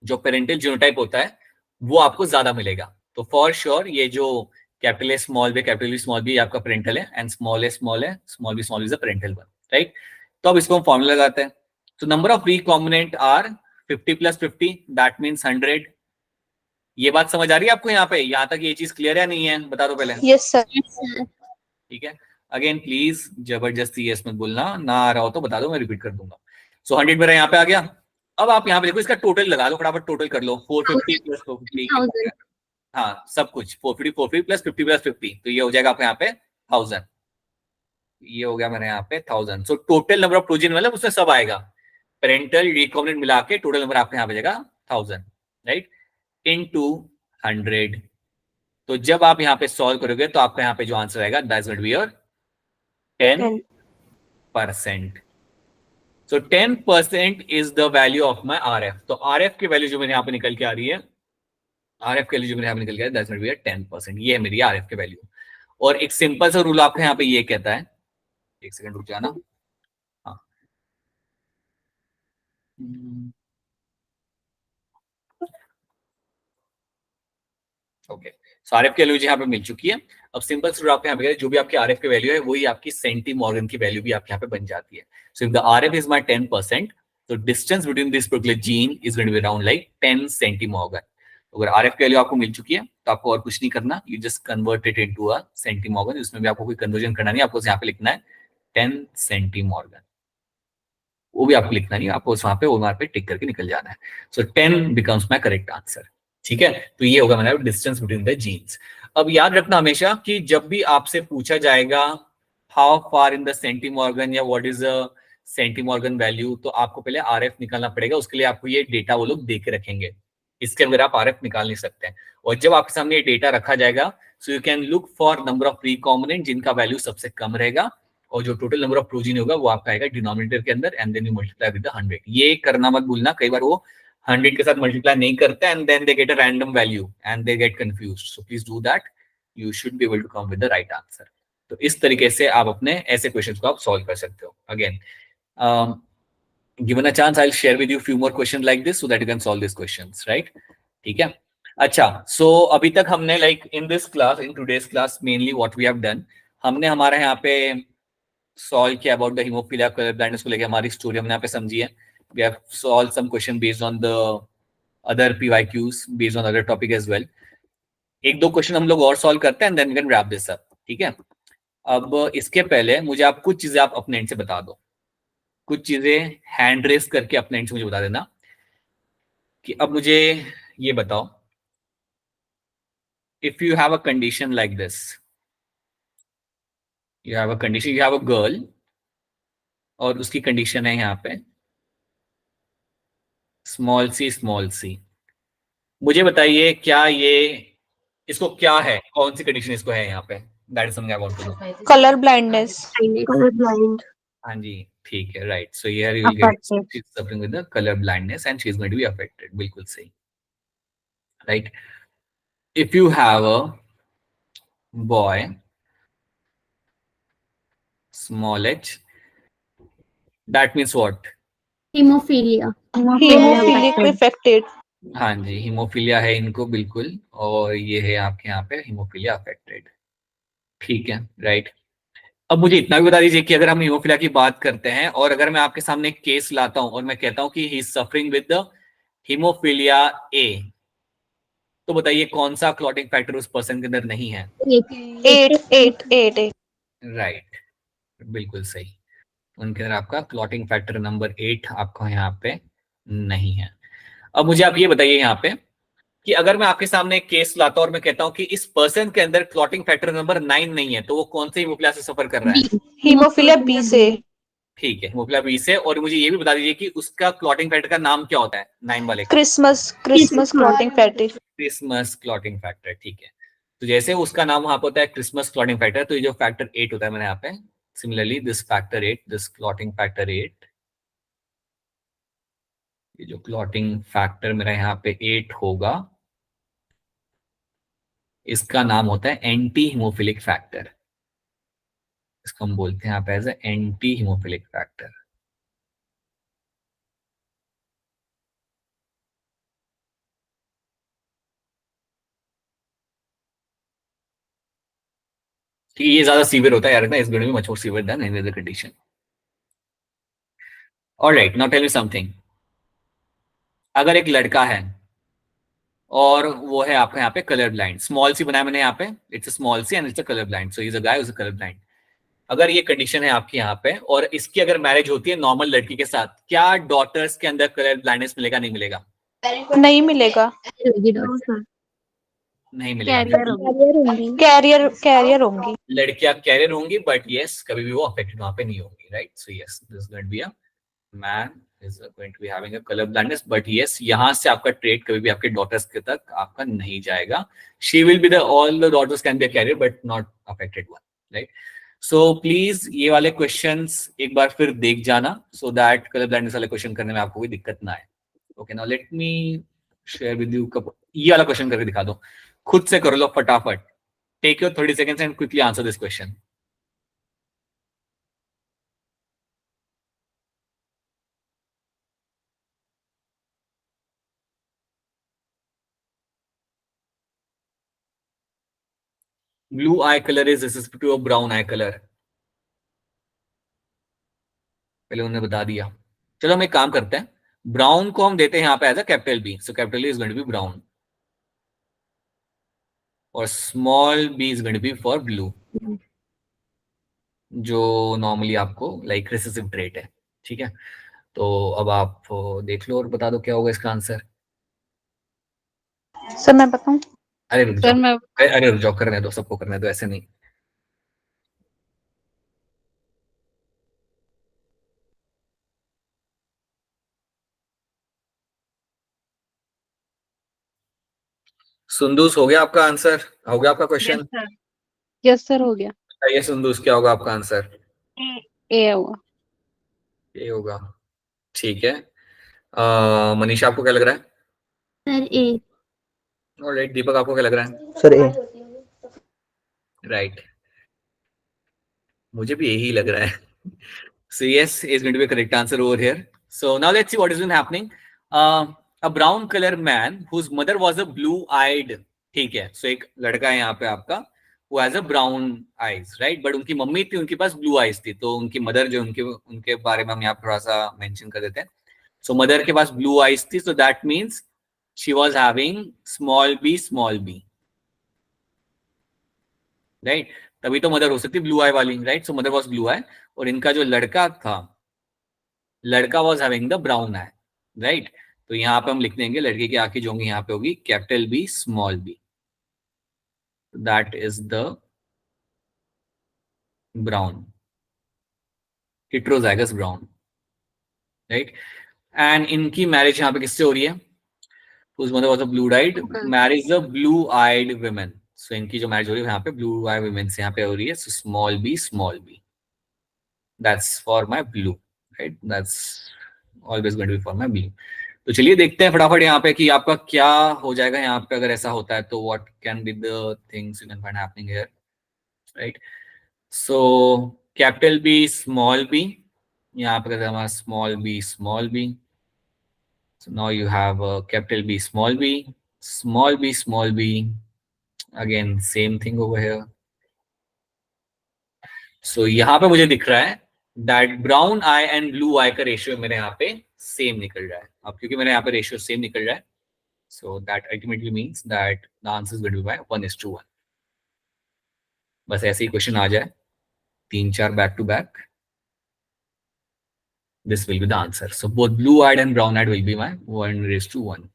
जो पेरेंटल जीनोटाइप होता है वो आपको ज्यादा मिलेगा। तो फॉर श्योर ये जो capital A small b capital B small b आपका पेरेंटल है, and small a small b small b is the parental one, right. तो अब इसको हम फॉर्मूला लगाते हैं। तो number of recombinant are 50 + 50, that means 100। ये बात समझ आ रही है आपको यहाँ पे? यहाँ तक ये चीज क्लियर है नहीं है, बता दो पहले। Yes sir. ठीक है, अगेन प्लीज जबरदस्ती यस मत बोलना, ना आ रहा हो तो बता दो, मैं रिपीट कर दूंगा। सो 100 मेरा यहाँ पे आ गया। अब आप यहाँ पे देखो, इसका टोटल लगा लो, फटाफट टोटल कर लो, 450 + 450 हाँ सब कुछ 450 प्लस 50 तो ये हो जाएगा आपका यहाँ पे 1000, ये हो गया मेरे यहाँ पे 1000। सो टोटल नंबर ऑफ प्रोजीन मतलब उसमें सब आएगा, पेरेंटल रिकॉम्बिनेंट मिला के टोटल नंबर आपके यहाँ पे जाएगा 1000, राइट, इनटू 100। तो जब आप यहाँ पे सॉल्व करोगे तो आपका यहाँ पे जो आंसर आएगा that's going to be your 10%। So 10% is the value of my RF। तो RF की वैल्यू जो मेरे यहाँ पे निकल के आ रही है, RF की वैल्यू जो मेरे यहाँ पे निकल के आ रही है दैट्स गोइंग टू बी 10%। ये है मेरी RF की वैल्यू। और एक सिंपल सा रूल आपके यहाँ पे ये कहता है, एक सेकंड रुक जाना, हाँ ओके। सो RF की वैल्यू यहाँ पे मिल चुकी है। अब सिंपल सा रूल आपके यहाँ पे जो भी आपकी RF की वैल्यू है वही आपकी सेंटीमॉर्गन की वैल्यू भी आपके यहाँ पे बन जाती है। So if the RF is my 10%, तो distance between this particular gene is going to be around like 10 centimorgan. अगर RF की वैल्यू आपको मिल चुकी है तो आपको और कुछ नहीं करना, you just convert it into a centimorgan. इसमें भी आपको कोई कन्वर्जन करना नहीं, आपको यहाँ पे लिखना है 10 सेंटीमॉर्गन, वो भी आपको लिखना नहीं, आपको वहां पे ओएमआर पे टिक करके निकल जाना है। सो 10 बिकम्स माय करेक्ट आंसर, ठीक है। तो ये होगा मेरा डिस्टेंस बिटवीन द जीन्स। अब याद रखना हमेशा कि जब भी आपसे पूछा जाएगा हाउ फार इन द सेंटीमॉर्गन या व्हाट इज अ सेंटीमॉर्गन वैल्यू, तो आपको पहले RF निकालना पड़ेगा। उसके लिए आपको ये डेटा वो लोग दे के रखेंगे, इसके बगैर आप RF निकाल नहीं सकते हैं। और जब आपके सामने ये डेटा रखा जाएगा, so you can look for number of recombinant जिनका वैल्यू सबसे कम रहेगा, और जो टोटल नंबर ऑफ प्रोजीन होगा वो आपका आएगा डिनोमिनेटर के अंदर, and then you multiply with the 100। ये करना मत भूलना, कई बार वो 100 के साथ मल्टीप्लाई नहीं करते and then they get a random value and they get confused. So please do that, you should be able to come with the right answer. तो इस तरीके से आप अपने ऐसे क्वेश्चंस को आप सॉल्व कर सकते हो। Again given a chance I'll share with you few more questions like this so that you can solve these questions, right? ठीक है। अच्छा, so अभी तक हमने like in this class, in today's class mainly what we have done, हमने हमारे यहाँ पे सॉल्व किया about the haemophilia colour blindness को लेके हमारी स्टोरी हमने यहाँ पे समझी है। We have solve some question based on the other PYQs based on other topic as well. एक दो क्वेश्चन हम लोग और सॉल्व करते हैं and then we can wrap this up, ठीक है। अब इसके पहले मुझे आप कुछ चीजें आप अपने एंड से बता दो, कुछ चीजें हैंड रेस करके अपने एंड से मुझे बता देना कि अब मुझे ये बताओ, if you have a condition like this, you have a condition, you have a girl और उसकी कंडीशन है यहाँ पे स्मॉल सी। मुझे बताइए क्या ये इसको क्या है, कौन सी कंडीशन इसको है यहाँ पे, that is something I want to know. Colour blindness. Colour blind. हाँ जी ठीक है, right. So here you will get she is suffering with the colour blindness and she is going to be affected, बिल्कुल सही, right. If you have a boy small h, that means what? Hemophilia. Hemophilic affected. हाँ जी, haemophilia है इनको बिल्कुल, और ये है आपके यहाँ पे हीमोफीलिया अफेक्टेड, ठीक है, राइट। अब मुझे इतना भी बता दीजिए कि अगर हम हीमोफीलिया की बात करते हैं और अगर मैं आपके सामने एक केस लाता हूं और मैं कहता हूं कि he is suffering with the haemophilia A, तो बताइए कौन सा क्लॉटिंग फैक्टर उस पर्सन के अंदर नहीं है? 8 राइट, बिल्कुल सही, उनके अंदर आपका क्लॉटिंग फैक्टर नंबर 8 आपका यहाँ पे नहीं है। अब मुझे आप ये बताइए यहाँ पे कि अगर मैं आपके सामने एक केस लाता हूं और मैं कहता हूं कि इस पर्सन के अंदर क्लॉटिंग फैक्टर नंबर 9 नहीं है, तो वो कौन से हीमोफीलिया से सफर कर रहा है? हीमोफीलिया बी से। ठीक है, हीमोफीलिया बी से। और मुझे ये भी बता दीजिए कि उसका क्लॉटिंग फैक्टर का नाम क्या होता है 9 वाले का? Christmas clotting factor. Christmas clotting factor, ठीक है। तो जैसे उसका नाम वहां पर होता है क्रिसमस क्लॉटिंग फैक्टर, तो ये जो फैक्टर 8 होता है मेरे यहाँ पे, similarly this factor 8, this clotting factor 8, ये जो क्लॉटिंग फैक्टर मेरा यहाँ पे 8 होगा, इसका नाम होता है एंटी हीमोफिलिक फैक्टर। इसको हम बोलते हैं यहाँ पे एज एंटी हीमोफिलिक फैक्टर। ये ज्यादा सीवियर होता है यार, is going to be much more severe than any other condition. Alright, now tell me something. अगर एक लड़का है और वो है आपका यहाँ पे कलर ब्लाइंड, स्मॉल सी बनाया मैंने यहाँ पे, it's a small C and it's a colour blind, so he is a guy who is a colour blind. अगर ये कंडीशन है आपकी यहाँ पे और इसकी अगर मैरिज होती है नॉर्मल लड़की के साथ, क्या डॉटर्स के अंदर कलर ब्लाइंडनेस मिलेगा, नहीं मिलेगा? नहीं मिलेगा। नहीं मिलेगा। कैरियर होगी। कैरियर होंगी। लड़कियां कैरियर होंगी, बट यस कभी भी वो अफेक्टेड वहां पे नहीं होंगी, right? So yes this is going to be a man is going to be having a colour blindness, but yes यहाँ से आपका ट्रेट कभी भी आपके डॉटर्स के तक आपका नहीं जाएगा. She will be the all the daughters can be a carrier but not affected one, right? So please ये वाले क्वेश्चंस एक बार फिर देख जाना, सो दैट कलर ब्लाइंडनेस वाले क्वेश्चन करने में आपको कोई दिक्कत ना आए. Okay, now let me share with you. ये वाला क्वेश्चन करके दिखा दो, खुद से कर लो फटाफट. Take your 30 seconds and quickly answer this question. Blue eye color is resistant to a brown eye color. पहले उन्होंने बता दिया. चलो हम एक काम करते हैं, ब्राउन को हम देते हैं यहाँ पे as a capital B. So capital is going to be brown और small B is going to be for blue, जो नॉर्मली आपको लाइक रिसेसिव ट्रेट है. ठीक है, तो अब आप देख लो और बता दो क्या होगा इसका आंसर. सर मैं बताऊं? अरे रुक सर जाओ, मैं अरे रुक जाओ, करने दो, सबको करने दो, ऐसे नहीं. सुंदूस हो गया आपका आंसर? हो गया आपका क्वेश्चन? यस सर हो गया। बताइए सुंदूस, क्या होगा आपका आंसर? ए होगा। ये होगा, ठीक है. मनीषा आपको क्या लग रहा है? सर ए। ऑलराइट, दीपक आपको क्या लग रहा है? सर ए। राइट, मुझे भी यही लग रहा है. So yes, is going to be a correct answer over here. So now let's see what has been happening. A brown color man whose mother was a blue-eyed. ठीक है, so एक लड़का है यहाँ पे आपका who has a brown eyes, right? But उनकी mummy थी, उनके पास blue eyes थी, तो उनकी मदर जो उनके बारे में हम यहाँ थोड़ा सा मेंशन कर देते हैं. So मदर के पास blue eyes थी, so that means she was having small b, right? तभी तो मदर हो सकती ब्लू आई वाली, right? So mother was blue eye और इनका जो लड़का था, लड़का was having the brown eye, right? तो यहाँ पे हम लिख देंगे लड़के की आंखें जो होंगी यहाँ पे होगी capital B small B, that is the brown, heterozygous brown, right? And इनकी मैरिज यहाँ पे किससे हो रही है? whose mother was a blue-eyed marries a blue-eyed women. So इनकी जो मैरिज हो रही है यहाँ पे blue-eyed women से यहाँ पे हो रही है. So small b, that's for my blue, right? That's always going to be for my blue. तो चलिए देखते हैं फटाफट यहाँ पे कि आपका क्या हो जाएगा यहाँ पे अगर ऐसा होता है तो what can be the things you can find happening here, right? So capital B small b, यहाँ पे कहते हैं हमारा small b. So now you have a capital B, small b. Again, same thing over here. So यहाँ पे मुझे दिख रहा है that brown eye and blue eye का रेशियो मेरे यहाँ पे सेम निकल रहा है. अब क्योंकि मेरे यहाँ पे रेशियो सेम निकल रहा है, so that ultimately means that the answer is going to be by 1:1. बस ऐसे ही क्वेश्चन आ जाए 3-4 back to back, this will be the answer. So both blue eyed and brown eyed will be my 1:1,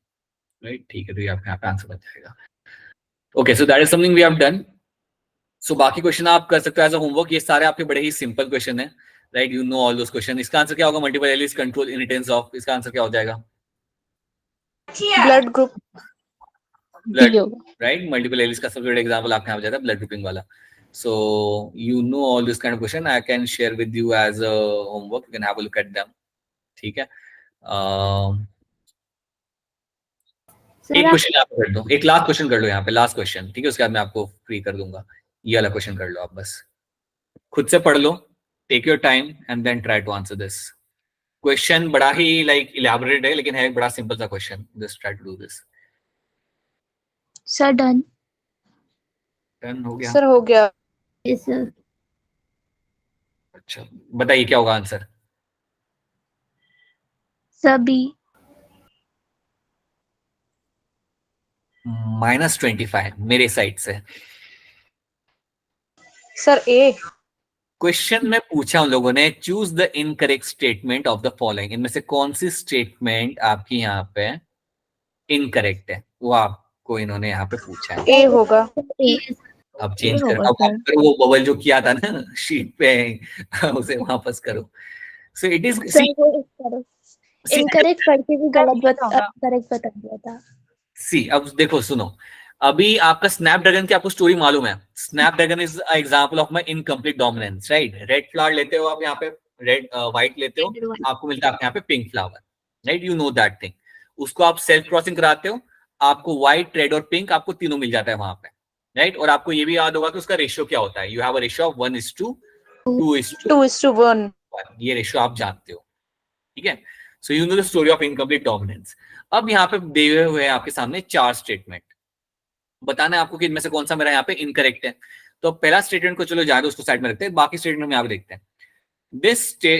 right? ठीक है, तो ये आपका यहाँ पे आंसर बन जाएगा. Okay, so that is something we have done. So बाकी क्वेश्चन आप कर सकते हो एज अ होमवर्क. ये सारे आपके बड़े ही सिंपल क्वेश्चन है, right? You know all those question. इसका आंसर क्या होगा? Multiple alleles control inheritance of, इसका आंसर क्या हो जाएगा? Blood group, blood, right? Multiple alleles का सबसे बड़ा एग्जांपल आपके यहाँ हो जाता है ब्लड ग्रुपिंग वाला. So you know all this kind of question. I can share with you as a homework. You can have a look at them. ठीक है. एक क्वेश्चन आप कर दो, एक लास्ट क्वेश्चन कर लो यहाँ पे, लास्ट क्वेश्चन, ठीक है? उसके बाद मैं आपको फ्री कर दूंगा. ये वाला क्वेश्चन कर लो आप, बस खुद से पढ़ लो, take your time and then try to answer this question. बड़ा ही लाइक इलैबोरेट है लेकिन है बड़ा सिंपल सा question. Just try to do this. Sir done हो गया? सर हो गया. Yes sir. अच्छा, बताइए क्या होगा आंसर? सभी -25 मेरे साइड से. सर ए. क्वेश्चन में पूछा उन लोगों ने, choose the incorrect statement of the following. इनमें से कौन सी स्टेटमेंट आपकी यहाँ पे इनकरेक्ट है वो आपको आपको इन्होंने यहाँ पे पूछा है। ए होगा। अब चेंज होगा करो, अब सर। करो वो बबल जो किया था ना शीट पे, उसे वापस करो। सो इट इज सर वो इनकरेक्ट करके भी करेक्ट बता दिया था। सी अब देखो सुनो, अभी आपका स्नैपड्रैगन की आपको स्टोरी मालूम है। Snapdragon is example of my incomplete dominance, right. Red flower लेते हो आप यहाँ पे, रेड व्हाइट लेते हो, आपको मिलता है आपके यहाँ पे pink flower, right. You know that thing. उसको आप सेल्फ क्रॉसिंग कराते हो, आपको व्हाइट, रेड और पिंक आपको तीनों मिल जाता है वहां पे, राइट। और आपको ये भी याद होगा कि उसका रेशियो क्या होता है। You have a ratio of 1:2:1, ये रेशियो आप जानते हो, ठीक है। So you know the story of incomplete dominance. अब यहाँ पे दिए हुए हैं आपके सामने 4 स्टेटमेंट, बताना है आपको कि इनमें से कौन सा मेरा यहाँ पे इनकरेक्ट है। तो पहला स्टेटमेंट को चलो जाए, उसको साइड में रखते हैं, बाकी स्टेटमेंट हम यहाँ पे देखते हैं।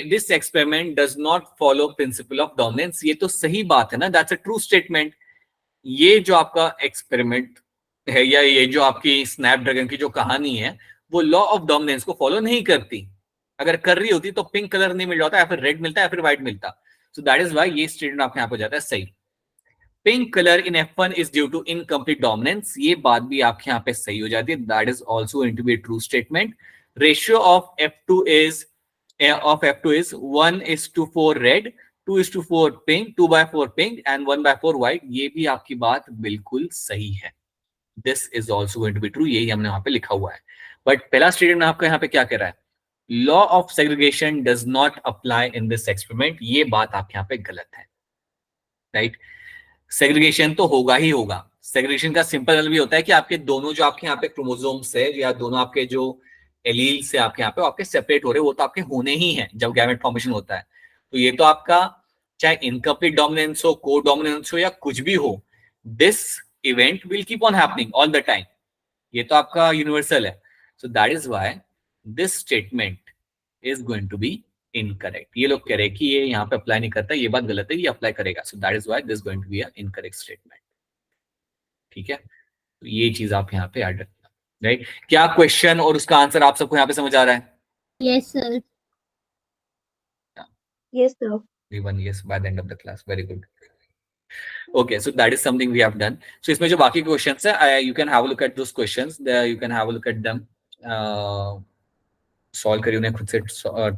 This experiment does not follow principle of dominance. ये तो सही बात है ना, दैट्स अ ट्रू स्टेटमेंट। ये जो आपका एक्सपेरिमेंट है या ये जो आपकी स्नैपड्रैगन की जो कहानी है, वो लॉ ऑफ डोमिनेंस को फॉलो नहीं करती। अगर कर रही होती तो पिंक कलर नहीं मिल जाता, या फिर रेड मिलता, या फिर व्हाइट मिलता। सो दैट इज व्हाई ये स्टेटमेंट आपके यहाँ पे जाता है सही। Pink colour in F1 is due to incomplete dominance, ये बात भी आपके यहाँ पे सही हो जाती है। That is also going to be true statement. Ratio of F2 is 1:4 red, 2:4 pink, 2/4 pink and 1/4 white, ये भी आपकी बात बिल्कुल सही है। This is also going to be true, यही हमने वहां पे लिखा हुआ है। बट पहला स्टेटमेंट आपका यहाँ पे क्या कह रहा है, law of segregation does not apply in this experiment, ये बात आपके यहाँ पे गलत है, राइट। सेग्रीगेशन तो होगा ही होगा। सेग्रीगेशन का सिंपल भी होता है कि आपके दोनों जो आपके यहाँ पे क्रोमोसोम्स है, या दोनों आपके जो एलील्स है आपके यहाँ पे, आपके सेपरेट हो रहे, वो तो आपके होने ही है जब गैमेट फॉर्मेशन होता है। तो ये तो आपका चाहे इनकम्प्लीट डोमिनेंस हो, को डोमिनेंस हो, या कुछ भी हो, this event will keep on happening all the time. ये तो आपका यूनिवर्सल है। So that is why this statement is going to be incorrect. ये लोग कह रहे हैं कि ये यहाँ पे अप्लाई नहीं करता, ये बात गलत है, ये अप्लाई करेगा। So that is why this going to be a incorrect statement, ठीक है। तो ये चीज आप यहाँ पे ऐड रखना, राइट। क्या क्वेश्चन और उसका आंसर आप सबको यहाँ पे समझ आ रहा है? Yes sir. Yes sir. Everyone, yes, by the end of the class. Very good. Okay, so that is something we have done. So इसमें जो बाकी questions है, you can have a look at those questions. There you can have a look at them. Solve करिए उन्हें खुद से,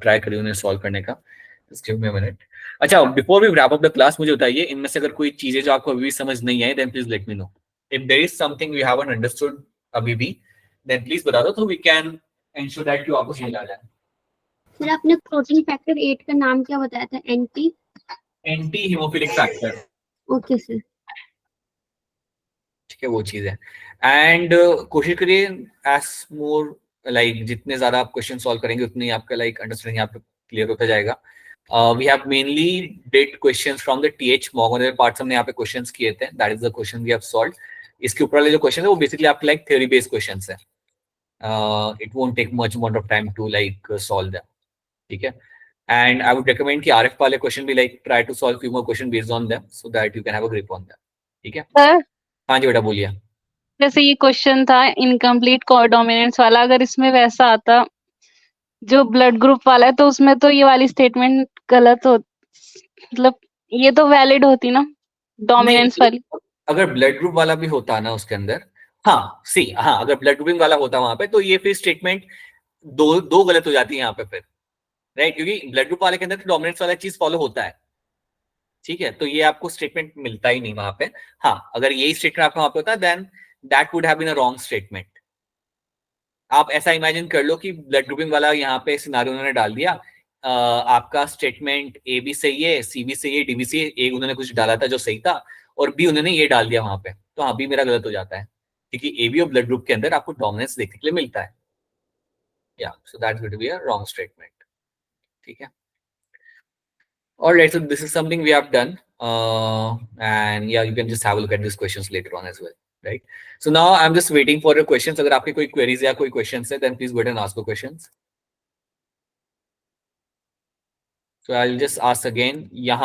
try करिए उन्हें solve करने का. Just give me a minute. अच्छा, before we wrap up the class, मुझे बताइए इनमें से अगर कोई चीजें जो आपको अभी भी समझ नहीं आई, then please let me know. If there is something we haven't understood अभी भी, then please बता दो, तो we can ensure that कि आपको समझ आ जाए। सर आपने प्रोटीन फैक्टर 8 का नाम क्या बताया था? Anti haemophilic factor. Okay sir. ठीक है, वो चीज है। एंड कोशिश करिए एज मोर लाइक जितने ज्यादा आप क्वेश्चन सॉल्व करेंगे उतनी आपका लाइक अंडरस्टैंडिंग यहाँ पे क्लियर होता जाएगा। We have mainly did questions from the TH Morgan parts, हमने यहाँ पे क्वेश्चंस किए थे। That is the question we have solved. इसके ऊपर वाले जो क्वेश्चन है वो बेसिकली आपके लाइक थ्योरी बेस्ड क्वेश्चंस है। It won't take much amount of time to like solve them, ठीक है। And I would recommend कि RF वाले क्वेश्चन भी like try to solve few more question based on them so that you can have a grip on them, ठीक है। Sir हाँ जी बेटा बोलिए। जैसे ये क्वेश्चन था इनकम्प्लीट कोडोमिनेंस वाला, अगर इसमें वैसा आता जो ब्लड ग्रुप वाला है, तो उसमें तो ये वाली स्टेटमेंट गलत हो, मतलब ये तो वैलिड होती ना डोमिनेंस वाली। अगर ब्लड ग्रुप वाला भी होता ना उसके अंदर, हाँ सी, हाँ अगर ब्लड ग्रुपिंग वाला होता वहां पे, तो ये फिर स्टेटमेंट दो गलत हो जाती है यहाँ पे फिर, राइट। क्योंकि ब्लड ग्रुप वाले के अंदर तो डोमिनेंस वाला चीज फॉलो होता है, ठीक है। तो ये आपको स्टेटमेंट मिलता ही नहीं वहां पे। हाँ अगर यही स्टेटमेंट आपका वहां पे होता then that would have been a wrong statement. आप ऐसा इमेजिन कर लो कि ब्लड ग्रुपिंग वाला यहाँ पे सिनारियो उन्होंने डाल दिया, आपका स्टेटमेंट ए भी सही है, सी भी सही है, डी भी सही है, ए उन्होंने कुछ डाला था जो सही था, और बी उन्होंने ये डाल दिया वहां पे, तो हाँ बी मेरा गलत हो जाता है, क्योंकि ए बी और ब्लड ग्रुप के अंदर आपको डोमिनेंस देखने के लिए मिलता है। या so that's going to be a wrong statement, ठीक है। Alright, so this is something we have done, and yeah, you can just have a look at these questions later on as well, right? So now I'm just waiting for your questions. अगर आपके कोई queries या कोई questions है, then please go ahead and ask the questions. So I'll just ask again. यहाँ